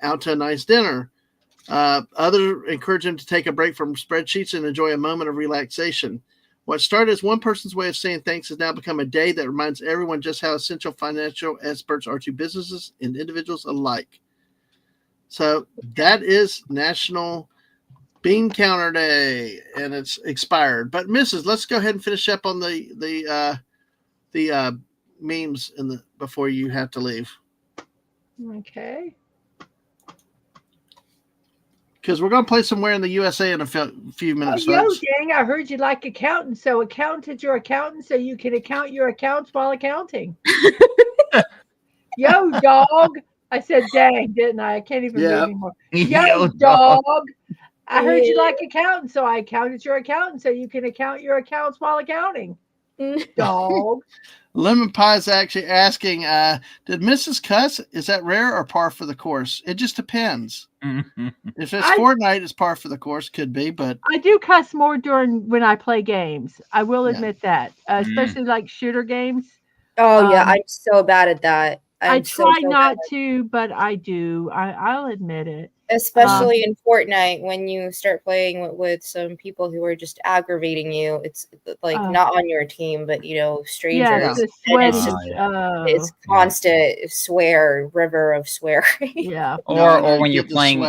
out to a nice dinner. Others encourage them to take a break from spreadsheets and enjoy a moment of relaxation. What started as one person's way of saying thanks has now become a day that reminds everyone just how essential financial experts are to businesses and individuals alike. So that is National Bean Counter Day, and it's expired. But Mrs., let's go ahead and finish up on the memes before you have to leave. Okay. Because we're going to play somewhere in the USA in a few minutes, Yo, folks. dang, I heard you like accountants. So accountant is your accountant, so you can account your accounts while accounting. Yo, dog. I said dang, didn't I? I can't even read anymore. Yo, dog. I heard you like accounting, so I accounted your accountant, so you can account your accounts while accounting. Dog. Lemon Pie is actually asking, did Mrs. cuss? Is that rare or par for the course? It just depends. If it's Fortnite, it's par for the course. Could be, but I do cuss more when I play games. I will admit that, especially like shooter games. Oh yeah, I'm so bad at that. I try not to, but I do. I'll admit it. Especially in Fortnite, when you start playing with some people who are just aggravating you. It's like not on your team, but strangers. Yeah, it's constant river of swearing. Yeah. Or when you're playing,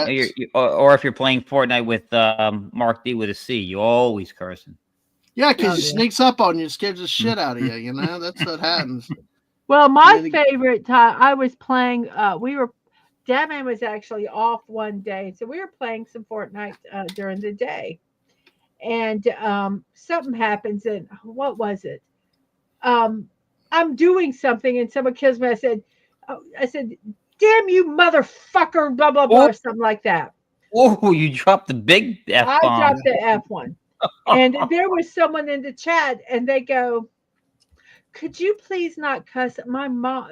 or if you're playing Fortnite with Mark D with a C, you always cursing. Yeah, because he sneaks up on you, scares the shit out of you. You know, that's what happens. Well, my favorite time I was playing, Dadman was actually off one day, so we were playing some Fortnite during the day, and something happens, and what was it? I'm doing something, and someone kills me. I said, "Damn you, motherfucker!" Blah blah blah, something like that. Oh, you dropped the big F bomb. I dropped the F one, and there was someone in the chat, and they go, "Could you please not cuss?" My mom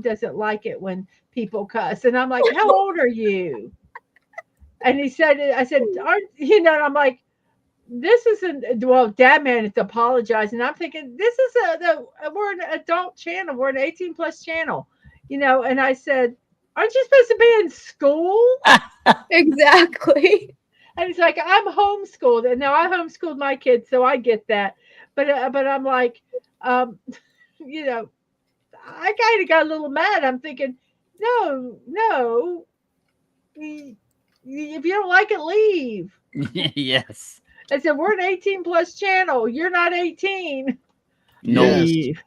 doesn't like it when people cuss, and I'm like, "How old are you?" And I said, "Aren't and I'm like, "This isn't." Well, Dadman is apologizing. I'm thinking, "This is we're an adult channel. We're an 18 plus channel, And I said, "Aren't you supposed to be in school?" Exactly. And he's like, "I'm homeschooled," and now I homeschooled my kids, so I get that. But I'm like, I kind of got a little mad. I'm thinking, no, if you don't like it, leave. Yes. I said, we're an 18 plus channel. You're not 18. No. Leave.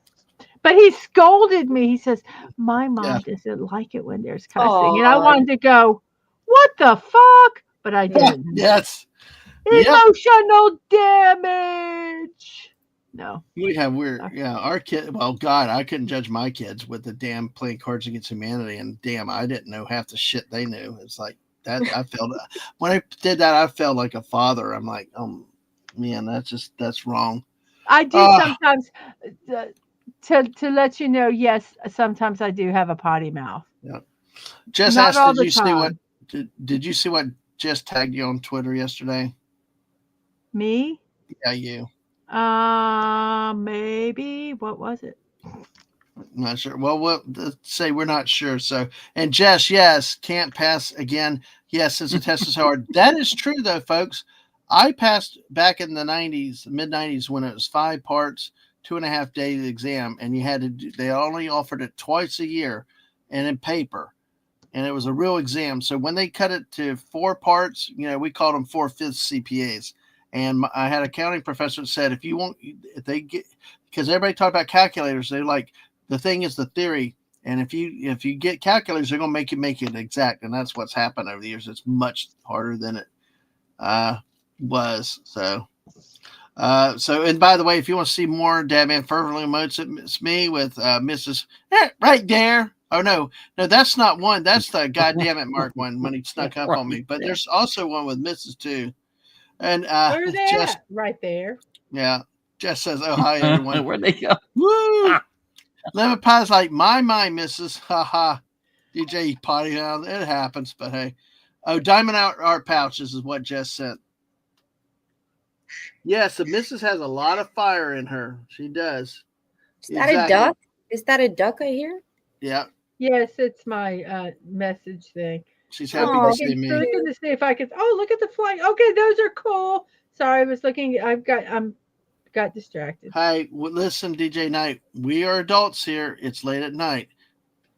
But he scolded me. He says, my mom doesn't like it when there's cussing. Aww. And I wanted to go, what the fuck? But I didn't. Yes. Emotional damage. No. Our kid, well, God, I couldn't judge my kids with the damn playing Cards Against Humanity, and damn, I didn't know half the shit they knew. It's like that. I felt when I did that, I felt like a father. I'm like, oh man, that's wrong. I do sometimes. to let you know, yes, sometimes I do have a potty mouth. Yeah. Jess Not asked, all did the you see what time. did you see what Jess tagged you on Twitter yesterday? Me? Yeah, you. Maybe. What was it? Not sure. Well, we'll say we're not sure. So, and Jess, yes, can't pass again. Yes, since the test is hard. That is true, though, folks. I passed back in the 90s, mid 90s, when it was 5 parts, 2.5 day exam, and you had to do, they only offered it twice a year and in paper. And it was a real exam. So when they cut it to 4 parts, we called them 4/5 CPAs. And I had a accounting professor that said, if they get, because everybody talked about calculators, they're like, the thing is the theory. And if you get calculators, they're going to make it exact. And that's what's happened over the years. It's much harder than it was. So, and by the way, if you want to see more Dadman fervently emotes, it's me with Mrs. Right there. Oh no, that's not one. That's the goddamn it Mark one when he snuck up on me. But there's also one with Mrs. too. And Where are they Jess, at? Right there. yeah, Jess says, "Oh hi everyone." Where'd they go? Woo! Lemon pie's like my Mrs. Haha. DJ potty now. It happens, but hey. Oh, diamond art pouches is what Jess sent. Yes, the Mrs. has a lot of fire in her. She does. Is that a duck? Is that a duck I hear? Yeah. Yes, it's my message thing. She's happy to see me. Looking to see if I could. Oh, look at the flying. Okay, those are cool. Sorry, I was looking. Got distracted. Hey, listen, DJ Knight. We are adults here. It's late at night.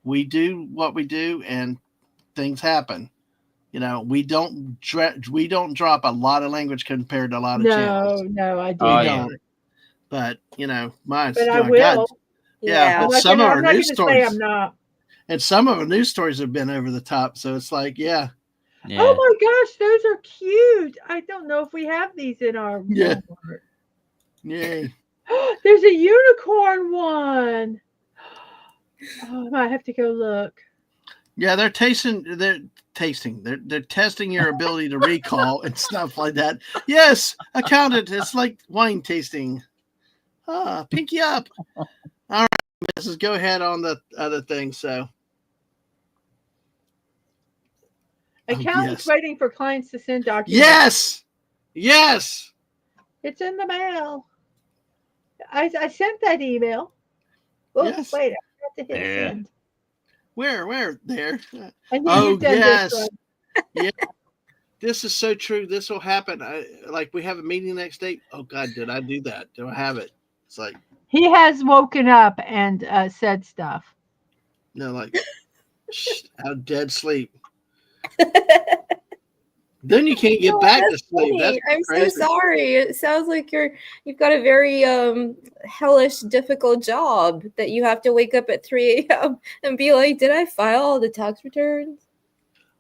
We do what we do, and things happen. We don't drop a lot of language compared to a lot of channels. No, I do not. But mine's. But I will. God. Yeah, but some of our news stories. I'm not. And some of our news stories have been over the top, so it's like, yeah. Oh my gosh, those are cute. I don't know if we have these in our Walmart. Yay. There's a unicorn one. Oh, I might have to go look. Yeah, they're testing your ability to recall and stuff like that. Yes, accountant, it's like wine tasting. Pinky up. All right, Mrs. Go ahead on the other thing. So accountants waiting for clients to send documents. Yes. It's in the mail. I sent that email. Oh, yes. Wait, I have to hit send. Where? There. Yes. Yeah. This is so true. This will happen. We have a meeting next day. Oh God, did I do that? Do I have it? It's like he has woken up and said stuff. No, out dead sleep. Then you can't get back to sleep. I'm crazy. So sorry. It sounds like you've got a very hellish, difficult job that you have to wake up at 3 a.m. and be like, did I file all the tax returns?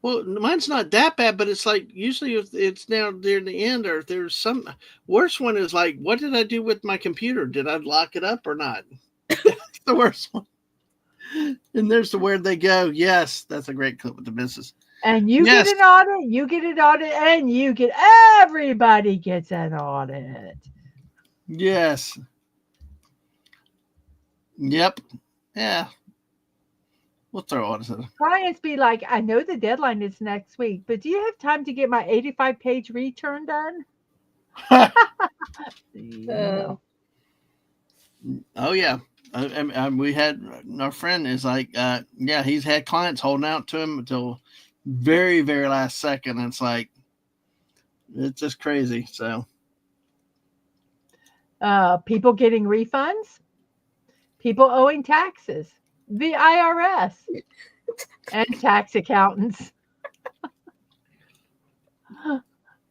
Well, mine's not that bad, but it's like usually if it's now near the end or if there's some worst one is like, what did I do with my computer? Did I lock it up or not? That's the worst one. And there's the where they go. Yes, that's a great clip with the business. And you get an audit, you get an audit, and everybody gets an audit. Yes. Yep. Yeah. We'll throw audits in. Clients be like, I know the deadline is next week, but do you have time to get my 85-page return done? No. Oh, yeah. We had our friend is like, he's had clients holding out to him until very, very last second. And it's like, it's just crazy. So, people getting refunds, people owing taxes, the IRS, and tax accountants.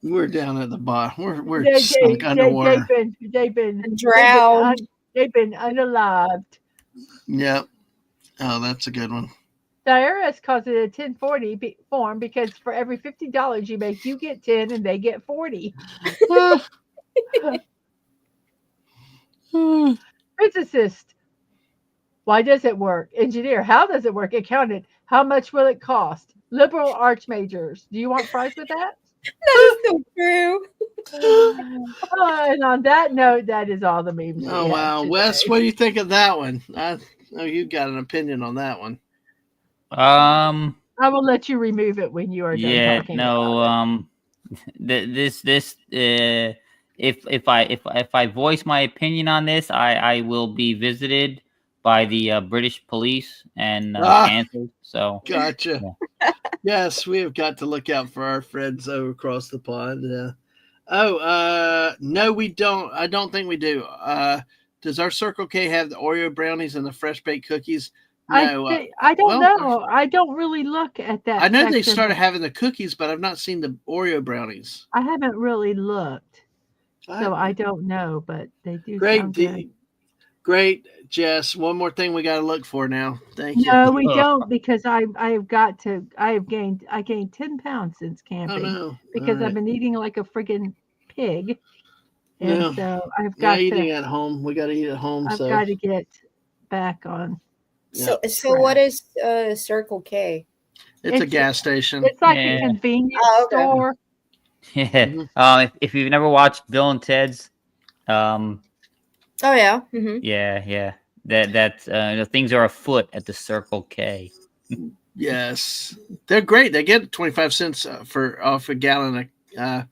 We're down at the bottom. We're sunk underwater. They've been drowned. They've been unalived. Yep. Oh, that's a good one. The IRS calls it a 1040 form because for every $50 you make, you get 10 and they get 40. Physicist. Why does it work? Engineer. How does it work? Accountant. How much will it cost? Liberal arts majors. Do you want fries with that? That is so true. And on that note, that is all the memes. we Oh have wow, today. Wes, what do you think of that one? I know you've got an opinion on that one. I will let you remove it when you are done Yeah, talking no, about if I voice my opinion on this, I will be visited by the British police and canceled. So Gotcha. yeah. Yes, we have got to look out for our friends over across the pond. Yeah. Oh, no, we don't. I don't think we do. Does our Circle K have the Oreo brownies and the fresh baked cookies? No. I don't well, know. I don't really look at that. I know they section. started having the cookies, but I've not seen the Oreo brownies. I haven't really looked, so I don't know. But they do Great, sound good. great, Jess. One more thing we got to look for now. Thank you. No, we don't, because I gained 10 pounds since Oh camping no! because All I've been eating like a friggin' pig, and No. so I've Not got eating to at home. We got to eat at home. I've So got to get back on. So what is Circle K? it's a gas station. It's like Yeah. a convenience Oh, okay. store. Yeah. Mhm. If you've never watched Bill and Ted's, Oh yeah. Mm-hmm. yeah, that things are afoot at the Circle K. Yes, they're great. They get 25 cents for off a gallon of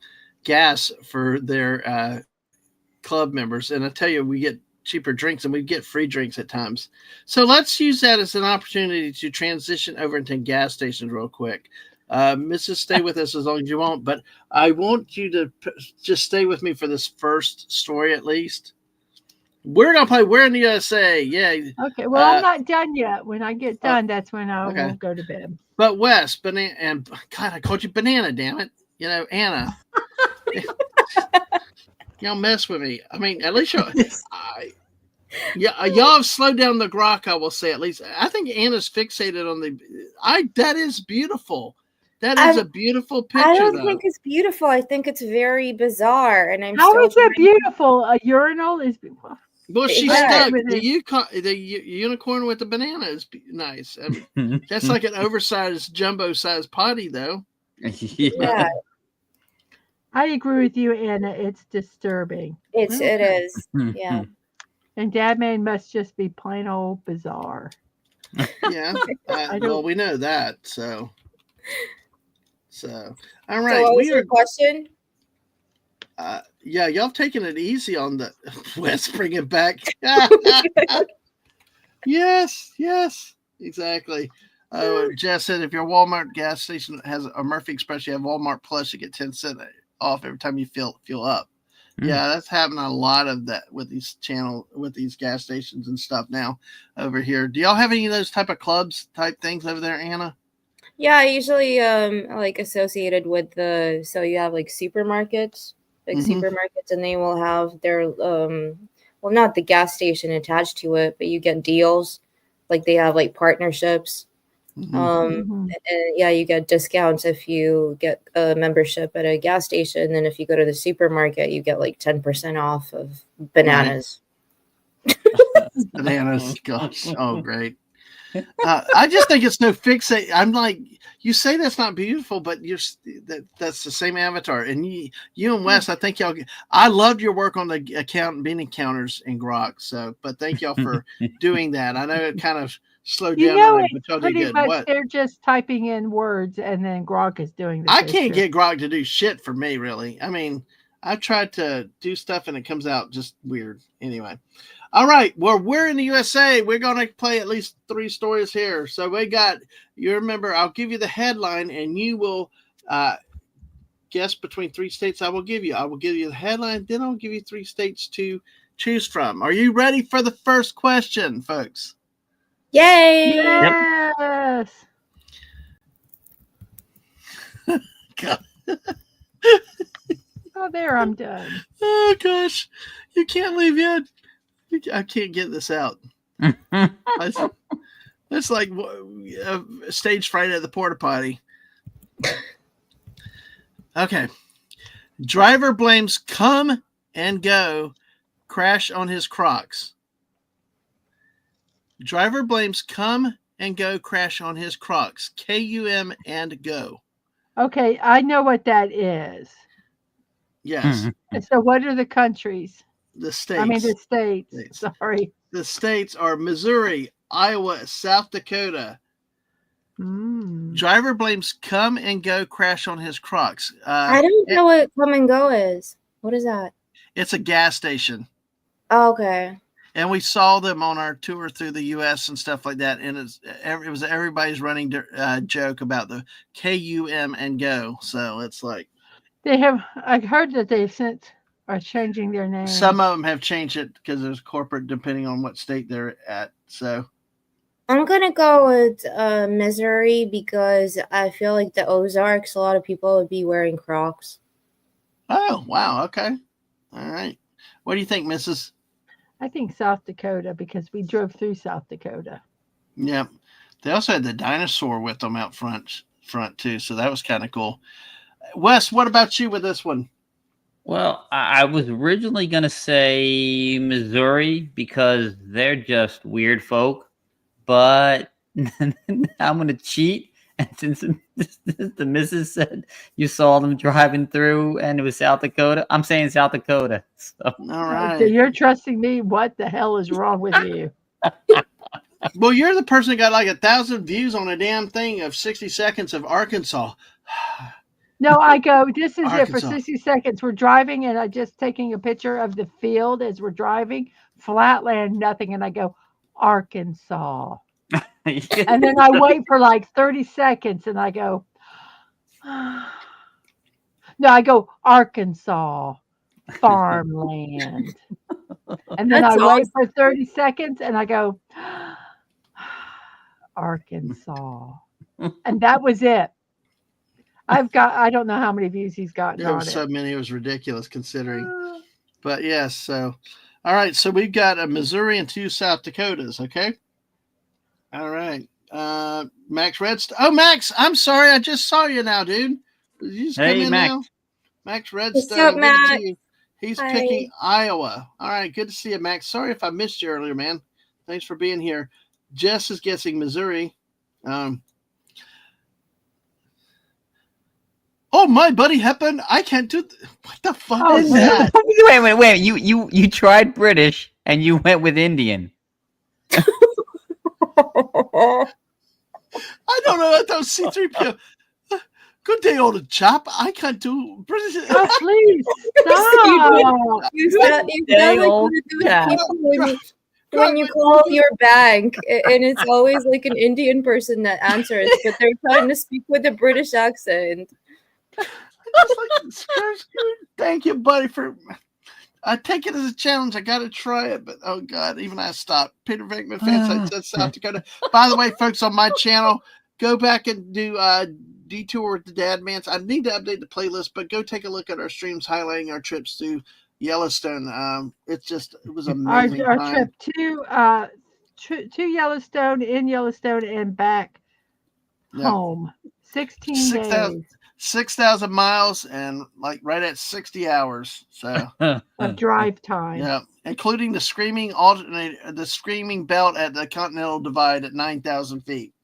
gas for their club members, and I tell you, we get cheaper drinks and we get free drinks at times. So let's use that as an opportunity to transition over into gas stations real quick. Mrs. Stay with us as long as you want, but I want you to just stay with me for this first story at least. We're gonna play "We're in the USA." Yeah. Okay. Well, I'm not done yet. When I get done, that's when I okay. will go to bed. But Wes, banana, and God, I called you banana. Damn it! You know, Anna. Y'all mess with me. I mean, at least y'all have slowed down the grok. I will say at least. I think Anna's fixated on that is beautiful. That is a beautiful picture. I don't think it's beautiful. I think it's very bizarre, and I'm How still is it beautiful? A urinal is beautiful. Well, she's Yeah. stuck. The unicorn with the banana is nice. I mean, that's like an oversized, jumbo-sized potty, though. Yeah. I agree with you, Anna. It's disturbing. It is. Yeah. And Dadman must just be plain old bizarre. Yeah. Well, we know that. So all right. So what was your question? Yeah, y'all taking it easy on the West. Bring it back. Yes, exactly. Jess said if your Walmart gas station has a Murphy Express, you have Walmart Plus, you get 10 cents off every time you fill up. Yeah, that's happening a lot of that with these gas stations and stuff now over here. Do y'all have any of those type of clubs type things over there, Anna? Yeah, usually like associated with so you have like supermarkets, supermarkets, and they will have their well, not the gas station attached to it, but you get deals, like they have like partnerships. And yeah, you get discounts if you get a membership at a gas station, and if you go to the supermarket, you get like 10% off of bananas. Bananas, gosh, oh great. I just think it's no fixate. I'm like, you say that's not beautiful, but that's the same avatar. And you and Wes, I think y'all. I loved your work on the bean encounters in Grok. So, but thank y'all for doing that. I know it kind of slowed down on it, but y'all did good. What? They're just typing in words, and then Grok is doing. I can't get Grok to do shit for me, really. I mean, I've tried to do stuff and it comes out just weird. Anyway. All right. Well, we're in the USA. We're going to play at least 3 stories here. So you remember, I'll give you the headline and you will guess between 3 states I will give you. I will give you the headline, then I'll give you 3 states to choose from. Are you ready for the first question, folks? Yay! Yes. God. Oh, there, I'm done. Oh, gosh. You can't leave yet. I can't get this out. It's like stage fright at the porta potty. Okay. Driver blames come and go crash on his Crocs. Driver blames come and go crash on his Crocs. KUM and go. Okay, I know what that is. Yes, So what are the countries? the I mean the states. states. States. Sorry. The states are Missouri, Iowa, South Dakota. Mm. Driver blames come and go crash on his Crocs. I don't know what come and go is. What is that? It's a gas station. Oh, okay. And we saw them on our tour through the U.S. and stuff like that. And it was everybody's running joke about the KUM and go. So it's like They have. I heard that they since are changing their name. some of them have changed it because there's corporate depending on what state they're at. So I'm gonna go with Missouri because I feel like the Ozarks, a lot of people would be wearing Crocs. oh wow, okay, all right. What do you think, Mrs.? I think South Dakota because we drove through South Dakota. Yeah, they also had the dinosaur with them out front too, so that was kind of cool. Wes, what about you with this one? Well, I was originally going to say Missouri because they're just weird folk, but I'm going to cheat. And since the missus said you saw them driving through and it was South Dakota, I'm saying South Dakota. So. All right. So you're trusting me. What the hell is wrong with you? Well, you're the person that got like 1,000 views on a damn thing of 60 seconds of Arkansas. No, I go, this is it for Arkansas. 60 seconds. We're driving and I just taking a picture of the field as we're driving, flatland, nothing. And I go, Arkansas. And then I wait for like 30 seconds and I go, no, I go, Arkansas, farmland. And then That's I wait for 30 seconds and I go, Arkansas. And that was it. I don't know how many views he's gotten There on was it. so many, it was ridiculous considering. But yes, so all right, so we've got a Missouri and 2 South Dakotas, okay? All right. Max Redstone. Oh, Max, I'm sorry, I just saw you now, dude. Did you just come in Max. now? Max Redstone. What's up, good to Max? see you. He's Hi. picking Iowa. All right, good to see you, Max. Sorry if I missed you earlier, man. Thanks for being here. Jess is guessing Missouri. Oh, my buddy Hepburn. I can't do what the fuck is that? Wait. You tried British and you went with Indian. I don't know. That was C3PO. Good day, old chap. I can't do British. Oh, please stop. You sound like one of those people when you call your bank and it's always like an Indian person that answers, but they're trying to speak with a British accent. Thank you, buddy, for. I take it as a challenge. I got to try it, but oh god, even I stopped. Peter Venkman fan site says South Dakota. By the way, folks, on my channel, go back and do detour with the Dadmans. I need to update the playlist, but go take a look at our streams highlighting our trips to Yellowstone. It was amazing. Our trip to Yellowstone, in Yellowstone, and back home. 16 days. 6,000 miles and like right at 60 hours. So of drive time. Yeah, including the screaming belt at the Continental Divide at 9,000 feet.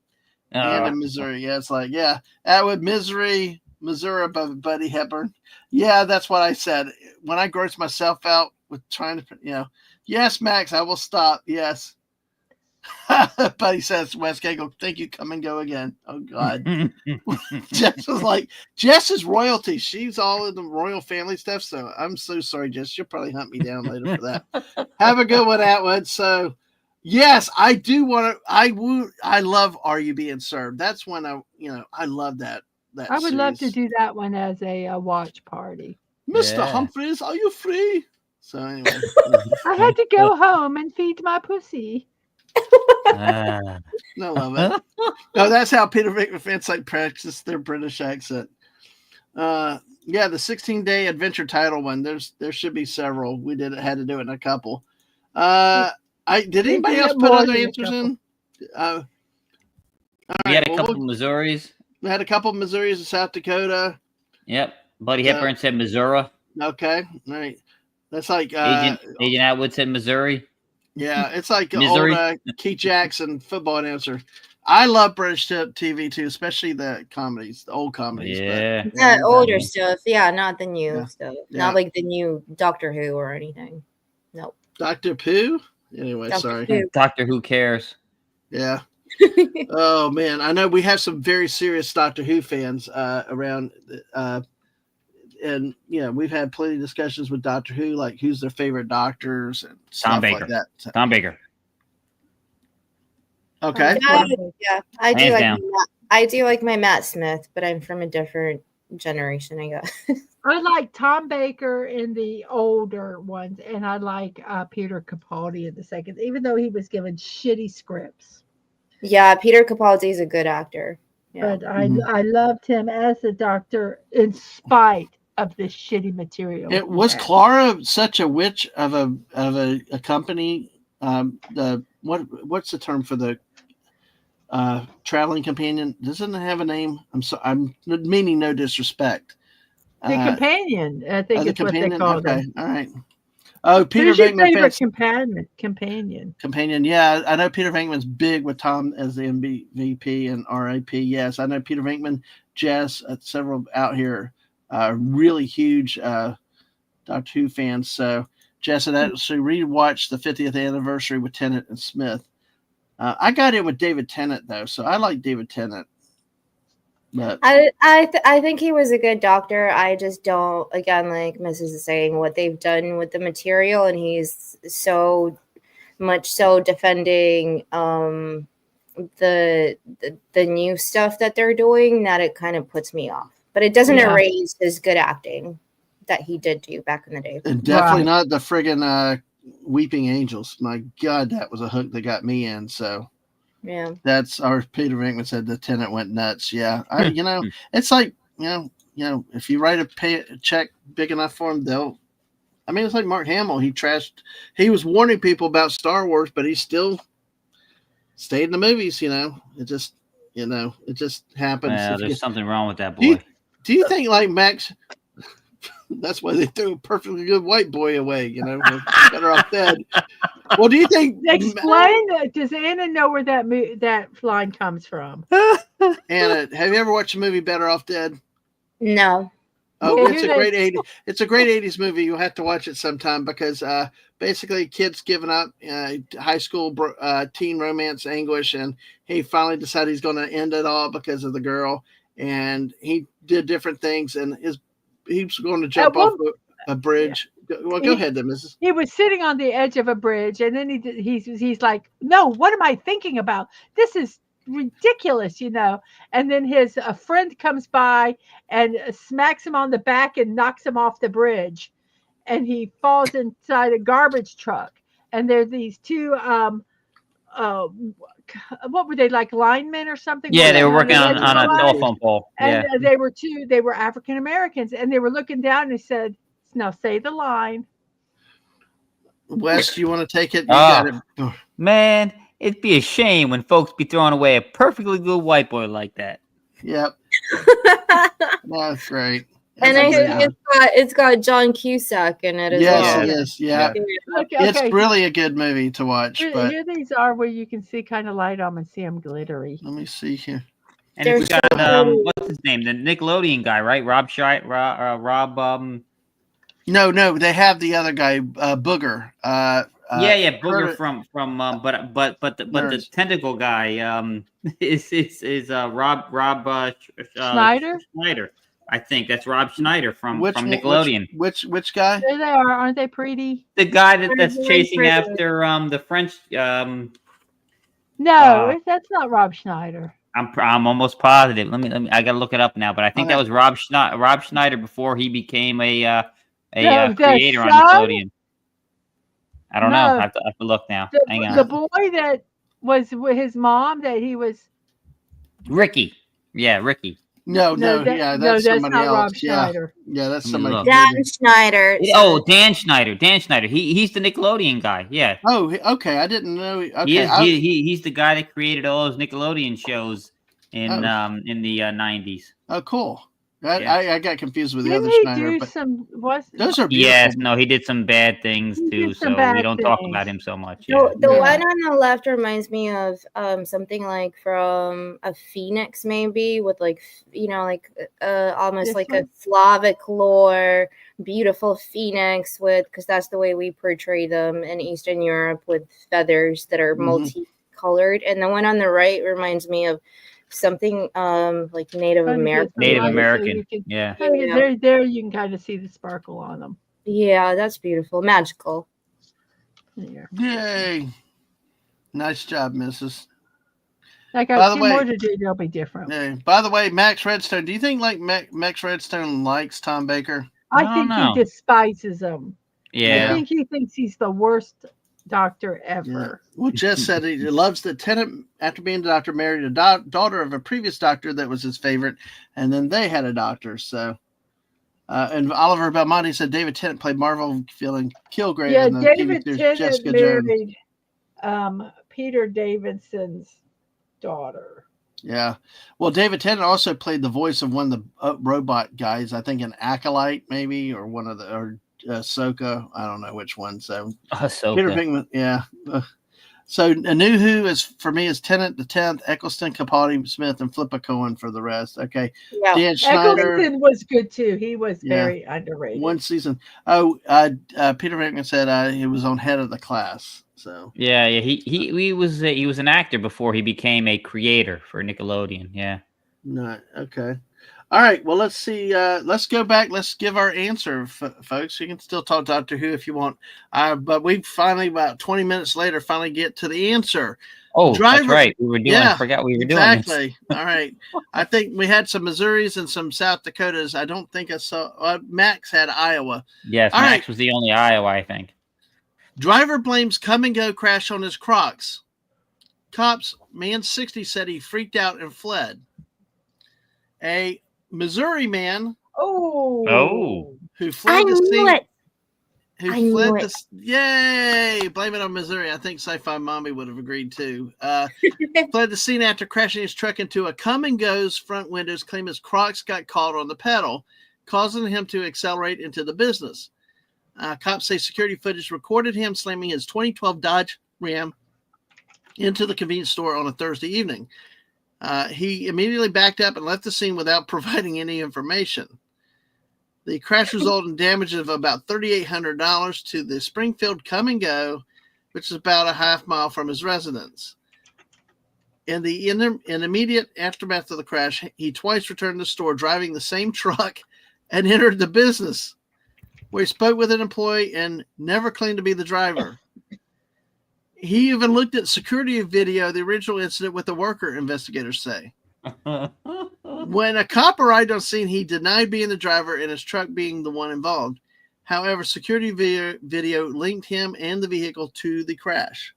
And in Missouri. Yeah, it's like, that would Missouri, Buddy Hepburn. Yeah, that's what I said. When I gross myself out with trying to, yes, Max, I will stop. Yes. Buddy says, West Gaggle, thank you, come and go again. Oh, God. Jess was like, Jess is royalty. She's all in the royal family stuff. So I'm so sorry, Jess. You'll probably hunt me down later for that. Have a good one, Atwood. So, yes, I do want to. I love Are You Being Served? That's when I love that. I would love to do that one as a watch party. Mr. Humphreys, are you free? So, anyway. I had to go home and feed my pussy. I love it. No, that's how Peter Venkman fan site practiced their British accent. The 16-day adventure title one. There should be several. We had to do it in a couple. Did anybody else put other answers in? We had a couple of Missouris. We had a couple of Missouris and South Dakota. Yep. Buddy Hepburn said Missouri. Okay. All right. That's like Agent Atwood said Missouri. Yeah, it's like Missouri. old Keith Jackson football announcer. I love British TV too, especially the comedies, the old comedies. Yeah. The older stuff, yeah, not the new Yeah. stuff, Yeah. not like the new Doctor Who or anything. Nope. Doctor Pooh. Anyway, Doctor sorry. Who. Doctor Who cares? Yeah. Oh man, I know we have some very serious Doctor Who fans around, and we've had plenty of discussions with Doctor Who, like who's their favorite doctors and stuff Baker. like that. So, Tom Baker. okay. Yeah, I do Hands like down. I do like my Matt Smith, but I'm from a different generation, I guess. I like Tom Baker in the older ones, and I like Peter Capaldi in the second, even though he was given shitty scripts. Yeah, Peter Capaldi is a good actor. Yeah. But I loved him as a doctor in spite of the shitty material. It was Clara such a witch of a company. What's the term for the traveling companion? Doesn't it have a name? I'm meaning no disrespect. The companion, I think is what they call them. All right. Oh, Peter Who's your Venkman. favorite companion? Companion, yeah. I know Peter Venkman's big with Tom as the MVP and RAP. Yes, I know Peter Venkman, Jess, several out here, really huge Doctor Who fans. So Jess had actually rewatched the 50th anniversary with Tennant and Smith. I got in with David Tennant though, so I like David Tennant. But I think he was a good doctor. I just don't, again, like Mrs. is saying, what they've done with the material, and he's so much so defending the new stuff that they're doing that it kind of puts me off. But it doesn't erase his good acting that he did do back in the day. And definitely not the friggin' Weeping Angels. My God, that was a hook that got me in. So. Yeah, that's our Peter Venkman said the Tenant went nuts. Yeah, it's like if you write a check big enough for him, it's like Mark Hamill. He was warning people about Star Wars, but he still stayed in the movies. It just happens. Well, there's something wrong with that boy. Do you think like Max? That's why they threw a perfectly good white boy away. Better off dead. Well, do you think? Explain. Does Anna know where that line comes from? Anna, have you ever watched the movie Better Off Dead? no. Oh, it's a great 80s. It's a great 80s movie. You'll have to watch it sometime because basically, kid's giving up high school teen romance anguish, and he finally decided he's going to end it all because of the girl, and he did different things, and he was going to jump off a bridge. Yeah. Well, go ahead then, Mrs. He was sitting on the edge of a bridge, and then he's like, "No, what am I thinking about? This is ridiculous," And then his friend comes by and smacks him on the back and knocks him off the bridge, and he falls inside a garbage truck. And there's these two what were they, like linemen or something? Yeah, they were working on a telephone pole. And they were African Americans, and they were looking down and they said, "Now say the line." Wes, do you want to take it? Man, it'd be a shame when folks be throwing away a perfectly good white boy like that. Yep. That's great. And I think it's got John Cusack in it as well. Yes, it is. Yeah. Okay. It's really a good movie to watch. Here these are where you can see kind of light them and see them glittery. Let me see here. And it's got what's his name? The Nickelodeon guy, right? Rob. No, they have the other guy, Booger. Booger from but the tentacle guy is Rob Schneider. Schneider. I think that's Rob Schneider from Nickelodeon. Which guy? There they are, aren't they pretty? The guy that's chasing after the French. No, that's not Rob Schneider. I'm almost positive. Let me. I gotta look it up now, but I think that was Rob Schneider before he became a creator on Nickelodeon. I don't know. I have to look now. Hang on. The boy that was with his mom, that he was Ricky. Yeah, Ricky. That's somebody not else. Rob Schneider. Yeah, that's somebody. Dan Schneider. Oh, Dan Schneider. He's the Nickelodeon guy. Yeah. Oh, okay. I didn't know. Okay. He's the guy that created all those Nickelodeon shows in the 90s. Oh, cool. I got confused with the Didn't other he Schneider, do but some? those are beautiful. Yes, no, he did some bad things He too, did some so bad we don't talk about things. him so much. The, Yeah. the Yeah. one on the left reminds me of something like from a phoenix, maybe with like almost This like one? a Slavic lore, beautiful phoenix with, because that's the way we portray them in Eastern Europe, with feathers that are Mhm. multicolored. And the one on the right reminds me of something like Native Trying to get American. some Native light so American. you can- Yeah. Yeah. There you can kind of see the sparkle on them. Yeah, that's beautiful, magical. There. Yay! Nice job, Mrs. I By got the two way- more to do. They'll be different. Yeah. By the way, Max Redstone, do you think like Max Redstone likes Tom Baker? I don't think know. he despises him. I Yeah. think he thinks he's the worst doctor Yeah. ever. Well, Jess said he loves the tenant after being a doctor, married a daughter of a previous doctor that was his favorite, and then they had a doctor. So, and Oliver Belmonte said David Tennant played Marvel feeling Kilgrave Yeah, in the David TV series Tennant Jessica Jones. married Peter Davidson's daughter. Yeah. Well, David Tennant also played the voice of one of the robot guys, I think an Acolyte maybe, or one of the, or Ahsoka. I don't know which one. So Peter Ahsoka. Pinkman, yeah. So a new Who is for me is Tennant the 10th, Eccleston, Capaldi, Smith, and Flippa Cohen for the rest. Okay. Yeah. Dan Schneider, Eccleston was good too. He was Yeah. very underrated. one season. Oh, Peter Pinkman said he was on Head of the Class. So Yeah, he was an actor before he became a creator for Nickelodeon. Yeah. no, okay. All right. Well, let's see. Let's go back. Let's give our answer, folks. You can still talk Doctor Who if you want. But we finally, about 20 minutes later, finally get to the answer. Oh, Driver- that's right. We were doing. Yeah, I forgot we were doing Exactly. All right. I think we had some Missouris and some South Dakotas. I don't think I saw. Max had Iowa. this. Yes, All Max right. was the only Iowa, I think. Driver blames come and go crash on his Crocs. Cops, man 60 said he freaked out and fled. A Missouri man Oh. who I fled the knew scene. it. Who I fled knew the yay? Blame it on Missouri. I think Sci-Fi Mommy would have agreed too. Fled the scene after crashing his truck into a come and go's front windows, claiming his Crocs got caught on the pedal, causing him to accelerate into the business. Cops say security footage recorded him slamming his 2012 Dodge Ram into the convenience store on a Thursday evening. He immediately backed up and left the scene without providing any information. The crash resulted in damage of about $3,800 to the Springfield Come and Go, which is about a half mile from his residence. In the immediate aftermath of the crash, he twice returned to the store driving the same truck and entered the business, where he spoke with an employee and never claimed to be the driver. He even looked at security video of the original incident with the worker, investigators say. When a cop arrived on scene, he denied being the driver and his truck being the one involved. However, security video linked him and the vehicle to the crash.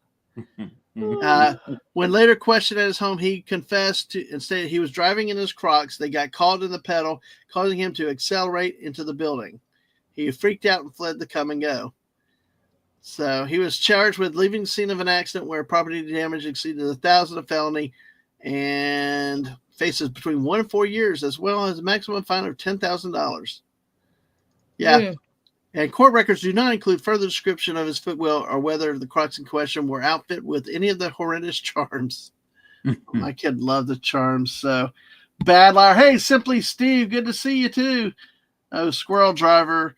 When later questioned at his home, he confessed to and stated he was driving in his Crocs. They got caught in the pedal, causing him to accelerate into the building. He freaked out and fled the come and go. So he was charged with leaving the scene of an accident where property damage exceeded $1,000, a felony, and faces between 1 and 4 years, as well as a maximum fine of $10,000. Yeah. And court records do not include further description of his footwell or whether the Crocs in question were outfitted with any of the horrendous charms. My kid loved the charms. So, bad liar. Hey, Simply Steve, good to see you too. Oh, Squirrel Driver,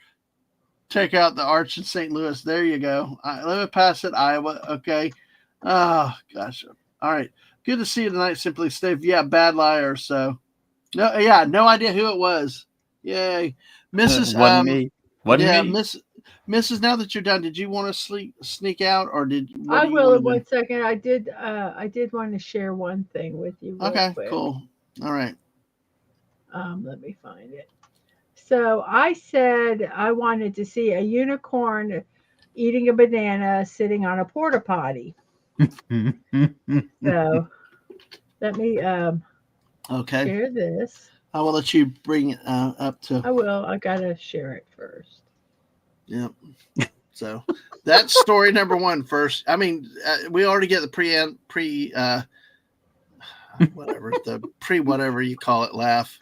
take out the Arch in St. Louis. There you go. Let me pass it, Iowa. Okay. Oh, gosh. All right. Good to see you tonight, Simply Steve. Yeah, bad liar. So, no idea who it was. Yay. Mrs. Wasn't me. Wasn't me. Mrs. Now that you're done, did you want to sneak out, or I will in 1 second. I did want to share one thing with you. Okay, quick. cool. All right. Let me find it. So I said I wanted to see a unicorn eating a banana sitting on a porta potty. So let me okay. share this. I will let you bring it up to. I will. I gotta share it first. Yep. So that's story number one first. I mean, we already get the pre whatever you call it laugh.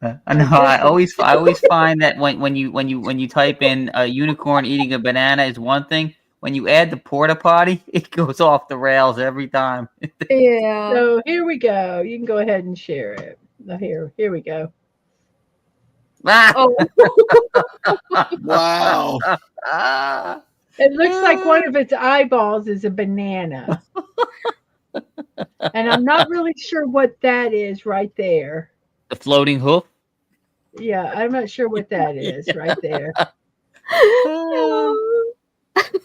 I know. I always find that when you type in a unicorn eating a banana is one thing. When you add the porta potty, it goes off the rails every time. Yeah. So here we go. You can go ahead and share it. Here we go. Oh, Wow. It looks like one of its eyeballs is a banana. And I'm not really sure what that is right there. The floating hoof. Yeah, I'm not sure what that is right there.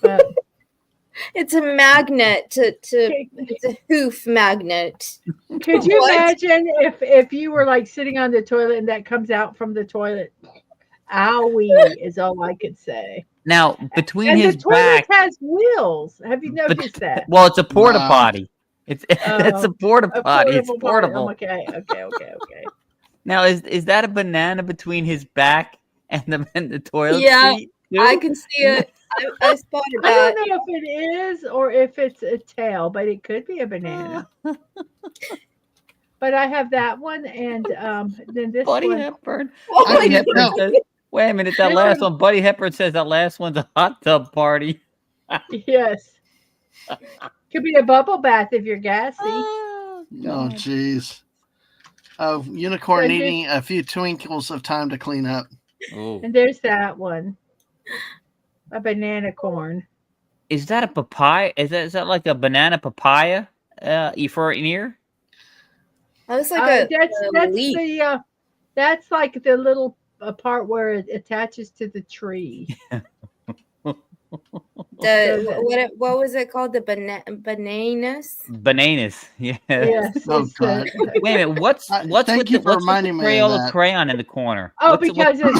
But it's a magnet it's a hoof magnet. could you What? imagine if you were like sitting on the toilet and that comes out from the toilet? Owie is all I could say. Now between And his the toilet back, has wheels. Have you noticed that? well, it's a porta Wow. potty. It's a porta A potty. It's potty. portable. Okay. Now is that a banana between his back and the toilet Yeah, seat? too? I can see it. I spotted I that. don't know if it is or if it's a tail, but it could be a banana. But I have that one, and then this Buddy one. Hepburn. Oh I Buddy my can Hepburn tell. says, wait a minute, that This last one- one. Buddy Hepburn says that last one's a hot tub party. Yes. Could be a bubble bath if you're gassy. Oh, Oh, God. jeez. Oh, unicorn And this- needing a few twinkles of time to clean up. Oh. And there's that one. A banana corn. Is that a papaya? Is that like a banana papaya? For an ear? That was like That's like the little part where it attaches to the tree. what was it called? The bananas? Bananas. Yeah. Yes. Oh, it's, God. Wait a minute. What's Thank with you the for what's with the reminding me of Crayola that. crayon in the corner? Oh, What's- because it's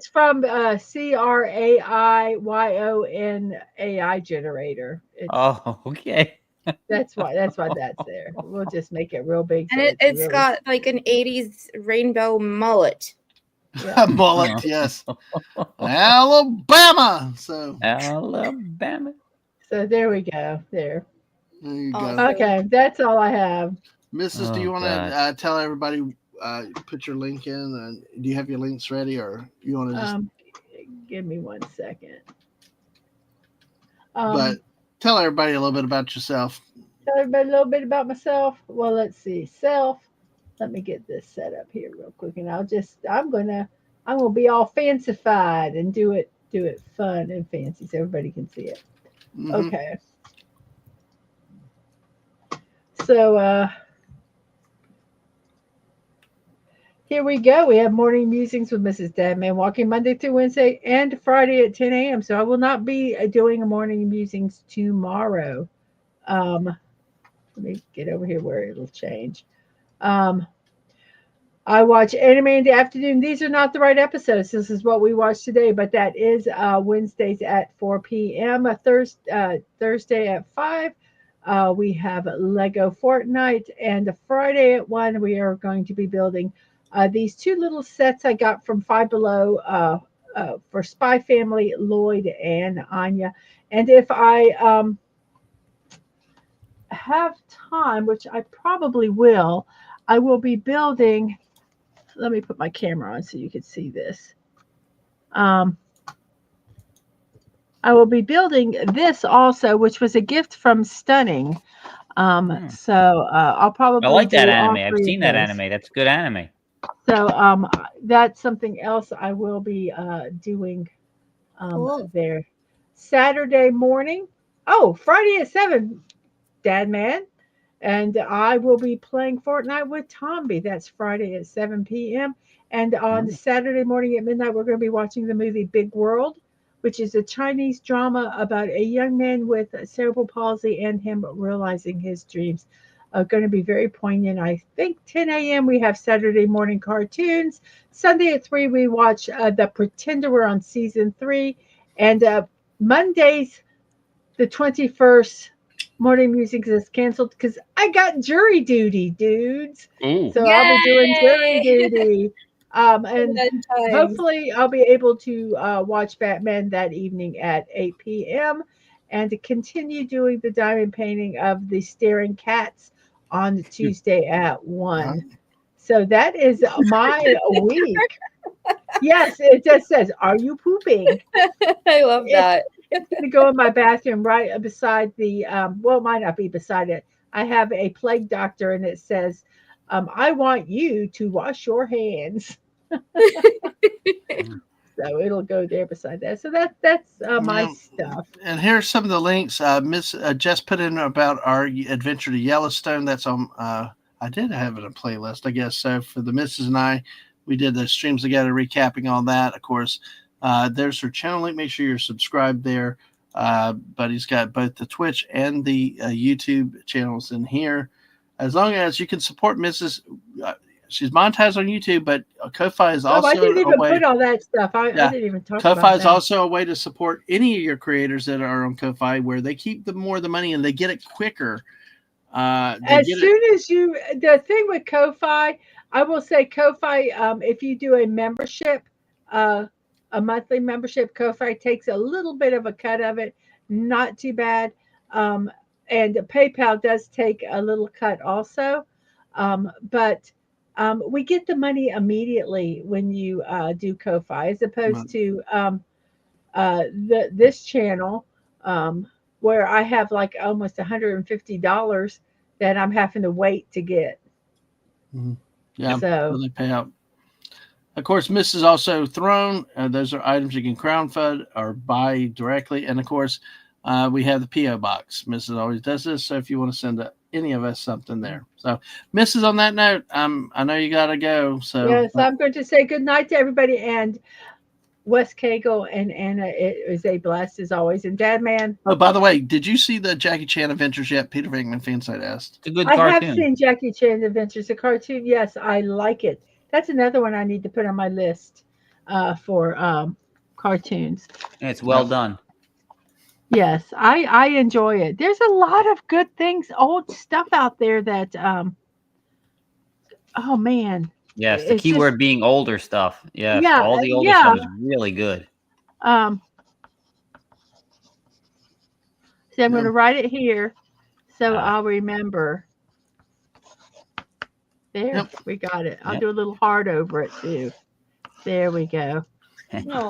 from CRAIYONAI generator. Oh, okay. That's why that's there. We'll just make it real big. And so it's really- got like an 80s rainbow mullet. Mullet, yes. Alabama. So Alabama. So there we go. There. you Awesome. go. Okay, that's all I have. Mrs., do Oh, you want God. to tell everybody, put your link in? And do you have your links ready, or you want to just? Give me 1 second. But tell everybody a little bit about yourself. Tell everybody a little bit about myself. Well, let's see. Self. Let me get this set up here real quick, and I'm gonna be all fancified and do it fun and fancy so everybody can see it. Mhm. Okay. So here we go. We have morning musings with Mrs. Dadman, walking Monday through Wednesday and Friday at 10 a.m. So I will not be doing a morning musings tomorrow. Let me get over here where it'll change. I watch anime in the afternoon. These are not the right episodes. This is what we watched today, but that is Wednesdays at 4 p.m. Thursday at 5. We have Lego Fortnite, and Friday at 1 we are going to be building these two little sets I got from Five Below for Spy Family, Lloyd and Anya. And if I have time, which I probably will, I will be building. Let me put my camera on so you can see this. I will be building this also, which was a gift from Stunning. So I'll probably I like that do all anime. I've three of seen that those. anime. That's good anime. So that's something else I will be doing Cool. there. Saturday morning. Oh, Friday at 7, Dadman. And I will be playing Fortnite with Tomby. That's Friday at 7 p.m. And on Saturday morning at midnight, we're going to be watching the movie Big World, which is a Chinese drama about a young man with cerebral palsy and him realizing his dreams. Going to be very poignant. I think 10 a.m. we have Saturday morning cartoons. Sunday at 3 we watch The Pretender. We're on season 3. And Mondays, the 21st, morning music is canceled because I got jury duty, dudes. Ooh. So I'll be doing jury Yay! duty. And Fun times. hopefully I'll be able to watch Batman that evening at 8 p.m. and to continue doing the diamond painting of the staring cats on Tuesday at 1. So that is my week. Yes, it just says, "Are you pooping?" I love that. It's going to go in my bathroom right beside the, well, it might not be beside it. I have a plague doctor, and it says, "I want you to wash your hands." So it'll go there beside that. So that's my stuff. And here's some of the links. Miss Jess put in about our adventure to Yellowstone. That's on. I did have it in a playlist, I guess. So for the missus and I, we did the streams together, recapping all that. Of course, there's her channel link. Make sure you're subscribed there. But he's got both the Twitch and the YouTube channels in here. As long as you can support Mrs. She's monetized on YouTube, but Ko-Fi is also I didn't even a way. put all that stuff. I didn't even talk about Ko-Fi is that. also a way to support any of your creators that are on Ko-Fi, where they keep more of the money and they get it quicker. As soon as you, the thing with Ko-Fi, I will say Ko-Fi, if you do a membership, a monthly membership, Ko-Fi takes a little bit of a cut of it, not too bad. And PayPal does take a little cut also, but we get the money immediately when you do Ko-Fi, as opposed to this channel, where I have like almost $150 that I'm having to wait to get. Mm-hmm. Yeah, so they pay out. Of course, Mrs. also Throne. Those are items you can crowdfund or buy directly. And of course, we have the P.O. box. Mrs. always does this. So if you want to send any of us something there. So, Mrs., on that note, I know you got to go. So yes, I'm going to say good night to everybody. And Wes Cagle and Anna, it is a blast as always. And Dadman. Oh, by the way, did you see the Jackie Chan Adventures yet? Peter Venkman Fansite asked. It's a good I cartoon. have seen Jackie Chan's Adventures, the cartoon. Yes, I like it. That's another one I need to put on my list for cartoons. Yeah, it's well done. Yes, I enjoy it. There's a lot of good things, old stuff out there that, oh man. Yes, the key word being older stuff. Yes, yeah, all the older stuff is really good. So I'm going to write it here so I'll remember. There, we got it. I'll do a little heart over it too. There we go.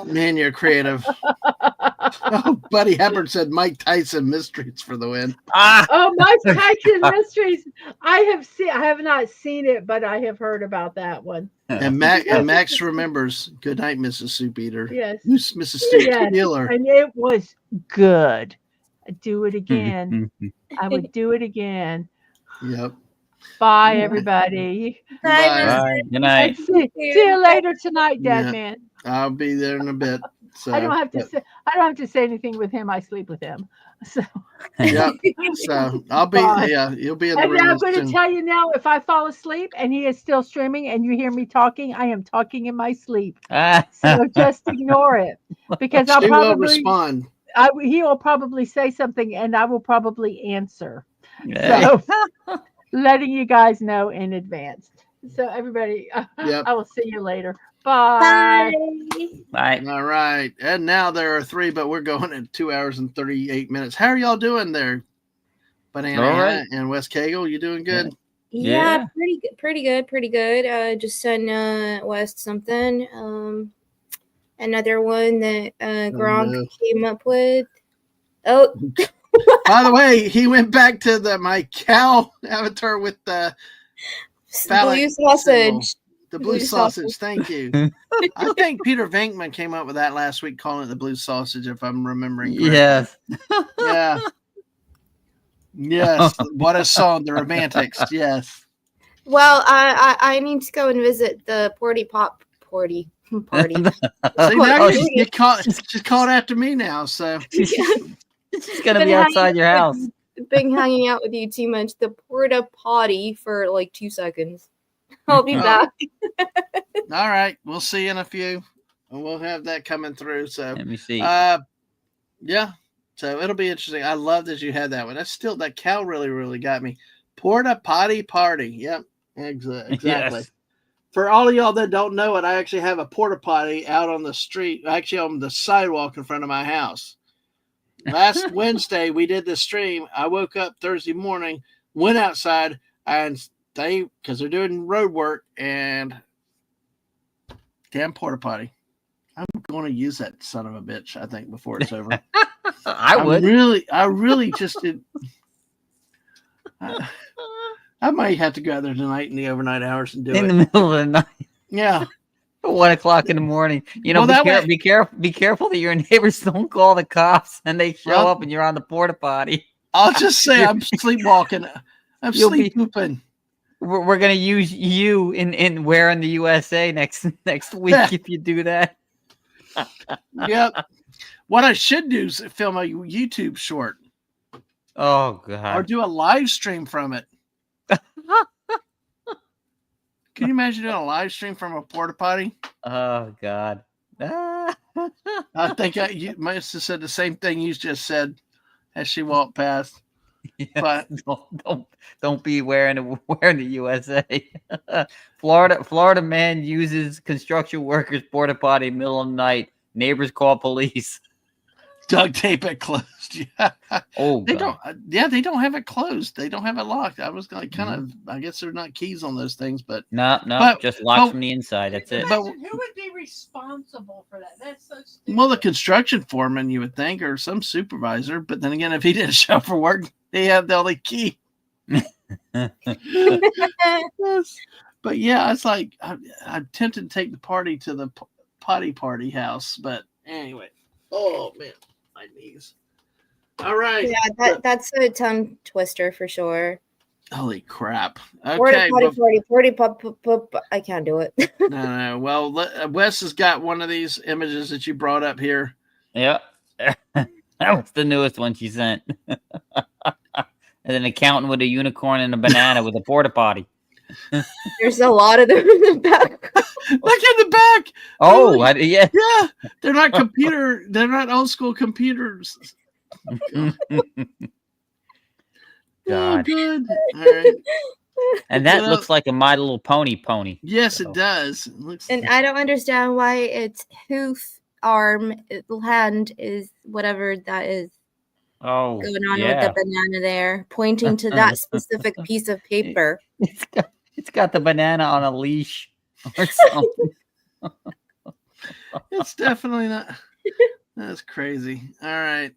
Man, you're creative. Oh, Buddy Hepburn said Mike Tyson Mysteries for the win. Oh, Mike Tyson Mysteries. I have not seen it, but I have heard about that one. And Max remembers. Good night, Mrs. Soup Eater. Yes. Who's Mrs. Soup Healer? And it was good. I'd do it again. I would do it again. Yep. Bye, everybody. Bye. Good night. See you later tonight, Dadman. I'll be there in a bit. So I don't have to say anything with him. I sleep with him. So yep. So I'll be you'll be in the room. And I'm going to tell you now, if I fall asleep and he is still streaming and you hear me talking, I am talking in my sleep. So just ignore it, because I'll probably respond. He will probably say something and I will probably answer. So letting you guys know in advance. So everybody, I will see you later. Bye. Bye. All right. And now there are 3, but we're going at 2 hours and 38 minutes. How are y'all doing there? Banana and Wes Cagle, you doing good? Yeah, pretty good. Just sent West something. Another one that Gronk came up with. Oh. By the way, he went back to my cow avatar with the blue sausage. The blue sausage. Thank you. I think Peter Venkman came up with that last week, calling it the blue sausage, if I'm remembering correctly. Yes. Yeah. Yes. What a song. The Romantics. Yes. Well, I need to go and visit the party. See, now she's called after me now, so she's gonna be outside your house. Been hanging out with you too much. The porta potty for like 2 seconds. I'll be back. All right, we'll see you in a few, and we'll have that coming through. So let me see. Yeah. So it'll be interesting. I love that you had that one. That cow really, really got me. Porta potty party. Yep. Exactly. Yes. For all of y'all that don't know it, I actually have a porta potty out on the street, actually on the sidewalk in front of my house. Last Wednesday, we did this stream. I woke up Thursday morning, went outside, and because they're doing road work and damn porta potty. I'm going to use that son of a bitch, I think, before it's over. I would. I really just did. I might have to go out there tonight in the overnight hours and do it. In the middle of the night. Yeah. 1 o'clock in the morning. You know, Well, be careful that your neighbors don't call the cops and they show up and you're on the porta potty. I'll just say I'm sleepwalking. I'm sleep pooping. We're gonna use you in Where in the USA next week if you do that. Yep. What I should do is film a YouTube short. Oh Or God. do a live stream from it. Can you imagine doing a live stream from a porta potty? Oh God. I think you must have said the same thing you just said as she walked past. Yes, But don't be wearing the USA. Florida man uses construction workers porta potty middle of the night. Neighbors call police. duct tape it closed. Yeah. Oh, They God. don't. Yeah, they don't have it closed. They don't have it locked. I was going to kind of. I guess there's not keys on those things, but No, But- just locked but- from the inside. That's it. But- Imagine who would be responsible for that? That's so stupid. well, the construction foreman you would think, or some supervisor. But then again, if he didn't show up for work, he had the only key. But yeah, it's like I'm tempted to take the party to the potty party house. But anyway, oh man, my knees. All right. Yeah, that's a tongue twister for sure. Holy crap. Porta Okay. potty Well, party, party pop, pop, pop. I can't do it. no. Well, Wes has got one of these images that you brought up here. Yeah. That was the newest one she sent. And an accountant with a unicorn and a banana with a porta potty. There's a lot of them in the back. Look in the back. Oh, yeah. Yeah, they're not computer. They're not old school computers. Oh, God. good. All right. And that Well- looks like a My Little Pony. Yes, So- it does. It looks. And I don't understand why its hoof, arm, hand is whatever that is Oh, going on yeah. with the banana there, pointing to that specific piece of paper. It's got the banana on a leash or something. It's definitely not. That's crazy. All right.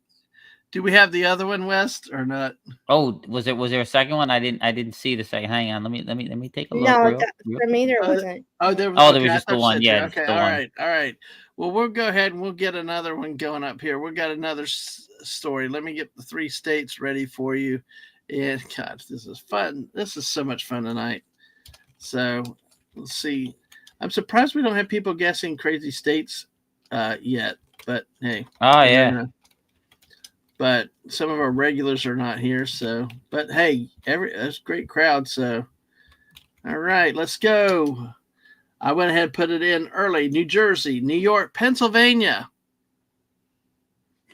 Do we have the other one, West, or not? Oh, was there a second one? I didn't see the second. Hang on, let me take a look. No, real- for me there Oh, wasn't. Oh, there was. Oh, there was I just the thought you one. said Yeah, two. just Okay. the All one. right. All right. Well, we'll go ahead and we'll get another one going up here. We've got another story. Let me get the 3 states ready for you. And God, this is fun. This is so much fun tonight. So let's see. I'm surprised we don't have people guessing crazy states yet. But hey. Oh you yeah. never know. But some of our regulars are not here. So, but hey, that's a great crowd. So, all right, let's go. I went ahead and put it in early. New Jersey, New York, Pennsylvania.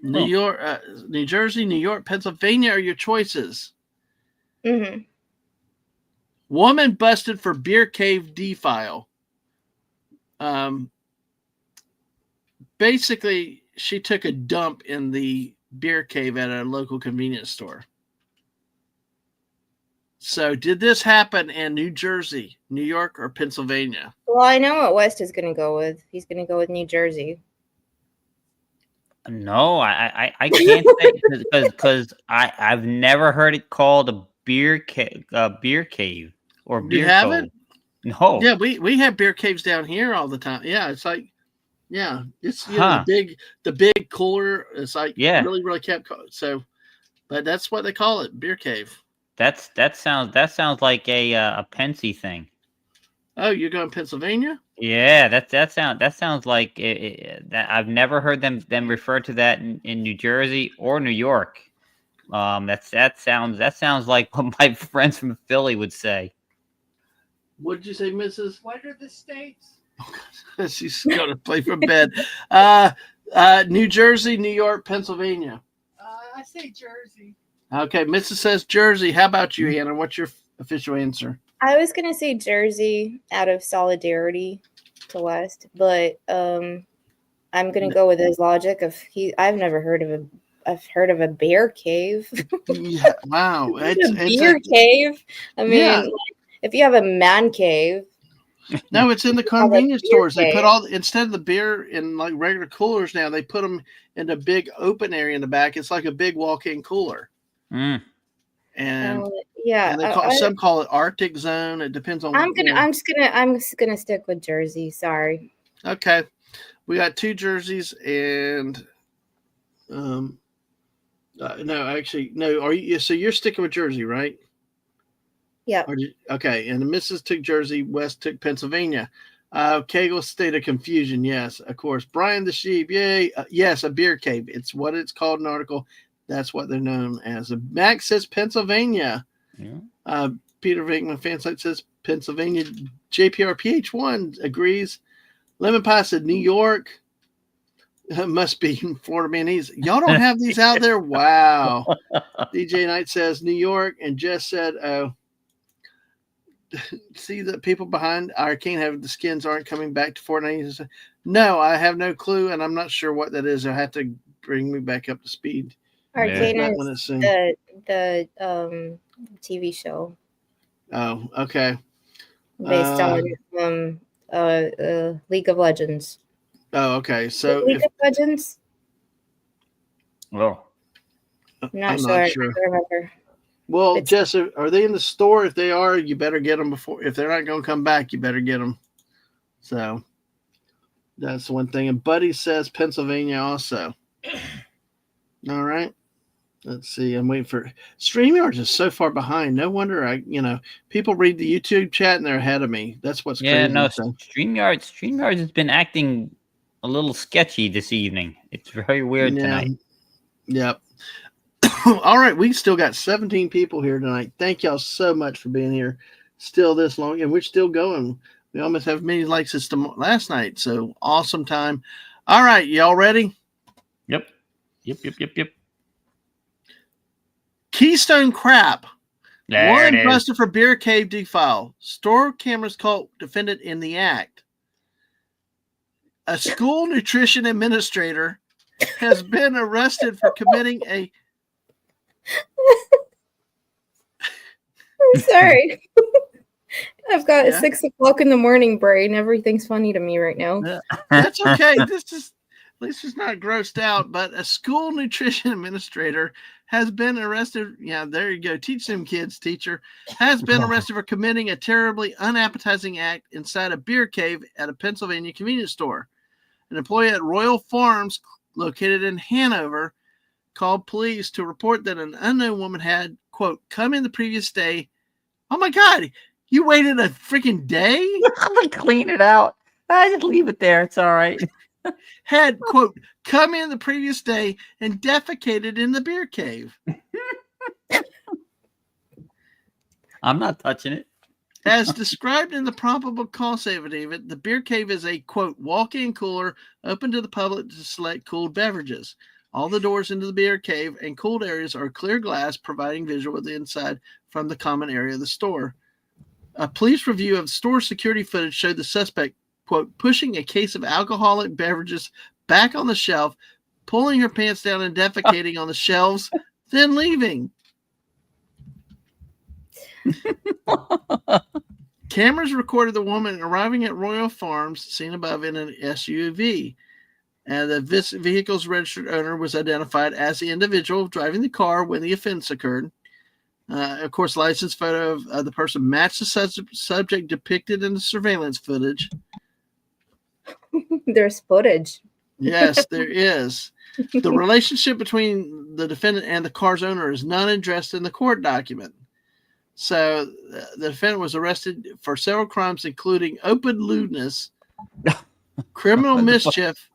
New Jersey, New York, Pennsylvania are your choices. Hmm. Woman busted for beer cave defile. Basically, she took a dump in the beer cave at a local convenience store. So, did this happen in New Jersey, New York, or Pennsylvania? Well, I know what West is going to go with. He's going to go with New Jersey. No, I can't say because I've never heard it called a beer cave or beer You haven't? cove. No. Yeah, we have beer caves down here all the time. Yeah, it's like, yeah, it's the big cooler. It's like really really kept so, but that's what they call it, beer cave. That sounds like a Pensy thing. Oh, you're going Pennsylvania? Yeah, that sounds like that. I've never heard them refer to that in New Jersey or New York. That sounds like what my friends from Philly would say. What did you say, Mrs.? What are the states? She's going to play from bed. New Jersey, New York, Pennsylvania. I say Jersey. Okay, Mrs. says Jersey. How about you, Hannah? What's your official answer? I was going to say Jersey out of solidarity to West, but I'm going to go with his logic of I've never heard of a bear cave. Yeah, wow. It's a beer cave. I mean, Yeah. if you have a man cave. No, it's in the Have a convenience beer stores. They cave. put all instead of the beer in like regular coolers now. They put them in a big open area in the back. It's like a big walk-in cooler. Mm. And Yeah, and they some call it Arctic Zone. It depends on. I'm just gonna stick with Jersey. Sorry. Okay, we got 2 jerseys and no, actually no. Are you? So you're sticking with Jersey, right? Yeah. Okay, and the Missus took Jersey, West took Pennsylvania. Kegel state of confusion. Yes, of course. Brian the Sheep. Yay. Yes, a beer cave. It's what it's called in an article. That's what they're known as. Max says Pennsylvania. Yeah. Peter Vinkman fansite says Pennsylvania. JPR PH1 agrees. Lemon Pie said New York. Must be Florida mayonnaise. Y'all don't have these out there? Wow. DJ Knight says New York. And Jess said, see the people behind our can't have the skins aren't coming back to Fortnite. No, I have no clue, and I'm not sure what that is. I have to bring me back up to speed. Arcana is the TV show. Oh, okay. Based on League of Legends. Oh, okay. So League of Legends? Well, I'm not sure. I don't remember. Well, Jess, are they in the store? If they are, you better get them before. If they're not going to come back, you better get them. So that's one thing. And Buddy says Pennsylvania also. All right. Let's see. I'm waiting for StreamYard is so far behind. No wonder people read the YouTube chat and they're ahead of me. That's what's crazy. No, StreamYard has been acting a little sketchy this evening. It's very weird tonight. Yep. All right, we still got 17 people here tonight. Thank y'all so much for being here still this long, and we're still going. We almost have many likes as last night, so awesome time. All right, y'all ready? Yep. Keystone Crap. Warren busted for beer cave defile. Store cameras caught defendant in the act. A school nutrition administrator has been arrested for committing a... I'm sorry. I've got a 6 o'clock in the morning brain. Everything's funny to me right now. That's okay. At least it's not grossed out. But a school nutrition administrator has been arrested. Yeah, there you go. Teach them kids, teacher. Has been arrested for committing a terribly unappetizing act inside a beer cave at a Pennsylvania convenience store. An employee at Royal Farms, located in Hanover, called police to report that an unknown woman had, quote, come in the previous day. Oh my God, you waited a freaking day? I'm going to clean it out. I just leave it there. It's all right. Had, quote, come in the previous day and defecated in the beer cave. I'm not touching it. As described in the probable cause affidavit, the beer cave is a, quote, walk-in cooler open to the public to select cooled beverages. All the doors into the beer cave and cooled areas are clear glass, providing visual of the inside from the common area of the store. A police review of store security footage showed the suspect, quote, pushing a case of alcoholic beverages back on the shelf, pulling her pants down and defecating on the shelves, then leaving. Cameras recorded the woman arriving at Royal Farms, seen above, in an SUV. And the vehicle's registered owner was identified as the individual driving the car when the offense occurred. Of course, license photo of the person matched the subject depicted in the surveillance footage. There's footage. Yes, there is. The relationship between the defendant and the car's owner is not addressed in the court document. So the defendant was arrested for several crimes, including open lewdness, criminal mischief.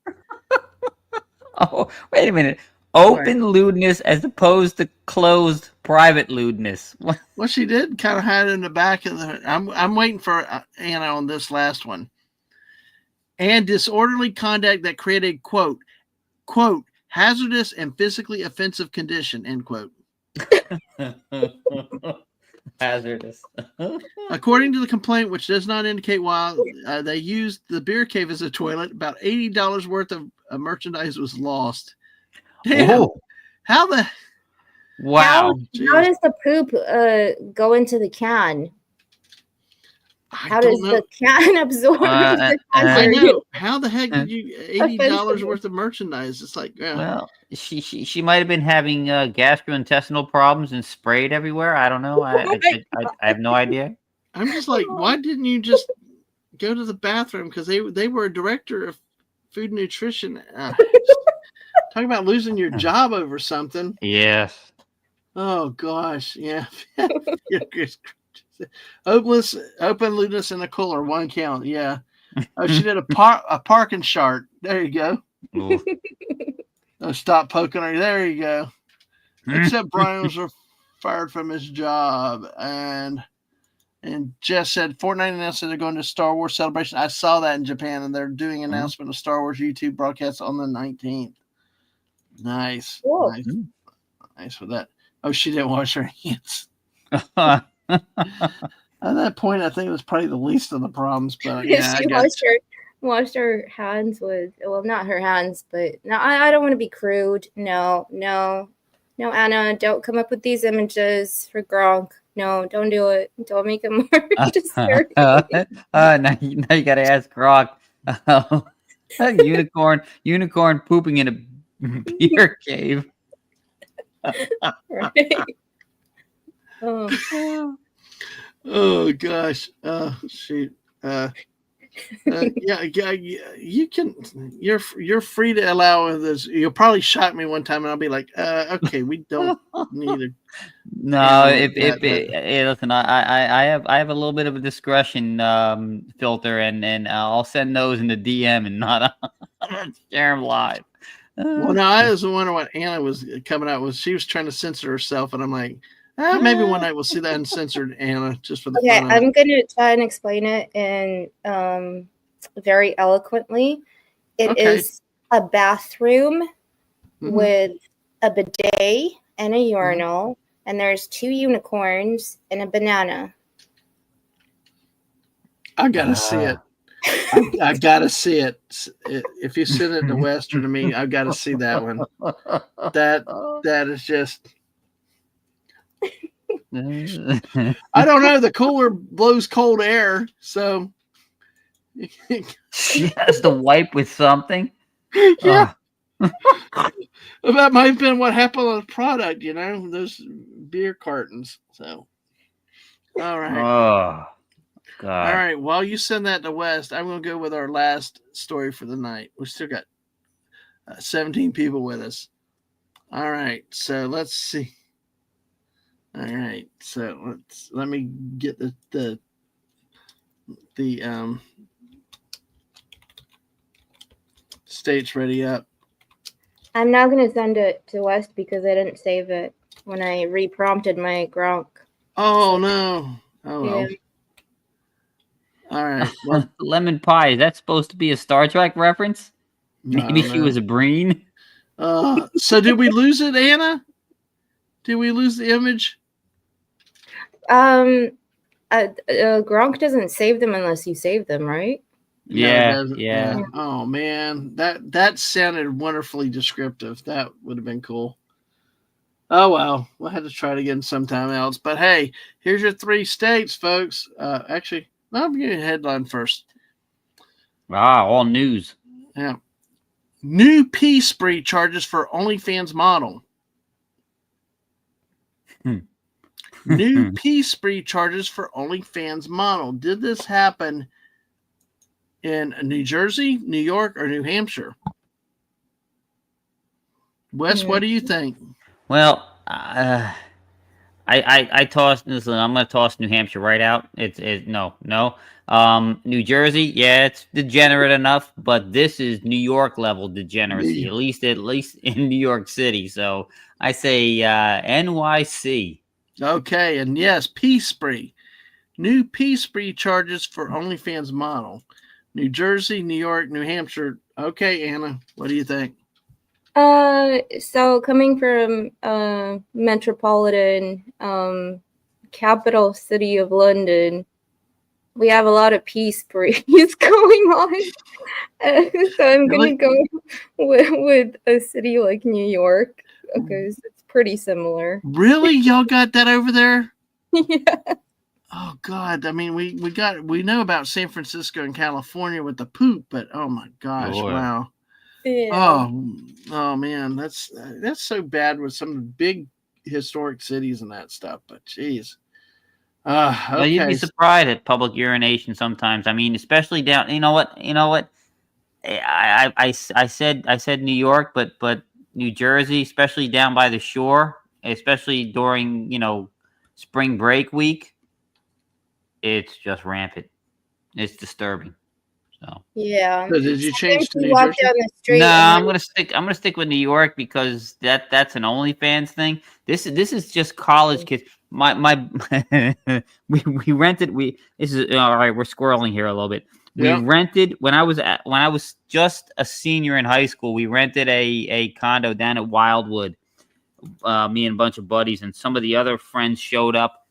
Oh, wait a minute. Open lewdness as opposed to closed private lewdness. Well, she did kind of hide in the back of the... I'm waiting for Anna on this last one. And disorderly conduct that created, quote, hazardous and physically offensive condition, end quote. Hazardous. According to the complaint, which does not indicate why they used the beer cave as a toilet, about $80 worth of merchandise was lost. Damn. Ooh. How the... Wow. How does the poop go into the can? How does the can absorb the I hazard? know. How the heck did you $80 worth of merchandise? It's like, well, she might have been having gastrointestinal problems and sprayed everywhere. I don't know. I have no idea. I'm just like, why didn't you just go to the bathroom? Because they were a director of food and nutrition. Talking about losing your job over something. Yes. Oh gosh, yeah. Open lewdness in a cooler, one count. Yeah. Oh, she did a parking chart. There you go. Oh, stop poking her. There you go. Except Brian was fired from his job, and Jess said Fortnite announced that they're going to Star Wars Celebration. I saw that in Japan, and they're doing an announcement of Star Wars YouTube broadcast on the 19th. Nice. Cool. Nice for that. Oh, she didn't wash her hands. At that point, I think it was probably the least of the problems. But yeah, she washed her hands with, well, not her hands, but no, I don't want to be crude. No, Anna, don't come up with these images for Gronk. No, don't do it. Don't make it more disturbing. Now you got to ask Gronk. Unicorn pooping in a beer cave. Right. Oh gosh. Shoot. Yeah, you can. You're free to allow this. You'll probably shock me one time, and I'll be like, okay, we don't need it. No, listen, I have a little bit of a discretion filter, and I'll send those in the DM and not share them live. Well, no, I was wondering what Anna was coming out with. She was trying to censor herself, and I'm like, maybe one night we'll see that uncensored Anna just for the fun of it. I'm going to try and explain it in very eloquently. It is a bathroom with a bidet and a urinal, and there's 2 unicorns and a banana. I gotta see it. I gotta see it. If you send it to Western to me, I've got to see that one. That is just. I don't know. The cooler blows cold air, so she has to wipe with something. Yeah, that might have been what happened on the product. Those beer cartons. So, all right. Oh, God. All right. While you send that to West, I'm going to go with our last story for the night. We still got 17 people with us. All right. So let's see. All right. So let me get the states ready up. I'm now going to send it to West because I didn't save it when I reprompted my Gronk. Oh no. Oh well. Yeah. All right. Well, lemon pie. Is that supposed to be a Star Trek reference? Maybe she was a breen. So did we lose it, Anna? Did we lose the image? Gronk doesn't save them unless you save them, right? Yeah, no, yeah. Oh man, that sounded wonderfully descriptive. That would have been cool. Oh well, we'll have to try it again sometime else. But hey, here's your 3 states, folks. Actually, I'll give you a headline first. All news. Yeah. New pee spree charges for OnlyFans model. New pee spree charges for OnlyFans model. Did this happen in New Jersey, New York, or New Hampshire? Wes, what do you think? Well, I tossed. Listen, I'm going to toss New Hampshire right out. It's no. New Jersey, yeah, it's degenerate enough, but this is New York level degeneracy. At least in New York City. So I say NYC. Okay, and yes, pee spree. New pee spree charges for OnlyFans model. New Jersey, New York, New Hampshire. Okay, Anna, what do you think? So coming from metropolitan capital city of London, we have a lot of pee sprees going on. So I'm going to go with a city like New York because it's pretty similar. Really? Y'all got that over there? Yeah. Oh God! I mean, we know about San Francisco and California with the poop, but oh my gosh, Lord. wow! Yeah. Oh man, that's so bad with some big historic cities and that stuff. But geez, Well, you'd be okay. surprised at public urination sometimes. I mean, especially down. You know what? I said New York, but New Jersey, especially down by the shore, especially during spring break week, it's just rampant. It's disturbing. So Yeah. So did you change Sometimes to you New walk Jersey? down the no, street and I'm gonna stick with New York because that's an OnlyFans thing. This is just college kids. My we rented this is all right. We're squirreling here a little bit. We Yeah. rented when I was just a senior in high school. We rented a condo down at Wildwood. Me and a bunch of buddies and some of the other friends showed up.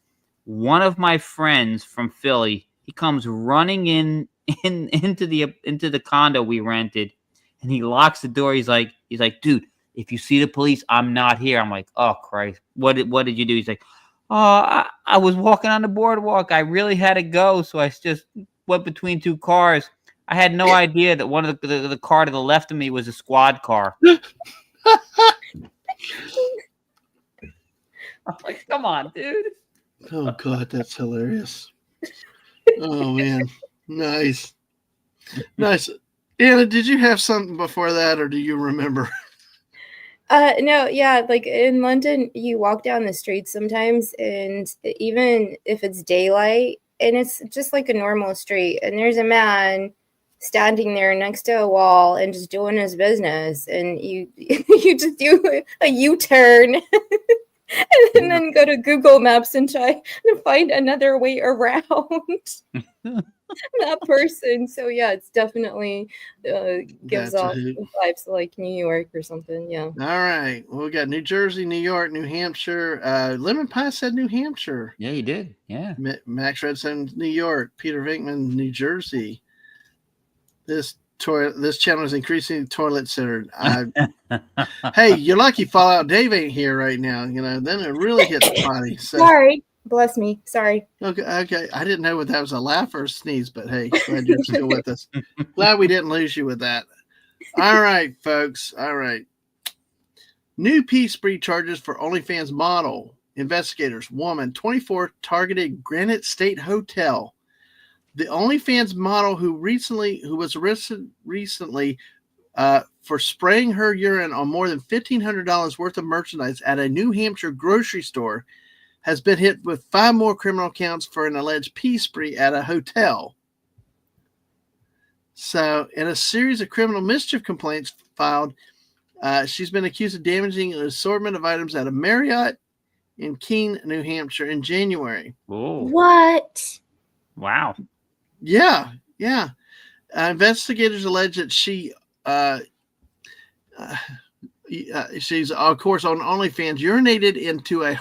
One of my friends from Philly, he comes running into the condo we rented, and he locks the door. He's like, dude, if you see the police, I'm not here. I'm like, oh Christ, what did you do? He's like, oh, I was walking on the boardwalk. I really had to go, so I just went between two cars. I had no idea that one of the car to the left of me was a squad car. I'm like, come on, dude. Oh God, that's hilarious. Oh man, nice. Anna, did you have something before that, or do you remember? No, yeah, like in London, you walk down the streets sometimes, and even if it's daylight, and it's just like a normal street, and there's a man standing there next to a wall and just doing his business, and you you just do a U-turn and then go to Google Maps and try to find another way around that person. So yeah, it's definitely gives That's a off hoot. vibes like New York or something. Yeah. All right. Well, we got New Jersey, New York, New Hampshire. Lemon Pie said New Hampshire. Yeah, you did. Yeah. Max Red said New York. Peter Vinkman, New Jersey. This channel is increasingly toilet centered. Hey, you're lucky Fallout Dave ain't here right now. Then it really hits the potty. So. Sorry. Bless me. Sorry. Okay. I didn't know whether that was a laugh or a sneeze, but hey, glad you're still with us. Glad we didn't lose you with that. All right, folks. All right. New peace spree charges for OnlyFans model. Investigators, woman, 24, targeted Granite State Hotel. The OnlyFans model who was arrested recently for spraying her urine on more than $1,500 worth of merchandise at a New Hampshire grocery store has been hit with 5 more criminal counts for an alleged pee spree at a hotel. So, in a series of criminal mischief complaints filed, she's been accused of damaging an assortment of items at a Marriott in Keene, New Hampshire in January. Oh. What? Wow. Yeah. Investigators allege that she's of course on OnlyFans urinated into a.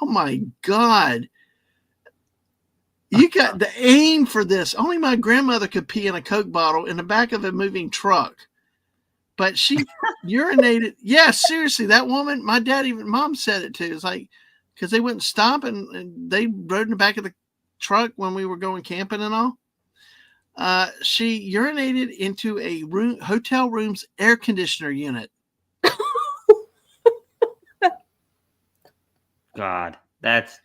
Oh my God! You got the aim for this. Only my grandmother could pee in a Coke bottle in the back of a moving truck, but she urinated. Yeah, seriously, that woman. My dad, even mom said it too. It's like because they wouldn't stop and they rode in the back of the truck when we were going camping and all. She urinated into a hotel room's air conditioner unit. God, that's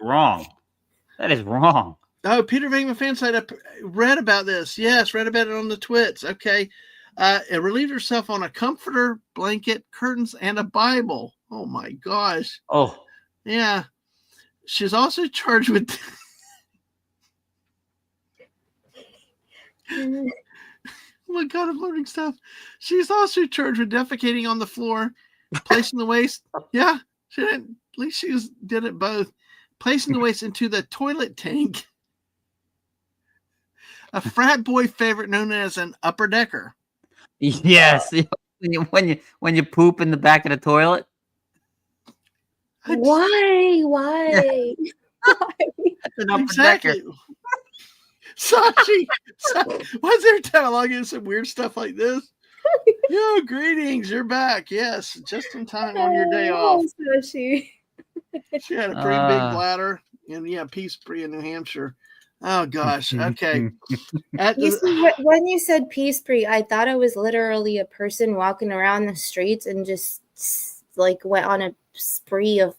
wrong. That is wrong. Oh, Peter Venkman fan site. I read about this. Yes, read about it on the twits. Okay. It relieved herself on a comforter, blanket, curtains, and a Bible. Oh my gosh. Oh. Yeah. She's also charged with oh my God, I'm learning stuff. She's also charged with defecating on the floor, placing the waste. Yeah, she didn't. At least did it both. Placing the waste into the toilet tank. A frat boy favorite known as an upper decker. Yes, when you poop in the back of the toilet. Why? Why? That's an upper Exactly. decker. Sashi, why's there telling some weird stuff like this? Yo, greetings, you're back. Yes, just in time on your day off. Sashi. She had a pretty big bladder. and yeah, Peacebury in New Hampshire. Oh gosh. Okay. You see, when you said Peacebury, I thought it was literally a person walking around the streets and just like went on a spree of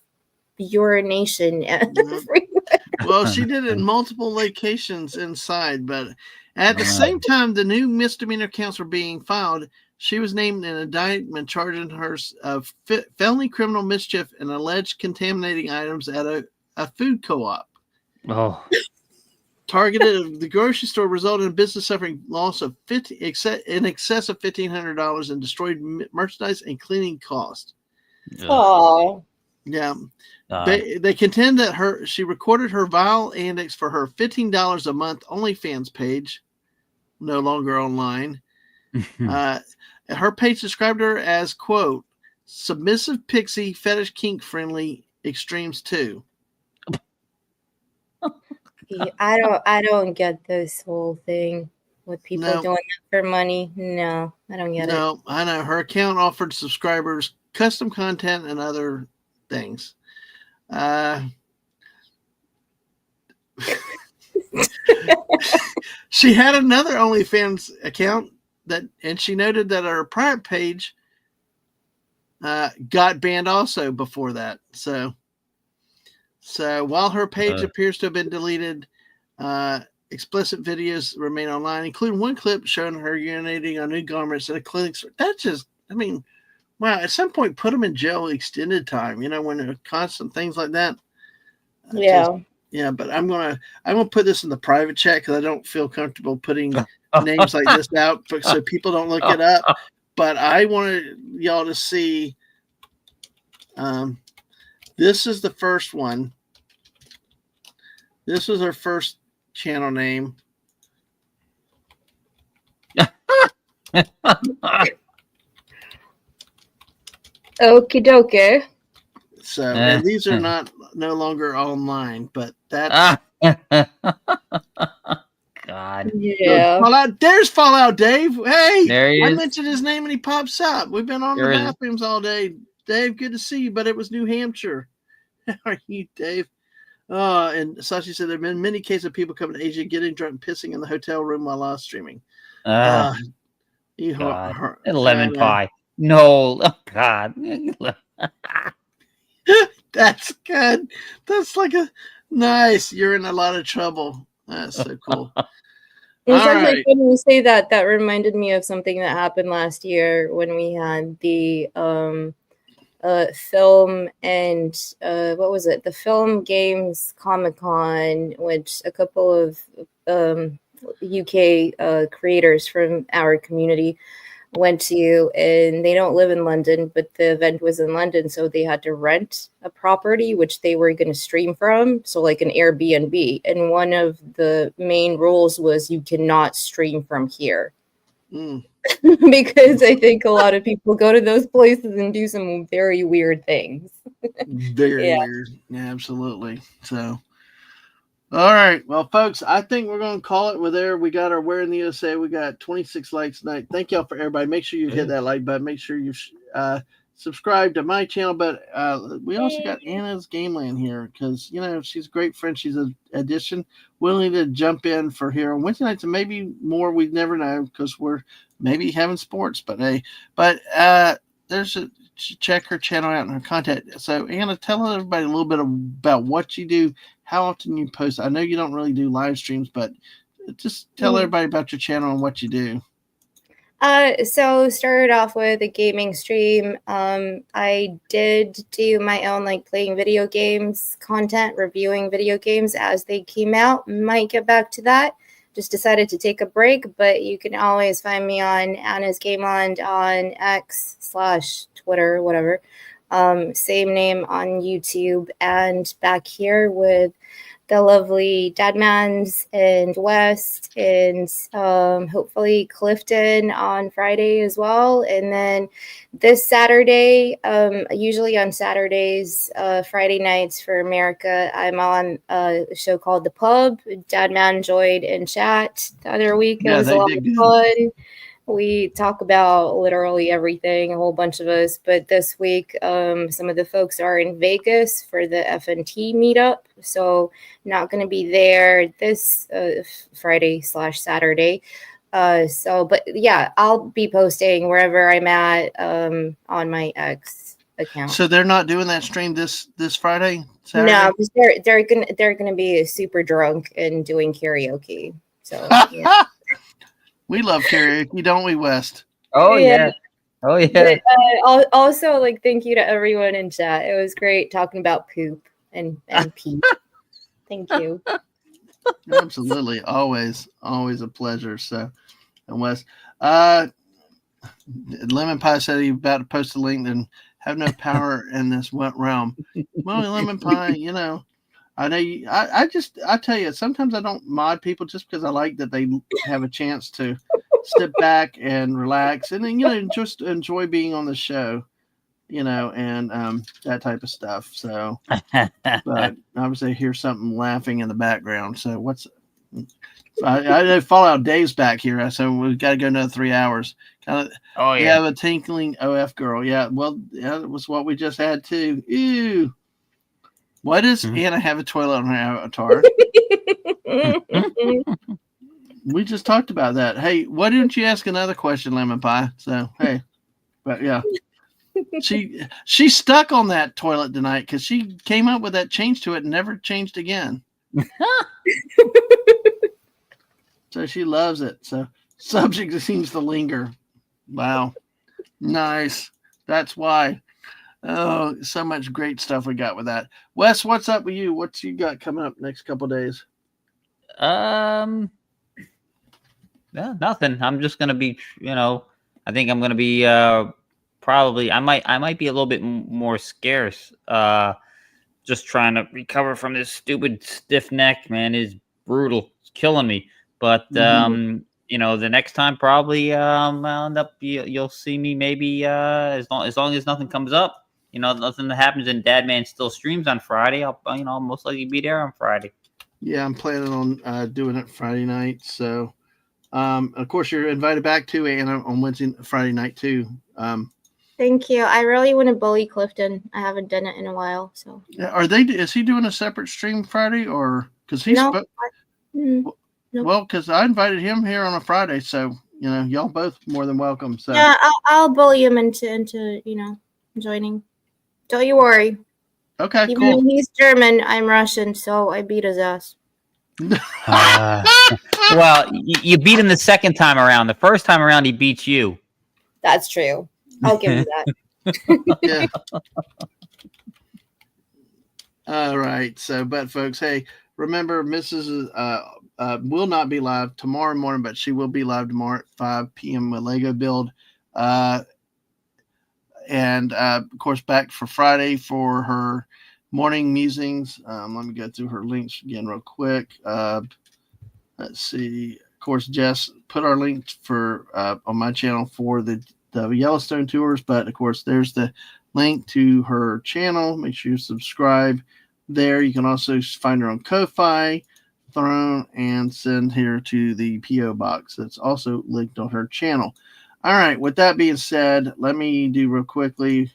urination. Well, she did it in multiple locations inside, but at the same time, the new misdemeanor counts were being filed. She was named in an indictment charging her of felony criminal mischief and alleged contaminating items at a food co-op. Oh. Targeted at the grocery store resulted in business suffering loss of in excess of $1,500 and destroyed merchandise and cleaning costs. Oh. Yeah. They contend that she recorded her vile antics for her $15 a month OnlyFans page, no longer online. Her page described her as, quote, submissive pixie, fetish kink friendly, extremes too. I don't get this whole thing with people doing that for money. No, I don't get it. No, I know. Her account offered subscribers custom content and other things. She had another OnlyFans account and she noted that her private page got banned also before that. So while her page appears to have been deleted, explicit videos remain online, including one clip showing her urinating on new garments at a clinic. That's just, I mean, wow. At some point, put them in jail extended time. You know, when there are constant things like that. Yeah. Yeah, but I'm gonna put this in the private chat because I don't feel comfortable putting names like this out, so people don't look it up. But I wanted y'all to see. This is the first one. This was her first channel name. Okie dokie. So, and these are no longer online, but that's God. Yeah. Fallout. There's Fallout Dave. Hey, there he I is. mentioned his name and he pops up. We've been on the bathrooms all day. Dave, good to see you, but it was New Hampshire. How are you, Dave? And Sashi said there have been many cases of people coming to Asia, getting drunk and pissing in the hotel room while live streaming. God. Lemon pie. No. Oh, God. That's good. That's like a nice. You're in a lot of trouble. That's so cool. It's actually funny you say that. That reminded me of something that happened last year when we had the film and what was it? The Film Games Comic-Con, which a couple of UK creators from our community went to, and they don't live in London, but the event was in London, so they had to rent a property which they were going to stream from, so like an Airbnb. And one of the main rules was you cannot stream from here. Because I think a lot of people go to those places and do some very weird things. Very weird. Yeah, absolutely. So, all right. Well, folks, I think we're going to call it. We're there. We got our Where in the USA. We got 26 likes tonight. Thank y'all for everybody. Make sure you hit that like button. Make sure you subscribe to my channel. But we also got Anna's Gameland here because, you know, she's a great friend. She's an addition, willing to jump in for here on Wednesday nights and maybe more. We never know because we're maybe having sports. But hey, check her channel out and her content. So, Anna, tell everybody a little bit about what you do, how often you post. I know you don't really do live streams, but just tell everybody about your channel and what you do. So started off with a gaming stream. I did do my own like playing video games content, reviewing video games as they came out. Might get back to that. Just decided to take a break, but you can always find me on Anna's Gameland on X/Twitter, whatever. Same name on YouTube, and back here with the lovely Dadmans and West, and hopefully Clifton on Friday as well. And then this Saturday, usually on Saturdays, Friday nights for America, I'm on a show called The Pub. Dadman joined in chat the other week. It was a lot of fun. We talk about literally everything, a whole bunch of us. But this week, some of the folks are in Vegas for the FNT meetup. So not going to be there this Friday/Saturday. But yeah, I'll be posting wherever I'm at on my X account. So they're not doing that stream this Friday, Saturday? No, because they're gonna be super drunk and doing karaoke. So yeah. We love karaoke, don't we, West? Oh Yeah. yeah. Oh yeah. But, also, like, thank you to everyone in chat. It was great talking about poop and pee. Thank you. Absolutely. Always a pleasure. So, and Wes, Lemon Pie said he about to post a link and have no power in this realm. Well, Lemon Pie, you know, I know you, I tell you, sometimes I don't mod people just because I like that they have a chance to step back and relax and then, you know, just enjoy being on the show, you know, and that type of stuff. So, but obviously I hear something laughing in the background. So I know Fallout Dave's back here, so we've got to go another 3 hours. Oh We yeah. have a tinkling OF girl. Yeah, well, yeah, that was what we just had too. Ew. Why does Anna have a toilet on her avatar? We just talked about that. Hey, why didn't you ask another question, Lemon Pie? So, hey, but yeah. She's stuck on that toilet tonight because she came up with that change to it and never changed again. So she loves it. So subject seems to linger. Wow. Nice. That's why. Oh, so much great stuff we got with that. Wes, what's up with you? What's you got coming up next couple of days? Yeah, nothing. I'm just gonna be, you know, I think I'm gonna be probably I might be a little bit more scarce. Just trying to recover from this stupid stiff neck, man, is brutal. It's killing me. But you know, the next time probably I'll end up you'll see me maybe as long as nothing comes up. You know, nothing that happens and Dadman still streams on Friday. I'll most likely be there on Friday. Yeah, I'm planning on doing it Friday night. So, of course, you're invited back to Anna on Friday night too. Thank you. I really want to bully Clifton. I haven't done it in a while. So, is he doing a separate stream Friday or because he's well, because I invited him here on a Friday, so you know, y'all both more than welcome. So yeah, I'll bully him into you know joining. Don't you worry. Okay, Even cool. though he's German, I'm Russian, so I beat his ass. Well, you beat him the second time around. The first time around, he beats you. That's true. I'll give you that. Yeah. All right. So, but folks, hey, remember, Mrs. Will not be live tomorrow morning, but she will be live tomorrow at 5 p.m. with Lego Build. And of course, back for Friday for her morning musings. Let me go through her links again real quick. Let's see. Of course, Jess put our link for on my channel for the Yellowstone tours, but of course, there's the link to her channel. Make sure you subscribe there. You can also find her on Ko-Fi, Throne, and send her to the P.O. box. That's also linked on her channel. All right, with that being said, let me do real quickly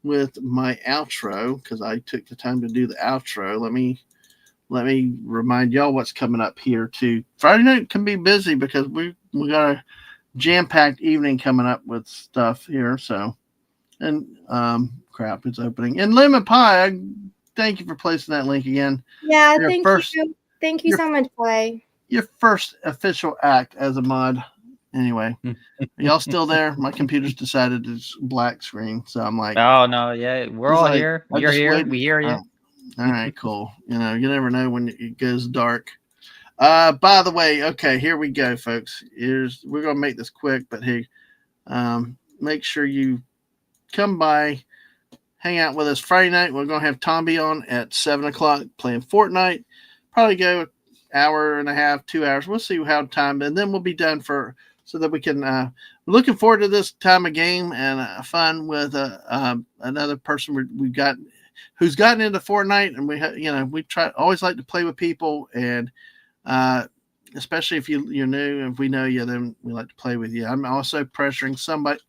with my outro because I took the time to do the outro. Let me remind y'all what's coming up here too. Friday night can be busy because we got a jam-packed evening coming up with stuff here. So, and crap, it's opening. And Lemon Pie, thank you for placing that link again. Yeah, thank you so much, Clay. Your first official act as a mod. Anyway, are y'all still there? My computer's decided it's black screen, so I'm like, oh no, yeah, we're all here. You're here. We hear you. All right, cool. You know, you never know when it goes dark. By the way, okay, here we go, folks. We're gonna make this quick, but hey, make sure you come by, hang out with us Friday night. We're gonna have Tomby on at 7:00 playing Fortnite. Probably go an hour and a half, 2 hours. We'll see how time, and then we'll be done so that we can. Looking forward to this time of game and fun with another person we've got who's gotten into Fortnite, and we try always like to play with people and especially if you're new. If we know you, then we like to play with you. I'm also pressuring somebody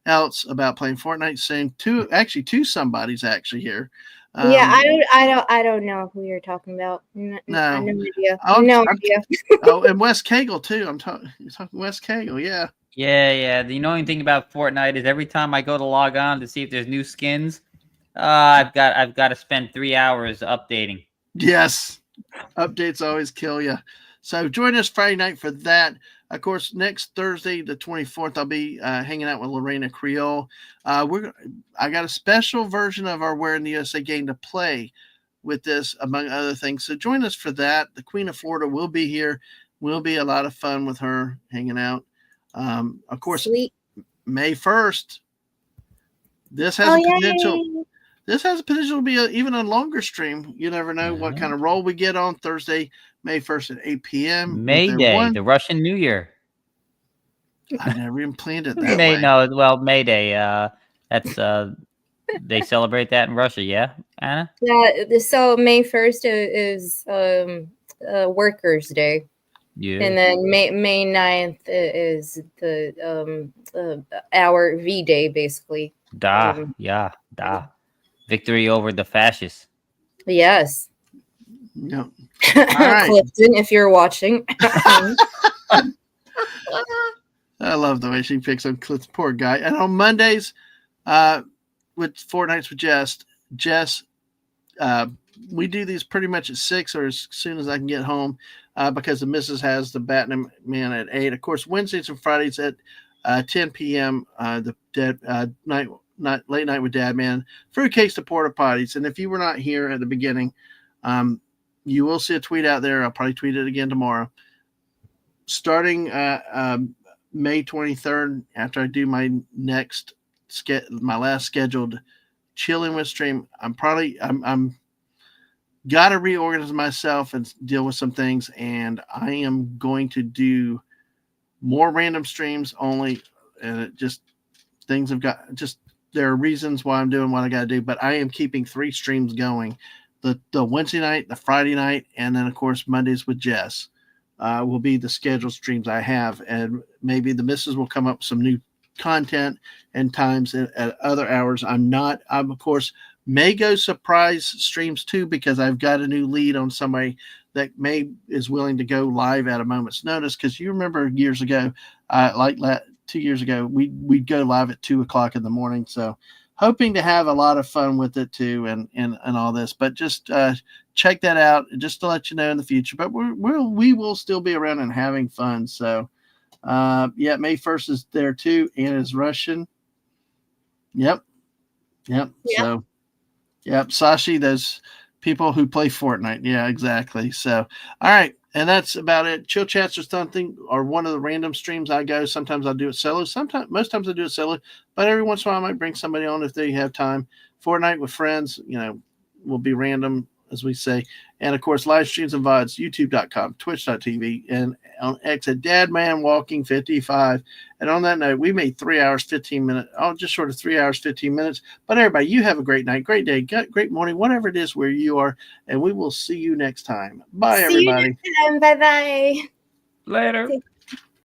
else about playing Fortnite soon. Two somebodies actually here. Yeah, I don't know who you're talking about. No idea. No idea. Oh, and Wes Cagle too. You're talking Wes Cagle, yeah. Yeah. The annoying thing about Fortnite is every time I go to log on to see if there's new skins, I've got to spend 3 hours updating. Yes, updates always kill you. So join us Friday night for that. Of course, next Thursday, the 24th, I'll be hanging out with Lorena Creole. I got a special version of our Where in the USA game to play with this, among other things. So join us for that. The Queen of Florida will be here. Will be a lot of fun with her hanging out. Of course, Sweet. May 1st. This has potential. Yay. This has potential to be even a longer stream. You never know what kind of role we get on Thursday, May 1st at 8 p.m. May Day, the Russian New Year. I never even planned it that way. May Day. That's they celebrate that in Russia, yeah, Anna? Yeah, so May 1st is Workers' Day. Yeah. And then May 9th is the our V-Day, basically. Da. Victory over the fascists. Yes. No. All right. Clifton, if you're watching. I love the way she picks on Clifton, poor guy. And on Mondays, with Fortnights with Jess, we do these pretty much at 6 or as soon as I can get home, because the missus has the Batman at 8. Of course, Wednesdays and Fridays at 10 p.m. The late night with Dadman, fruitcakes to porta potties. And if you were not here at the beginning, you will see a tweet out there. I'll probably tweet it again tomorrow. Starting May 23rd, after I do my my last scheduled chilling with stream, I'm got to reorganize myself and deal with some things, and I am going to do more random streams only, and it just things have got just. There are reasons why I'm doing what I got to do, but I am keeping 3 streams going. The Wednesday night, the Friday night, and then, of course, Mondays with Jess will be the scheduled streams I have. And maybe the missus will come up with some new content and times at other hours. I'm, of course, may go surprise streams too, because I've got a new lead on somebody that is willing to go live at a moment's notice. Because you remember years ago, 2 years ago, we'd go live at 2:00 in the morning. So hoping to have a lot of fun with it too, and all this, but just check that out just to let you know in the future. But we will still be around and having fun. So May 1st is there too. And is Russian. Yep. So Sashi, those people who play Fortnite. Yeah, exactly. So, all right. And that's about it. Chill Chats or something, or one of the random streams I go. Sometimes I'll do it solo. Most times I do it solo, but every once in a while I might bring somebody on if they have time. Fortnite with friends, will be random, as we say. And of course, live streams and VODs, youtube.com, twitch.tv, and on X at Dadman Walking 55. And on that note, we made 3 hours, 15 minutes, just short of 3 hours, 15 minutes. But everybody, you have a great night, great day, great morning, whatever it is where you are. And we will see you next time. Bye, everybody. See you next time. Bye-bye. Later.